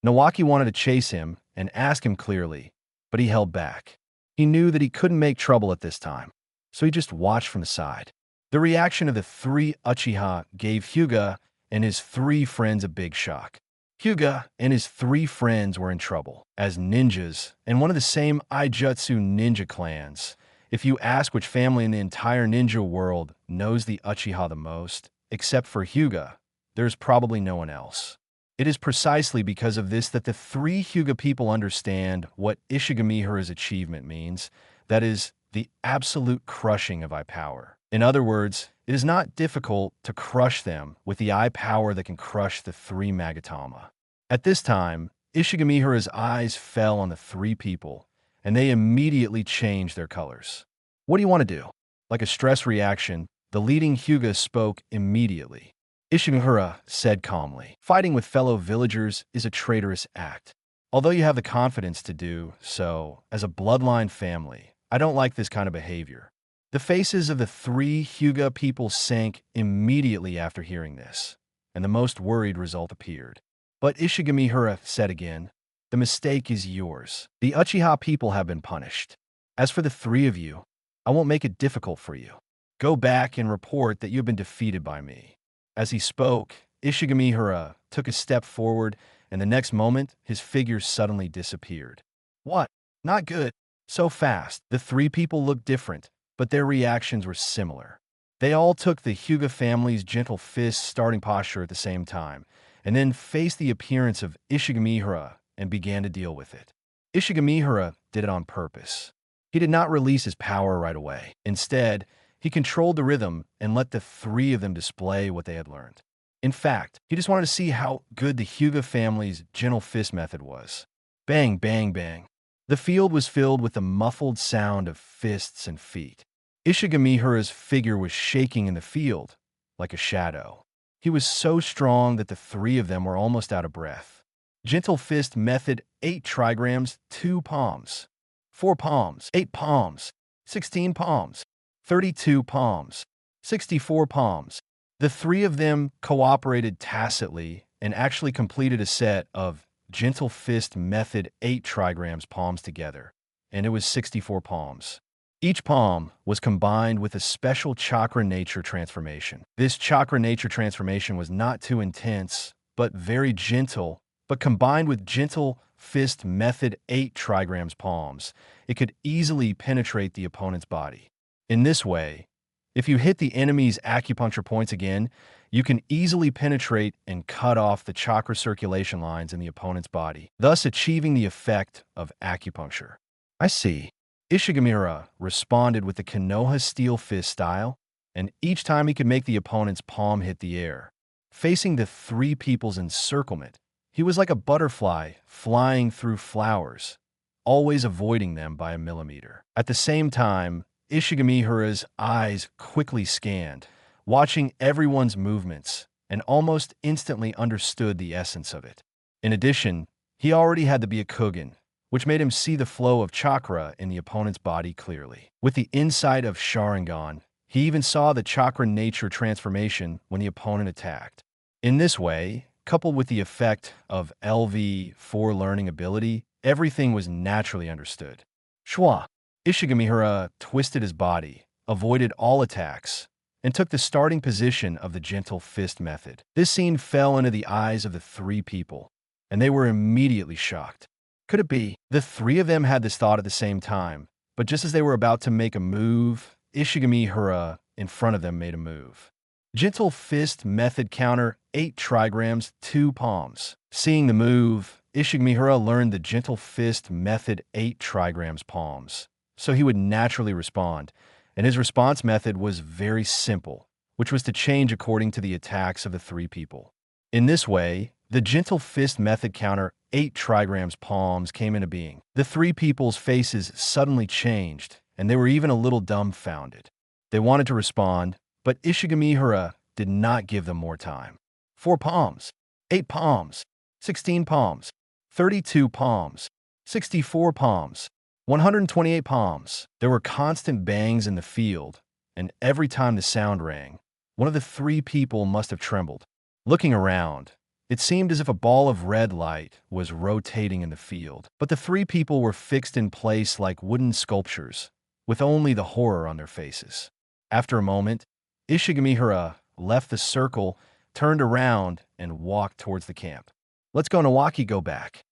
Nawaki wanted to chase him and ask him clearly, but he held back. He knew that he couldn't make trouble at this time, so he just watched from the side. The reaction of the three Uchiha gave Hyuga and his three friends a big shock. Hyuga and his three friends were in trouble. As ninjas, and one of the same Aijutsu ninja clans, if you ask which family in the entire ninja world knows the Uchiha the most, except for Hyuga, there's probably no one else. It is precisely because of this that the three Hyuga people understand what Ishigamihara's achievement means, that is, the absolute crushing of eye power. In other words, it is not difficult to crush them with the eye power that can crush the three Magatama. At this time, Ishigamihara's eyes fell on the three people, and they immediately changed their colors. "What do you want to do?" Like a stress reaction, the leading Hyuga spoke immediately. Ishigamihara said calmly, "Fighting with fellow villagers is a traitorous act. Although you have the confidence to do so, as a bloodline family, I don't like this kind of behavior." The faces of the three Hyuga people sank immediately after hearing this, and the most worried result appeared. But Ishigamihara said again, "The mistake is yours. The Uchiha people have been punished. As for the three of you, I won't make it difficult for you. Go back and report that you have been defeated by me." As he spoke, Ishigamihara took a step forward, and the next moment, his figure suddenly disappeared. "What? Not good." So fast, the three people looked different, but their reactions were similar. They all took the Hyuga family's gentle fist starting posture at the same time, and then faced the appearance of Ishigamihara and began to deal with it. Ishigamihara did it on purpose. He did not release his power right away. Instead, he controlled the rhythm and let the three of them display what they had learned. In fact, he just wanted to see how good the Hyuga family's gentle fist method was. Bang, bang, bang. The field was filled with the muffled sound of fists and feet. Ishigamihara's figure was shaking in the field, like a shadow. He was so strong that the three of them were almost out of breath. Gentle fist method: 8 trigrams, 2 palms. 4 palms, 8 palms, 16 palms, 32 palms, 64 palms. The three of them cooperated tacitly and actually completed a set of gentle fist method 8 trigrams palms together, and it was 64 palms. Each palm was combined with a special chakra nature transformation. This chakra nature transformation was not too intense, but very gentle, but combined with gentle fist method 8 trigrams palms, it could easily penetrate the opponent's body. In this way, if you hit the enemy's acupuncture points again, you can easily penetrate and cut off the chakra circulation lines in the opponent's body, thus achieving the effect of acupuncture. "I see." Ishigamihara responded with the Konoha steel fist style, and each time he could make the opponent's palm hit the air. Facing the three people's encirclement, he was like a butterfly flying through flowers, always avoiding them by a millimeter. At the same time, Ishigamihara's eyes quickly scanned, watching everyone's movements, and almost instantly understood the essence of it. In addition, he already had the Byakugan, which made him see the flow of chakra in the opponent's body clearly. With the insight of Sharingan, he even saw the chakra nature transformation when the opponent attacked. In this way, coupled with the effect of LV4 learning ability, everything was naturally understood. Shwa! Ishigamihara twisted his body, avoided all attacks, and took the starting position of the gentle fist method. This scene fell into the eyes of the three people, and they were immediately shocked. Could it be? The three of them had this thought at the same time, but just as they were about to make a move, Ishigamihara in front of them made a move. Gentle fist method counter: 8 trigrams, 2 palms. Seeing the move, Ishigamihara learned the gentle fist method 8 trigrams palms, so he would naturally respond, and his response method was very simple, which was to change according to the attacks of the three people. In this way, the gentle fist method counter 8 trigrams palms came into being. The three people's faces suddenly changed, and they were even a little dumbfounded. They wanted to respond, but Ishigamihara did not give them more time. 4 palms, 8 palms, 16 palms, 32 palms, 64 palms, 128 palms. There were constant bangs in the field, and every time the sound rang, one of the three people must have trembled. Looking around, it seemed as if a ball of red light was rotating in the field, but the three people were fixed in place like wooden sculptures, with only the horror on their faces. After a moment, Ishigamihara left the circle, turned around, and walked towards the camp. "Let's go, Nawaki, go back."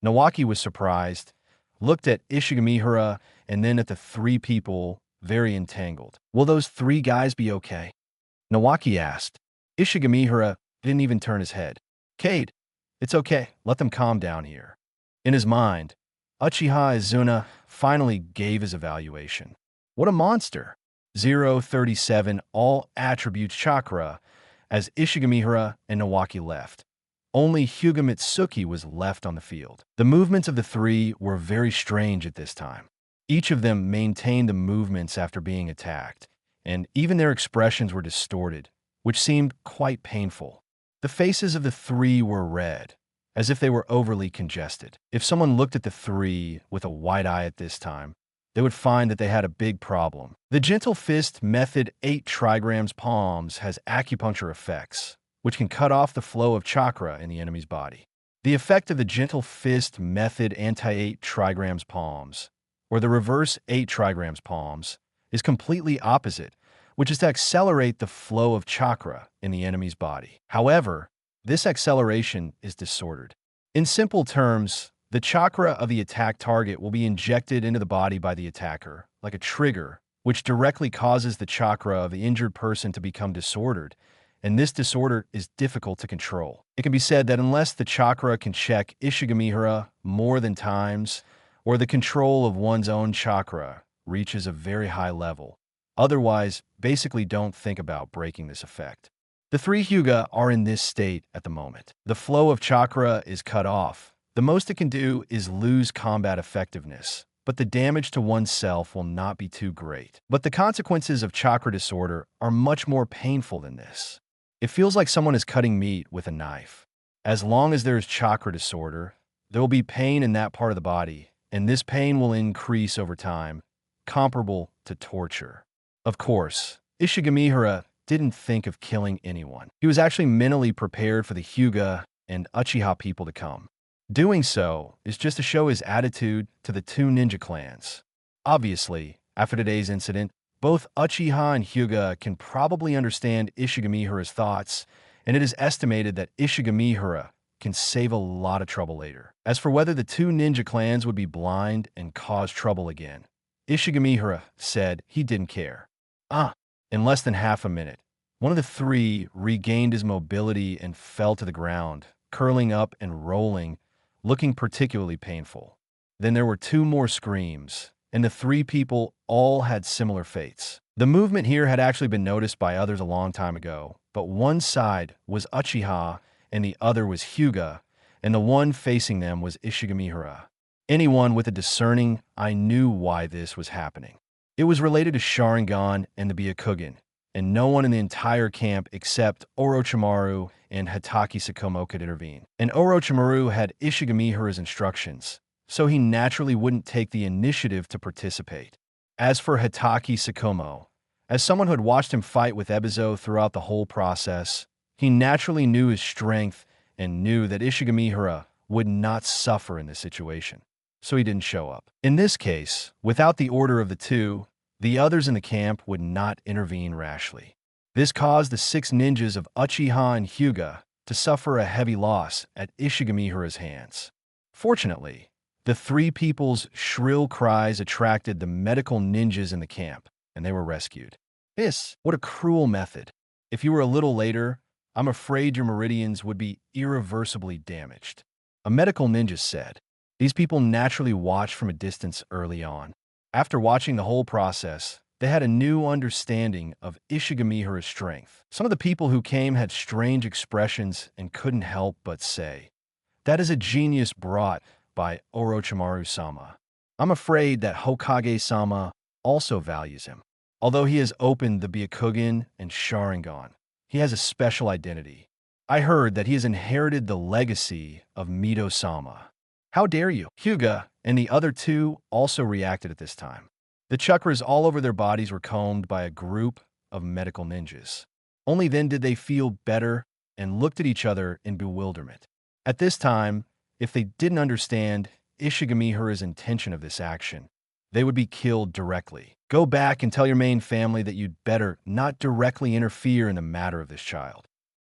Nawaki was surprised, looked at Ishigamihara, and then at the three people, very entangled. "Will those three guys be okay?" Nawaki asked. Ishigamihara didn't even turn his head. "Cade, it's okay. Let them calm down here." In his mind, Uchiha Izuna finally gave his evaluation. What a monster! 037 all attributes Chakra as Ishigamihara and Nawaki left. Only Hyuga Mitsuki was left on the field. The movements of the three were very strange at this time. Each of them maintained the movements after being attacked, and even their expressions were distorted, which seemed quite painful. The faces of the three were red, as if they were overly congested. If someone looked at the three with a wide eye at this time, they would find that they had a big problem. The Gentle Fist Method 8 trigrams palms has acupuncture effects, which can cut off the flow of chakra in the enemy's body. The effect of the Gentle Fist Method anti-8 trigrams palms, or the reverse 8 trigrams palms, is completely opposite, which is to accelerate the flow of chakra in the enemy's body. However, this acceleration is disordered. In simple terms, the chakra of the attack target will be injected into the body by the attacker, like a trigger, which directly causes the chakra of the injured person to become disordered, and this disorder is difficult to control. It can be said that unless the chakra can check Ishigamihara more than times, or the control of one's own chakra reaches a very high level, otherwise, basically don't think about breaking this effect. The three Hyuga are in this state at the moment. The flow of chakra is cut off. The most it can do is lose combat effectiveness, but the damage to oneself will not be too great. But the consequences of chakra disorder are much more painful than this. It feels like someone is cutting meat with a knife. As long as there is chakra disorder, there will be pain in that part of the body, and this pain will increase over time, comparable to torture. Of course, Ishigamihara didn't think of killing anyone. He was actually mentally prepared for the Hyuga and Uchiha people to come. Doing so is just to show his attitude to the two ninja clans. Obviously, after today's incident, both Uchiha and Hyuga can probably understand Ishigamihara's thoughts, and it is estimated that Ishigamihara can save a lot of trouble later. As for whether the two ninja clans would be blind and cause trouble again, Ishigamihara said he didn't care. In less than half a minute, one of the three regained his mobility and fell to the ground, curling up and rolling, looking particularly painful. Then there were two more screams, and the three people all had similar fates. The movement here had actually been noticed by others a long time ago, but one side was Uchiha and the other was Hyuga, and the one facing them was Ishigamihara. Anyone with a discerning eye knew why this was happening. It was related to Sharingan and the Byakugan, and no one in the entire camp except Orochimaru and Hatake Sakomo could intervene. And Orochimaru had Ishigamihara's instructions, so he naturally wouldn't take the initiative to participate. As for Hatake Sakomo, as someone who had watched him fight with Ebizo throughout the whole process, he naturally knew his strength and knew that Ishigamihara would not suffer in this situation, so he didn't show up. In this case, without the order of the two, the others in the camp would not intervene rashly. This caused the 6 ninjas of Uchiha and Hyuga to suffer a heavy loss at Ishigamihara's hands. Fortunately, the three people's shrill cries attracted the medical ninjas in the camp, and they were rescued. What a cruel method. If you were a little later, I'm afraid your meridians would be irreversibly damaged. A medical ninja said. These people naturally watched from a distance early on. After watching the whole process, they had a new understanding of Ishigamihara's strength. Some of the people who came had strange expressions and couldn't help but say, "That is a genius brought by Orochimaru-sama. I'm afraid that Hokage-sama also values him. Although he has opened the Byakugan and Sharingan, he has a special identity. I heard that he has inherited the legacy of Mito-sama. How dare you?" Hyuga and the other two also reacted at this time. The chakras all over their bodies were combed by a group of medical ninjas. Only then did they feel better and looked at each other in bewilderment. At this time, if they didn't understand Ishigamihara's intention of this action, they would be killed directly. Go back and tell your main family that you'd better not directly interfere in the matter of this child.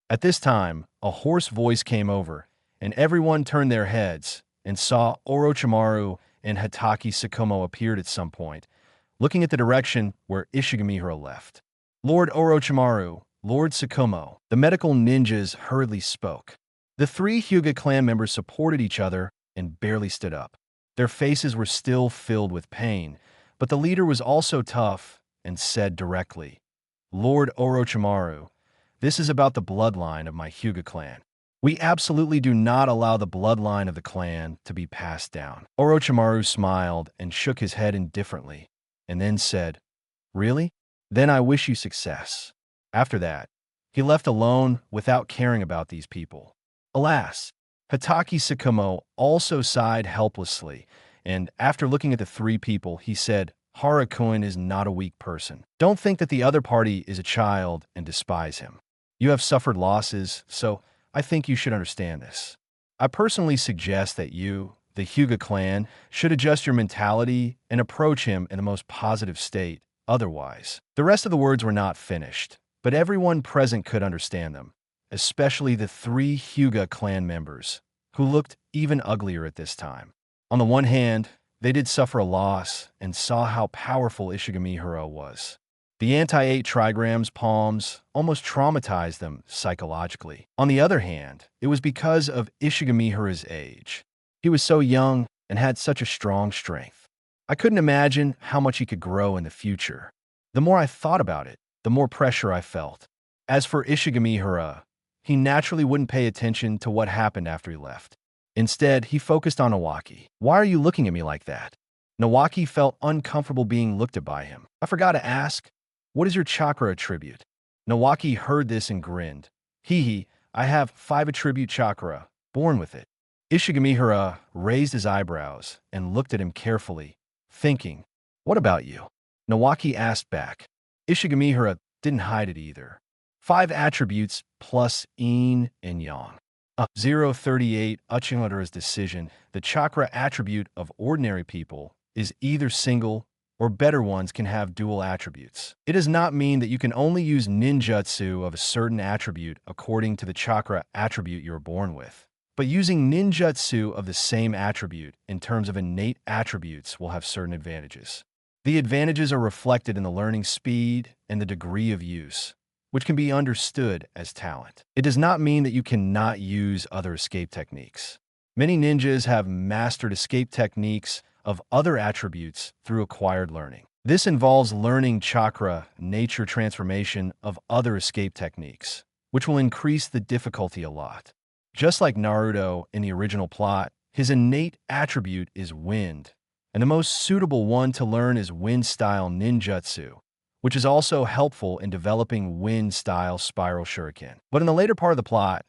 At this time, a hoarse voice came over, and everyone turned their heads and saw Orochimaru and Hatake Tsukumo appeared at some point, looking at the direction where Ishigamihara left. Lord Orochimaru, Lord Tsukumo, the medical ninjas hurriedly spoke. The three Hyuga clan members supported each other and barely stood up. Their faces were still filled with pain, but the leader was also tough and said directly, Lord Orochimaru, this is about the bloodline of my Hyuga clan. We absolutely do not allow the bloodline of the clan to be passed down. Orochimaru smiled and shook his head indifferently, and then said, Really? Then I wish you success. After that, he left alone without caring about these people. Alas, Hatake Tsukumo also sighed helplessly, and after looking at the three people, he said, Harakun is not a weak person. Don't think that the other party is a child and despise him. You have suffered losses, so I think you should understand this. I personally suggest that you, the Hyuga clan, should adjust your mentality and approach him in the most positive state. Otherwise, the rest of the words were not finished, but everyone present could understand them, especially the three Hyuga clan members, who looked even uglier at this time. On the one hand, they did suffer a loss and saw how powerful Ishigamihara was. The anti-8 trigrams palms almost traumatized them psychologically. On the other hand, it was because of Ishigamihara's age. He was so young and had such a strong strength. I couldn't imagine how much he could grow in the future. The more I thought about it, the more pressure I felt. As for Ishigamihara, he naturally wouldn't pay attention to what happened after he left. Instead, he focused on Nawaki. Why are you looking at me like that? Nawaki felt uncomfortable being looked at by him. I forgot to ask, what is your chakra attribute? Nawaki heard this and grinned. Hee, I have 5 attribute chakra, born with it. Ishigamihara raised his eyebrows and looked at him carefully, thinking, what about you? Nawaki asked back. Ishigamihara didn't hide it either. 5 attributes plus yin and yang. 038 Uchiha's decision, the chakra attribute of ordinary people is either single or better ones can have dual attributes. It does not mean that you can only use ninjutsu of a certain attribute according to the chakra attribute you were born with. But using ninjutsu of the same attribute in terms of innate attributes will have certain advantages. The advantages are reflected in the learning speed and the degree of use, which can be understood as talent. It does not mean that you cannot use other escape techniques. Many ninjas have mastered escape techniques of other attributes through acquired learning. This involves learning chakra nature transformation of other escape techniques, which will increase the difficulty a lot. Just like Naruto in the original plot, his innate attribute is wind, and the most suitable one to learn is wind-style ninjutsu, which is also helpful in developing wind-style spiral shuriken. But in the later part of the plot,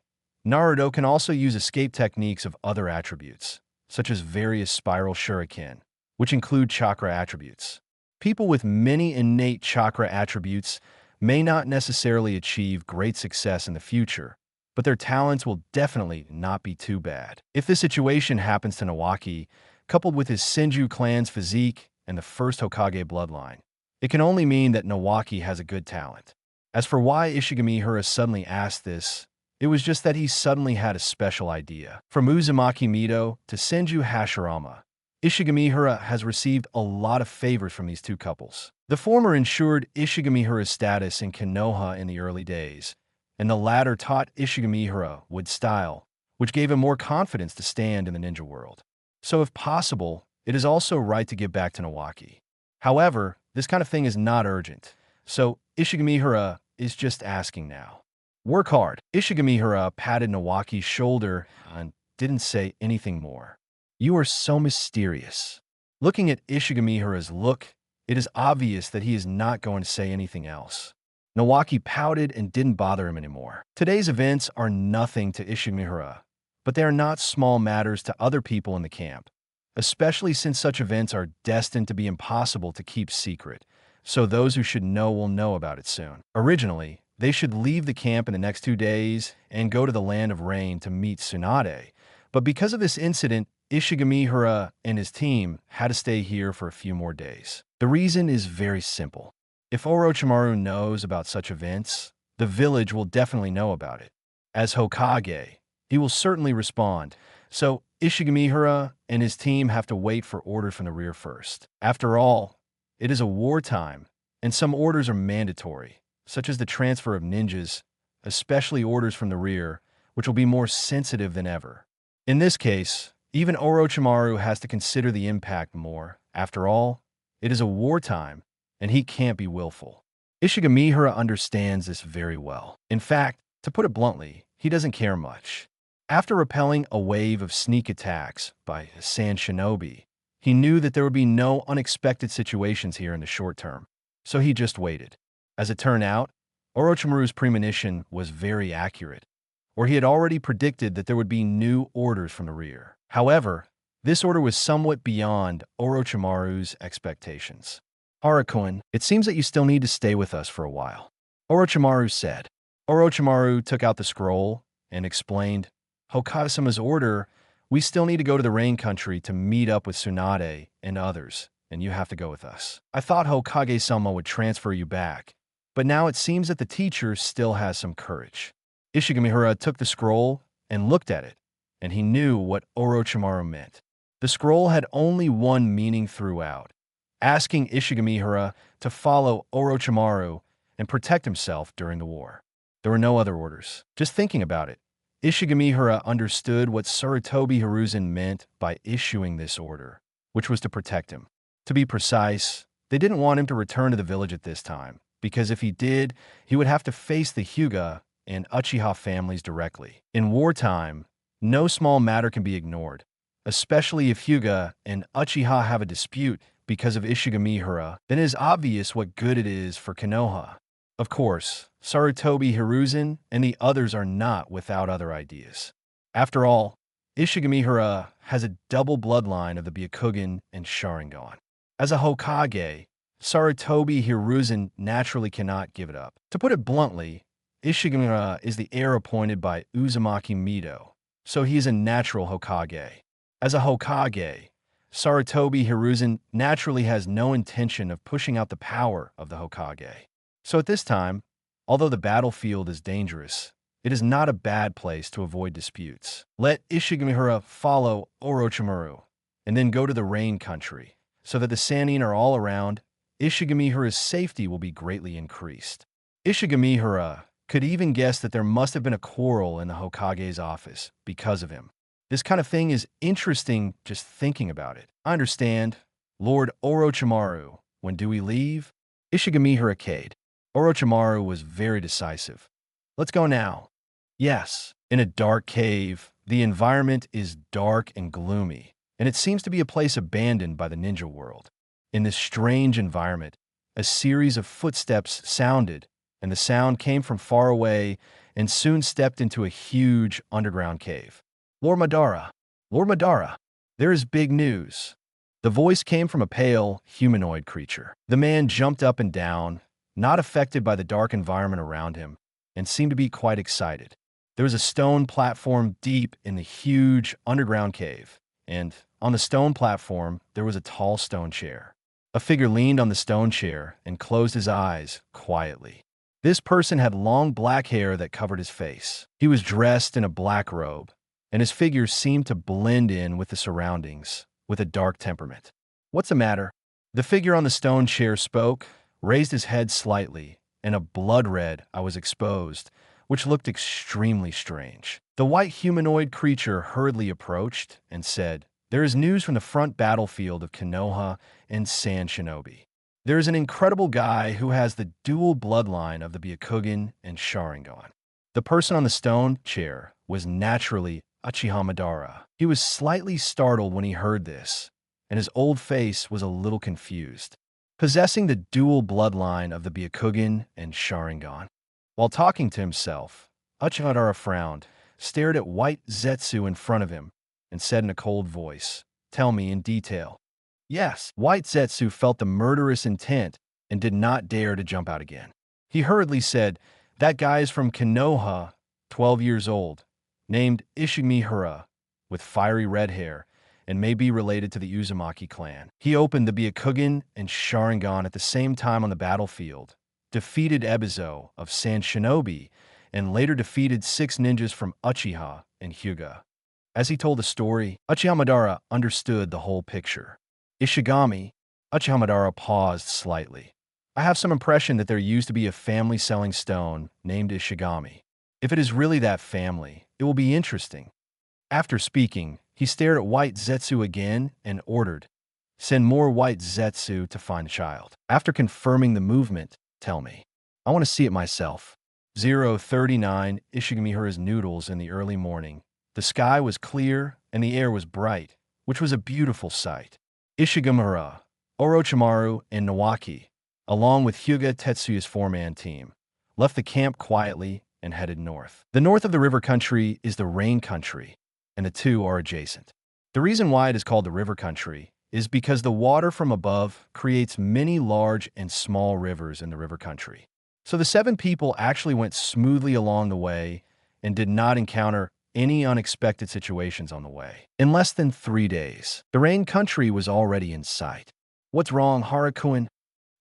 Naruto can also use escape techniques of other attributes, such as various spiral shuriken, which include chakra attributes. People with many innate chakra attributes may not necessarily achieve great success in the future, but their talents will definitely not be too bad. If this situation happens to Nawaki, coupled with his Senju clan's physique and the first Hokage bloodline, it can only mean that Nawaki has a good talent. As for why Ishigamihara suddenly asked this, it was just that he suddenly had a special idea. From Uzumaki Mido to Senju Hashirama, Ishigamihara has received a lot of favors from these two couples. The former ensured Ishigamihara's status in Konoha in the early days, and the latter taught Ishigamihara wood style, which gave him more confidence to stand in the ninja world. So if possible, it is also right to give back to Nawaki. However, this kind of thing is not urgent, so Ishigamihara is just asking now. Work hard. Ishigamihara patted Nawaki's shoulder and didn't say anything more. You are so mysterious. Looking at Ishigamihara's look, it is obvious that he is not going to say anything else. Nawaki pouted and didn't bother him anymore. Today's events are nothing to Ishigamihara, but they are not small matters to other people in the camp, especially since such events are destined to be impossible to keep secret, so those who should know will know about it soon. Originally, They should leave the camp in the next 2 days and go to the land of rain to meet Tsunade. But because of this incident, Ishigamihara and his team had to stay here for a few more days. The reason is very simple. If Orochimaru knows about such events, the village will definitely know about it. As Hokage, he will certainly respond, so Ishigamihara and his team have to wait for orders from the rear first. After all, it is a wartime, and some orders are mandatory, such as the transfer of ninjas, especially orders from the rear, which will be more sensitive than ever. In this case, even Orochimaru has to consider the impact more. After all, it is a wartime, and he can't be willful. Ishigamihara understands this very well. In fact, to put it bluntly, he doesn't care much. After repelling a wave of sneak attacks by Sand Shinobi, he knew that there would be no unexpected situations here in the short term, so he just waited. As it turned out, Orochimaru's premonition was very accurate, or he had already predicted that there would be new orders from the rear. However, this order was somewhat beyond Orochimaru's expectations. Harakun, it seems that you still need to stay with us for a while, Orochimaru said. Orochimaru took out the scroll and explained, Hokage-sama's order, we still need to go to the rain country to meet up with Tsunade and others, and you have to go with us. I thought Hokage-sama would transfer you back, but now it seems that the teacher still has some courage. Ishigamihara took the scroll and looked at it, and he knew what Orochimaru meant. The scroll had only one meaning throughout, asking Ishigamihara to follow Orochimaru and protect himself during the war. There were no other orders. Just thinking about it, Ishigamihara understood what Sarutobi Hiruzen meant by issuing this order, which was to protect him. To be precise, they didn't want him to return to the village at this time, because if he did, he would have to face the Hyuga and Uchiha families directly. In wartime, no small matter can be ignored, especially if Hyuga and Uchiha have a dispute because of Ishigamihara, then it is obvious what good it is for Konoha. Of course, Sarutobi Hiruzen and the others are not without other ideas. After all, Ishigamihara has a double bloodline of the Byakugan and Sharingan. As a Hokage, Sarutobi Hiruzen naturally cannot give it up. To put it bluntly, Ishigamihara is the heir appointed by Uzumaki Mido, so he is a natural Hokage. As a Hokage, Sarutobi Hiruzen naturally has no intention of pushing out the power of the Hokage. So at this time, although the battlefield is dangerous, it is not a bad place to avoid disputes. Let Ishigamihara follow Orochimaru, and then go to the rain country, so that the Sannin are all around. Ishigamihara's safety will be greatly increased. Ishigamihara could even guess that there must have been a quarrel in the Hokage's office because of him. This kind of thing is interesting just thinking about it. I understand. Lord Orochimaru, when do we leave? Ishigamihara cade. Orochimaru was very decisive. Let's go now. Yes, in a dark cave, the environment is dark and gloomy, and it seems to be a place abandoned by the ninja world. In this strange environment, a series of footsteps sounded, and the sound came from far away and soon stepped into a huge underground cave. Lord Madara, there is big news. The voice came from a pale, humanoid creature. The man jumped up and down, not affected by the dark environment around him, and seemed to be quite excited. There was a stone platform deep in the huge underground cave, and on the stone platform there was a tall stone chair. A figure leaned on the stone chair and closed his eyes quietly. This person had long black hair that covered his face. He was dressed in a black robe, and his figure seemed to blend in with the surroundings, with a dark temperament. What's the matter? The figure on the stone chair spoke, raised his head slightly, and a blood red eye was exposed, which looked extremely strange. The white humanoid creature hurriedly approached and said, There is news from the front battlefield of Konoha and Sand Shinobi. There is an incredible guy who has the dual bloodline of the Byakugan and Sharingan. The person on the stone chair was naturally Uchiha Madara. He was slightly startled when he heard this, and his old face was a little confused. Possessing the dual bloodline of the Byakugan and Sharingan. While talking to himself, Uchiha Madara frowned, stared at white Zetsu in front of him, and said in a cold voice, Tell me in detail. Yes, white Zetsu felt the murderous intent and did not dare to jump out again. He hurriedly said, That guy is from Konoha, 12 years old, named Ishigamihara, with fiery red hair, and may be related to the Uzumaki clan. He opened the Byakugan and Sharingan at the same time on the battlefield, defeated Ebizo of San Shinobi, and later defeated 6 ninjas from Uchiha and Hyuga. As he told the story, Uchiha Madara understood the whole picture. Uchiha Madara paused slightly. I have some impression that there used to be a family selling stone named Ishigami. If it is really that family, it will be interesting. After speaking, he stared at White Zetsu again and ordered, "Send more White Zetsu to find the child. After confirming the movement, tell me. I want to see it myself." 039 Ishigamihara's noodles in the early morning. The sky was clear and the air was bright, which was a beautiful sight. Ishigamihara, Orochimaru, and Nawaki, along with Hyuga Tetsuya's 4-man team, left the camp quietly and headed north. The north of the river country is the rain country, and the two are adjacent. The reason why it is called the river country is because the water from above creates many large and small rivers in the river country. So the 7 people actually went smoothly along the way and did not encounter any unexpected situations on the way. In less than 3 days, the rain country was already in sight. What's wrong, Harakuen?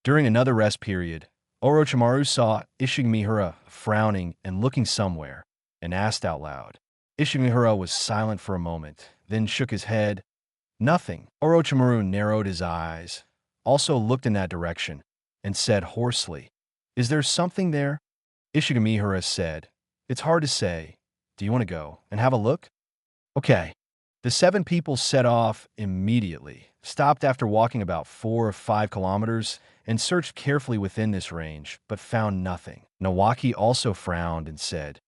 During another rest period, Orochimaru saw Ishigamihara frowning and looking somewhere, and asked out loud. Ishigamihara was silent for a moment, then shook his head. Nothing. Orochimaru narrowed his eyes, also looked in that direction, and said hoarsely, "Is there something there?" Ishigamihara said, "It's hard to say. Do you want to go and have a look?" Okay. The 7 people set off immediately, stopped after walking about 4 or 5 kilometers, and searched carefully within this range, but found nothing. Nawaki also frowned and said,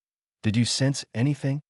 "Did you sense anything?"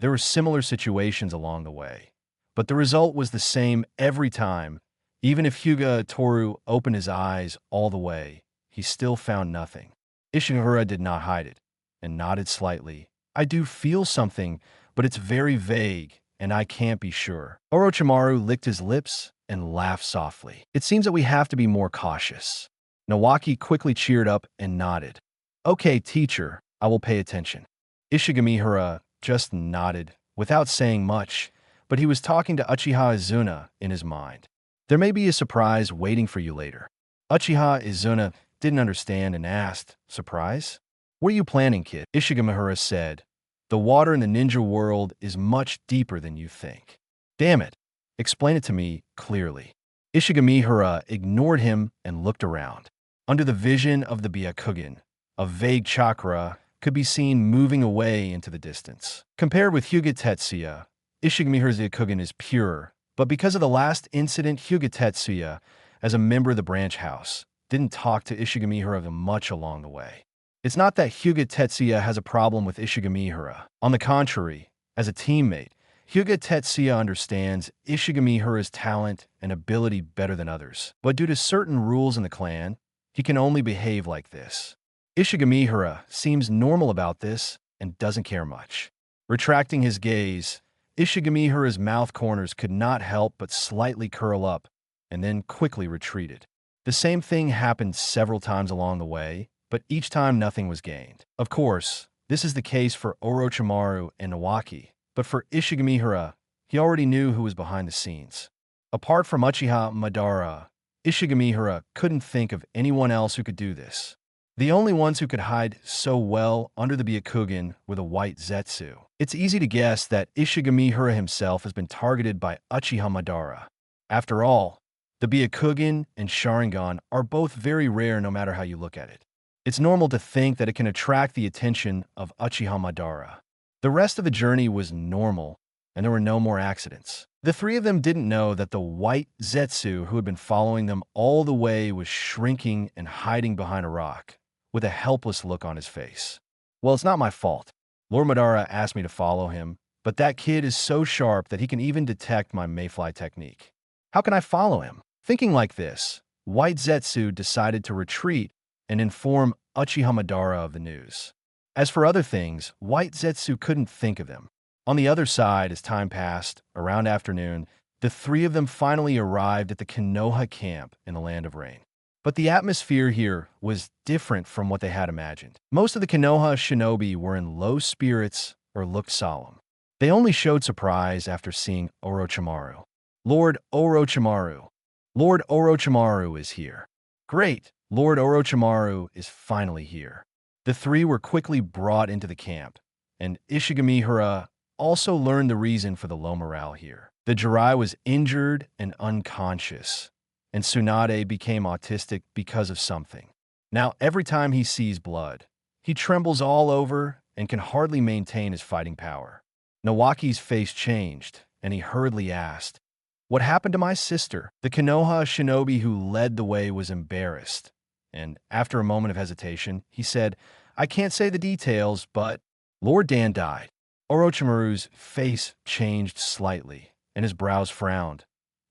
There were similar situations along the way, but the result was the same every time. Even if Hyuga Toru opened his eyes all the way, he still found nothing. Ishigamihara did not hide it, and nodded slightly. "I do feel something, but it's very vague, and I can't be sure." Orochimaru licked his lips and laughed softly. "It seems that we have to be more cautious." Nawaki quickly cheered up and nodded. "Okay, teacher, I will pay attention." Ishigamihara just nodded, without saying much, but he was talking to Uchiha Izuna in his mind. "There may be a surprise waiting for you later." Uchiha Izuna didn't understand and asked, "Surprise? What are you planning, kid?" Ishigamihara said, "The water in the ninja world is much deeper than you think." "Damn it. Explain it to me clearly." Ishigamihara ignored him and looked around. Under the vision of the Byakugan, a vague chakra could be seen moving away into the distance. Compared with Hyuga Tetsuya, Ishigamihara's Byakugan is pure, but because of the last incident, Hyuga Tetsuya, as a member of the branch house, didn't talk to Ishigamihara much along the way. It's not that Hyuga Tetsuya has a problem with Ishigamihara. On the contrary, as a teammate, Hyuga Tetsuya understands Ishigamihara's talent and ability better than others. But due to certain rules in the clan, he can only behave like this. Ishigamihara seems normal about this and doesn't care much. Retracting his gaze, Ishigamihara's mouth corners could not help but slightly curl up and then quickly retreated. The same thing happened several times along the way, but each time nothing was gained. Of course, this is the case for Orochimaru and Nawaki, but for Ishigamihara, he already knew who was behind the scenes. Apart from Uchiha Madara, Ishigamihara couldn't think of anyone else who could do this. The only ones who could hide so well under the Byakugan were the White Zetsu. It's easy to guess that Ishigamihara himself has been targeted by Uchiha Madara. After all, the Byakugan and Sharingan are both very rare no matter how you look at it. It's normal to think that it can attract the attention of Uchiha Madara. The rest of the journey was normal, and there were no more accidents. The 3 of them didn't know that the White Zetsu who had been following them all the way was shrinking and hiding behind a rock, with a helpless look on his face. "Well, it's not my fault. Lord Madara asked me to follow him, but that kid is so sharp that he can even detect my mayfly technique. How can I follow him?" Thinking like this, White Zetsu decided to retreat and inform Uchiha Madara of the news. As for other things, White Zetsu couldn't think of them. On the other side, as time passed, around afternoon, the 3 of them finally arrived at the Konoha camp in the Land of Rain. But the atmosphere here was different from what they had imagined. Most of the Konoha shinobi were in low spirits or looked solemn. They only showed surprise after seeing Orochimaru. Lord Orochimaru. Lord Orochimaru is here. Great, Lord Orochimaru is finally here. The three were quickly brought into the camp, and Ishigamihara also learned the reason for the low morale here. The Jirai was injured and unconscious, and Tsunade became autistic because of something. Now, every time he sees blood, he trembles all over and can hardly maintain his fighting power. Nawaki's face changed, and he hurriedly asked, "What happened to my sister?" The Konoha shinobi who led the way was embarrassed, and after a moment of hesitation, he said, "I can't say the details, but Lord Dan died." Orochimaru's face changed slightly, and his brows frowned.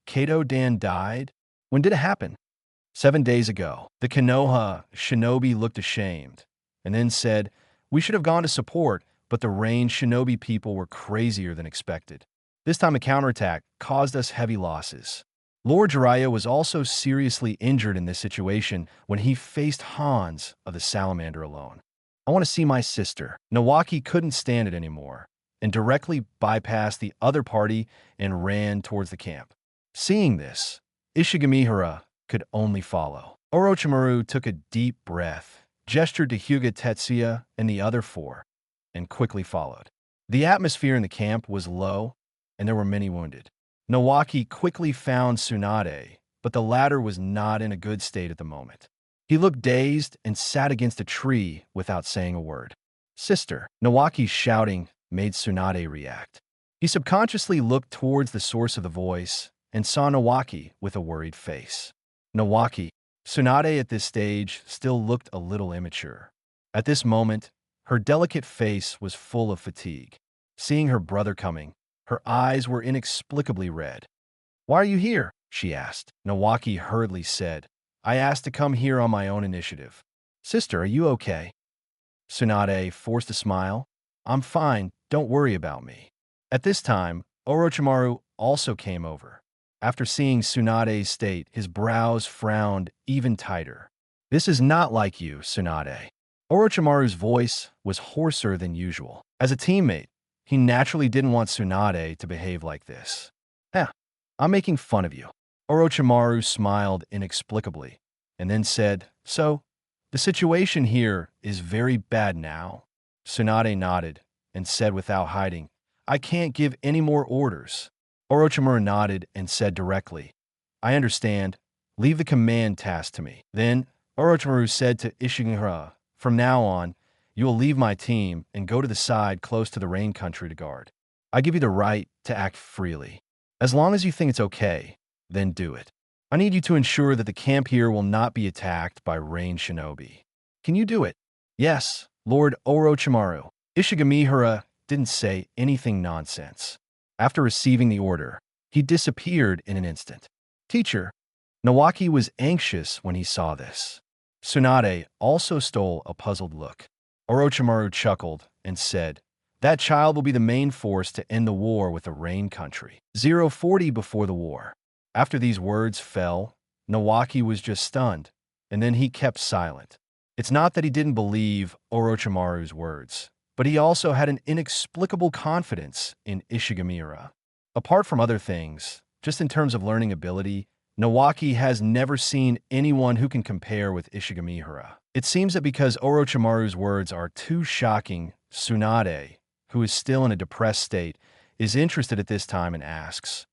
Kato Dan died? When did it happen? 7 days ago. The Konoha shinobi looked ashamed, and then said, "We should have gone to support, but the range shinobi people were crazier than expected. This time a counterattack caused us heavy losses." Lord Jiraiya was also seriously injured in this situation when he faced Hans of the Salamander alone. "I want to see my sister." Nawaki couldn't stand it anymore, and directly bypassed the other party and ran towards the camp. Seeing this, Ishigamihara could only follow. Orochimaru took a deep breath, gestured to Hyuga Tetsuya and the other four, and quickly followed. The atmosphere in the camp was low, and there were many wounded. Nawaki quickly found Tsunade, but the latter was not in a good state at the moment. He looked dazed and sat against a tree without saying a word. "Sister!" Nawaki's shouting made Tsunade react. He subconsciously looked towards the source of the voice and saw Nawaki with a worried face. Nawaki. Tsunade at this stage still looked a little immature. At this moment, her delicate face was full of fatigue. Seeing her brother coming, her eyes were inexplicably red. "Why are you here?" she asked. Nawaki hurriedly said, "I asked to come here on my own initiative." "Sister, are you okay?" Tsunade forced a smile. "I'm fine, don't worry about me." At this time, Orochimaru also came over. After seeing Tsunade's state, his brows frowned even tighter. "This is not like you, Tsunade." Orochimaru's voice was hoarser than usual. As a teammate, he naturally didn't want Tsunade to behave like this. I'm making fun of you." Orochimaru smiled inexplicably, and then said, "So, the situation here is very bad now?" Tsunade nodded and said without hiding, "I can't give any more orders." Orochimaru nodded and said directly, "I understand. Leave the command task to me." Then, Orochimaru said to Ishigamihara, "From now on, you will leave my team and go to the side close to the rain country to guard. I give you the right to act freely. As long as you think it's okay, then do it. I need you to ensure that the camp here will not be attacked by rain shinobi. Can you do it?" "Yes, Lord Orochimaru." Ishigamihara didn't say anything nonsense. After receiving the order, he disappeared in an instant. "Teacher." Nawaki was anxious when he saw this. Tsunade also stole a puzzled look. Orochimaru chuckled and said, "That child will be the main force to end the war with the Rain Country. 040 before the war." After these words fell, Nawaki was just stunned, and then he kept silent. It's not that he didn't believe Orochimaru's words, but he also had an inexplicable confidence in Ishigamihara. Apart from other things, just in terms of learning ability, Nawaki has never seen anyone who can compare with Ishigamihara. It seems that because Orochimaru's words are too shocking, Tsunade, who is still in a depressed state, is interested at this time and asks,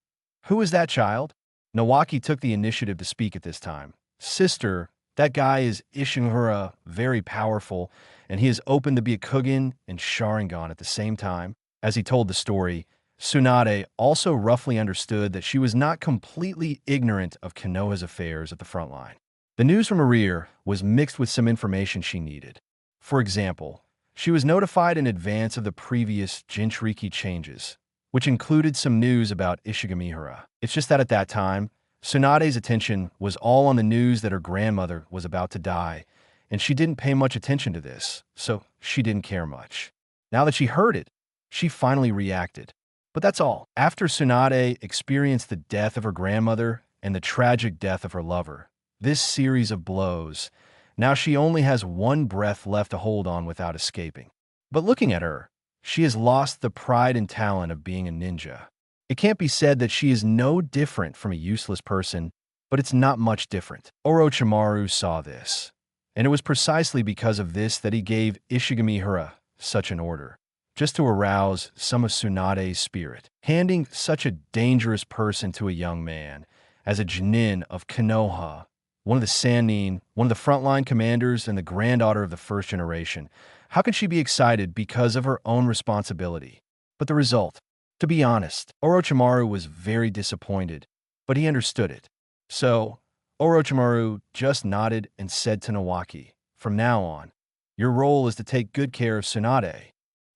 "Who is that child?" Nawaki took the initiative to speak at this time. "Sister, that guy is Ishigamihara, very powerful, and he has opened the Byakugan and Sharingan at the same time." As he told the story, Tsunade also roughly understood that she was not completely ignorant of Konoha's affairs at the front line. The news from her rear was mixed with some information she needed. For example, she was notified in advance of the previous Jinchuriki changes, which included some news about Ishigamihara. It's just that at that time, Tsunade's attention was all on the news that her grandmother was about to die, and she didn't pay much attention to this, so she didn't care much. Now that she heard it, she finally reacted. But that's all. After Tsunade experienced the death of her grandmother and the tragic death of her lover, this series of blows, now she only has one breath left to hold on without escaping. But looking at her, she has lost the pride and talent of being a ninja. It can't be said that she is no different from a useless person, but it's not much different. Orochimaru saw this, and it was precisely because of this that he gave Ishigamihara such an order, just to arouse some of Tsunade's spirit. Handing such a dangerous person to a young man, as a genin of Konoha, one of the Sannin, one of the frontline commanders and the granddaughter of the first generation, how can she be excited because of her own responsibility? But the result? To be honest, Orochimaru was very disappointed, but he understood it. So, Orochimaru just nodded and said to Nawaki, "From now on, your role is to take good care of Tsunade."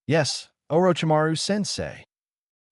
"Yes, Orochimaru sensei."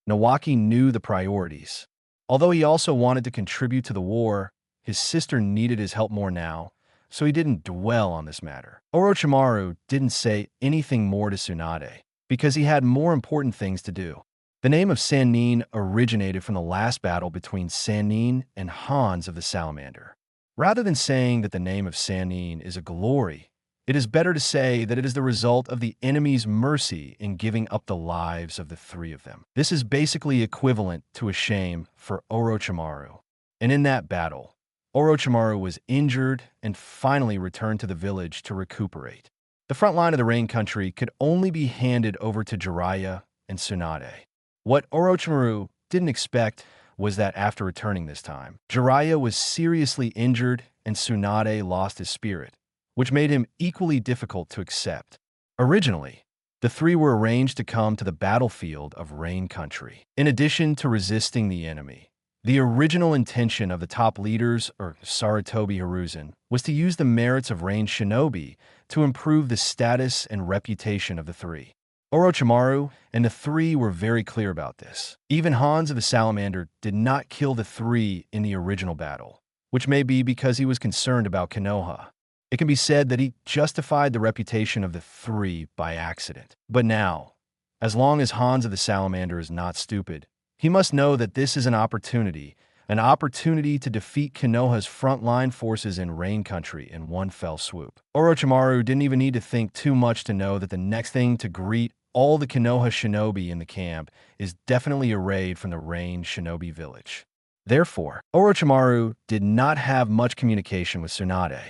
Nawaki knew the priorities. Although he also wanted to contribute to the war, his sister needed his help more now, so he didn't dwell on this matter. Orochimaru didn't say anything more to Tsunade, because he had more important things to do. The name of Sannin originated from the last battle between Sannin and Hans of the Salamander. Rather than saying that the name of Sannin is a glory, it is better to say that it is the result of the enemy's mercy in giving up the lives of the three of them. This is basically equivalent to a shame for Orochimaru. And in that battle, Orochimaru was injured and finally returned to the village to recuperate. The front line of the Rain Country could only be handed over to Jiraiya and Tsunade. What Orochimaru didn't expect was that after returning this time, Jiraiya was seriously injured and Tsunade lost his spirit, which made him equally difficult to accept. Originally, the three were arranged to come to the battlefield of Rain Country. In addition to resisting the enemy, the original intention of the top leaders, or Sarutobi Hiruzen, was to use the merits of Rain Shinobi to improve the status and reputation of the three. Orochimaru and the three were very clear about this. Even Hans of the Salamander did not kill the three in the original battle, which may be because he was concerned about Konoha. It can be said that he justified the reputation of the three by accident. But now, as long as Hans of the Salamander is not stupid, he must know that this is an opportunity to defeat Konoha's frontline forces in Rain Country in one fell swoop. Orochimaru didn't even need to think too much to know that the next thing to greet all the Konoha shinobi in the camp is definitely a raid from the Rain Shinobi village. Therefore, Orochimaru did not have much communication with Tsunade.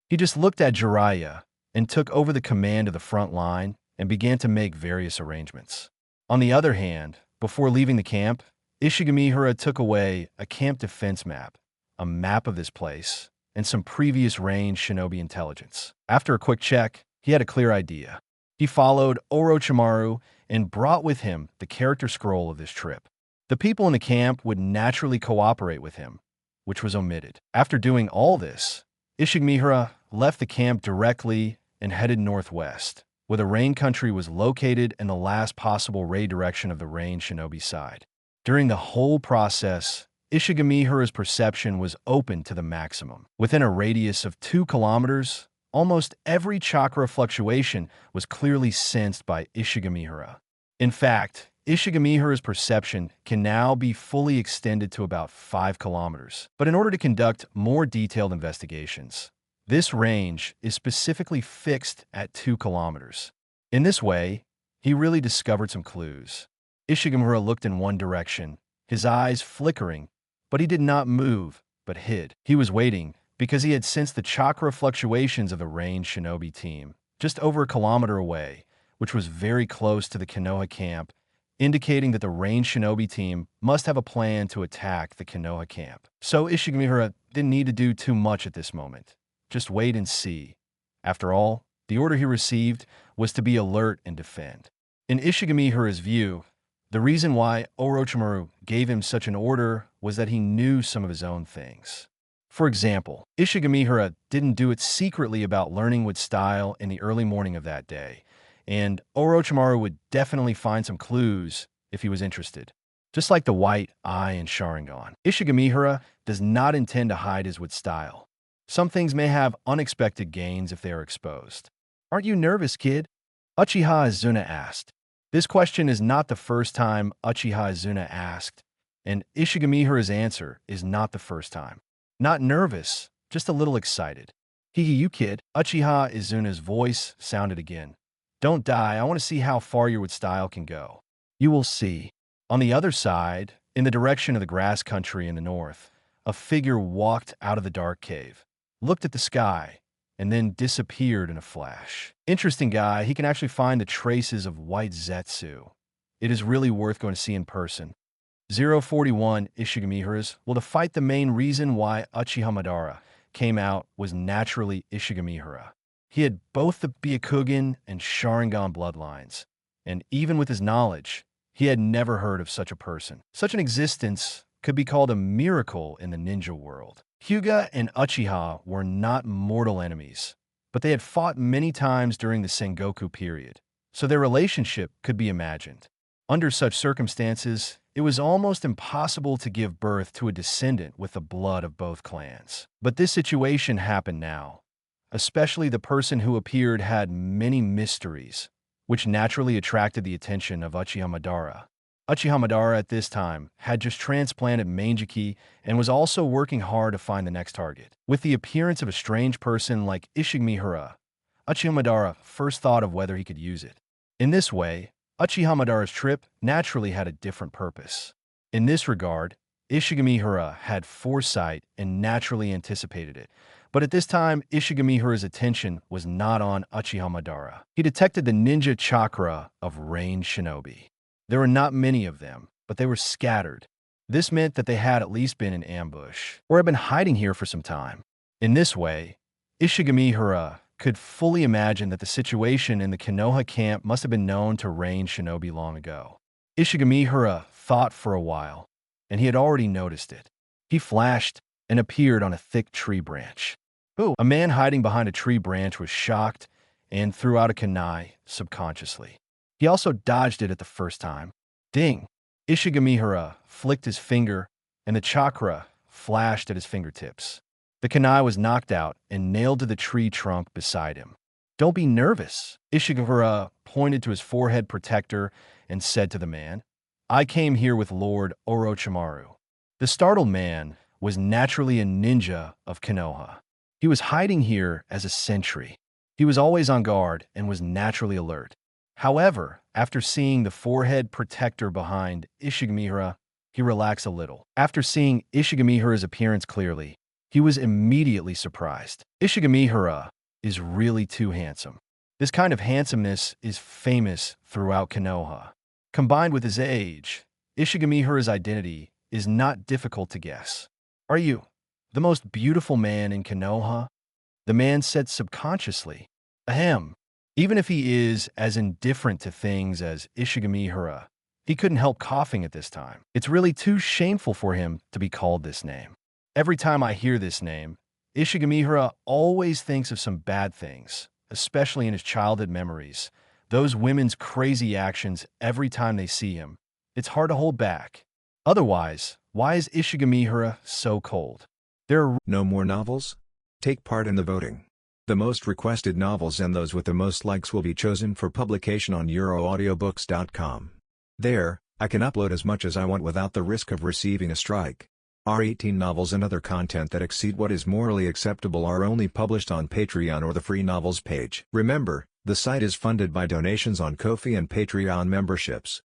He just looked at Jiraiya and took over the command of the front line and began to make various arrangements. On the other hand, before leaving the camp, Ishigamihara took away a camp defense map, a map of this place, and some previous Rain Shinobi intelligence. After a quick check, he had a clear idea. He followed Orochimaru and brought with him the character scroll of this trip. The people in the camp would naturally cooperate with him, which was omitted. After doing all this, Ishigamihara left the camp directly and headed northwest, where the Rain Country was located and the last possible raid direction of the Rain Shinobi side. During the whole process, Ishigamihara's perception was open to the maximum. Within a radius of 2 kilometers, almost every chakra fluctuation was clearly sensed by Ishigamihara. In fact, Ishigamihara's perception can now be fully extended to about 5 kilometers. But in order to conduct more detailed investigations, this range is specifically fixed at 2 kilometers. In this way, he really discovered some clues. Ishigamihara looked in one direction, his eyes flickering, but he did not move, but hid. He was waiting, because he had sensed the chakra fluctuations of the Rain Shinobi team, just over a kilometer away, which was very close to the Konoha camp, indicating that the Rain Shinobi team must have a plan to attack the Konoha camp. So Ishigamihara didn't need to do too much at this moment. Just wait and see. After all, the order he received was to be alert and defend. In Ishigamihara's view, the reason why Orochimaru gave him such an order was that he knew some of his own things. For example, Ishigamihara didn't do it secretly about learning with style in the early morning of that day, and Orochimaru would definitely find some clues if he was interested. Just like the white eye in Sharingan, Ishigamihara does not intend to hide his with style. Some things may have unexpected gains if they are exposed. "Aren't you nervous, kid?" Uchiha Izuna asked. This question is not the first time Uchiha Izuna asked, and Ishigamihara's answer is not the first time. "Not nervous, just a little excited. Hee you kid, Uchiha Izuna's voice sounded again. Don't die, I want to see how far your style can go. You will see. On the other side, in the direction of the grass country in the north, a figure walked out of the dark cave, looked at the sky, and then disappeared in a flash. Interesting guy, he can actually find the traces of white Zetsu. It is really worth going to see in person. 041 Ishigamihara's. Well, to fight, the main reason why Uchiha Madara came out was naturally Ishigamihara. He had both the Byakugan and Sharingan bloodlines, and even with his knowledge, he had never heard of such a person. Such an existence could be called a miracle in the ninja world. Hyuga and Uchiha were not mortal enemies, but they had fought many times during the Sengoku period, so their relationship could be imagined. Under such circumstances, it was almost impossible to give birth to a descendant with the blood of both clans. But this situation happened now. Especially the person who appeared had many mysteries, which naturally attracted the attention of Uchiha Madara. Uchiha Madara at this time had just transplanted Manjiki and was also working hard to find the next target. With the appearance of a strange person like Ishigamihara, Uchiha Madara first thought of whether he could use it. In this way, Uchiha Madara's trip naturally had a different purpose. In this regard, Ishigamihara had foresight and naturally anticipated it. But at this time, Ishigamihara's attention was not on Uchiha Madara. He detected the ninja chakra of ranged shinobi. There were not many of them, but they were scattered. This meant that they had at least been in ambush, or had been hiding here for some time. In this way, Ishigamihara could fully imagine that the situation in the Konoha camp must have been known to ranged shinobi long ago. Ishigamihara thought for a while, and he had already noticed it. He flashed and appeared on a thick tree branch. Ooh. A man hiding behind a tree branch was shocked and threw out a kunai subconsciously. He also dodged it at the first time. Ding! Ishigamihara flicked his finger, and the chakra flashed at his fingertips. The kunai was knocked out and nailed to the tree trunk beside him. Don't be nervous. Ishigamihara pointed to his forehead protector and said to the man, I came here with Lord Orochimaru. The startled man was naturally a ninja of Konoha. He was hiding here as a sentry. He was always on guard and was naturally alert. However, after seeing the forehead protector behind Ishigamihara, he relaxed a little. After seeing Ishigamihara's appearance clearly, he was immediately surprised. Ishigamihara is really too handsome. This kind of handsomeness is famous throughout Konoha. Combined with his age, Ishigamihara's identity is not difficult to guess. Are you the most beautiful man in Konoha? The man said subconsciously. Ahem. Even if he is as indifferent to things as Ishigamihara, he couldn't help coughing at this time. It's really too shameful for him to be called this name. Every time I hear this name, Ishigamihara always thinks of some bad things, especially in his childhood memories. Those women's crazy actions every time they see him. It's hard to hold back. Otherwise, why is Ishigamihara so cold? There are no more novels? Take part in the voting. The most requested novels and those with the most likes will be chosen for publication on euroaudiobooks.com. There, I can upload as much as I want without the risk of receiving a strike. Our 18 novels and other content that exceed what is morally acceptable are only published on Patreon or the free novels page. Remember, the site is funded by donations on Ko-fi and Patreon memberships.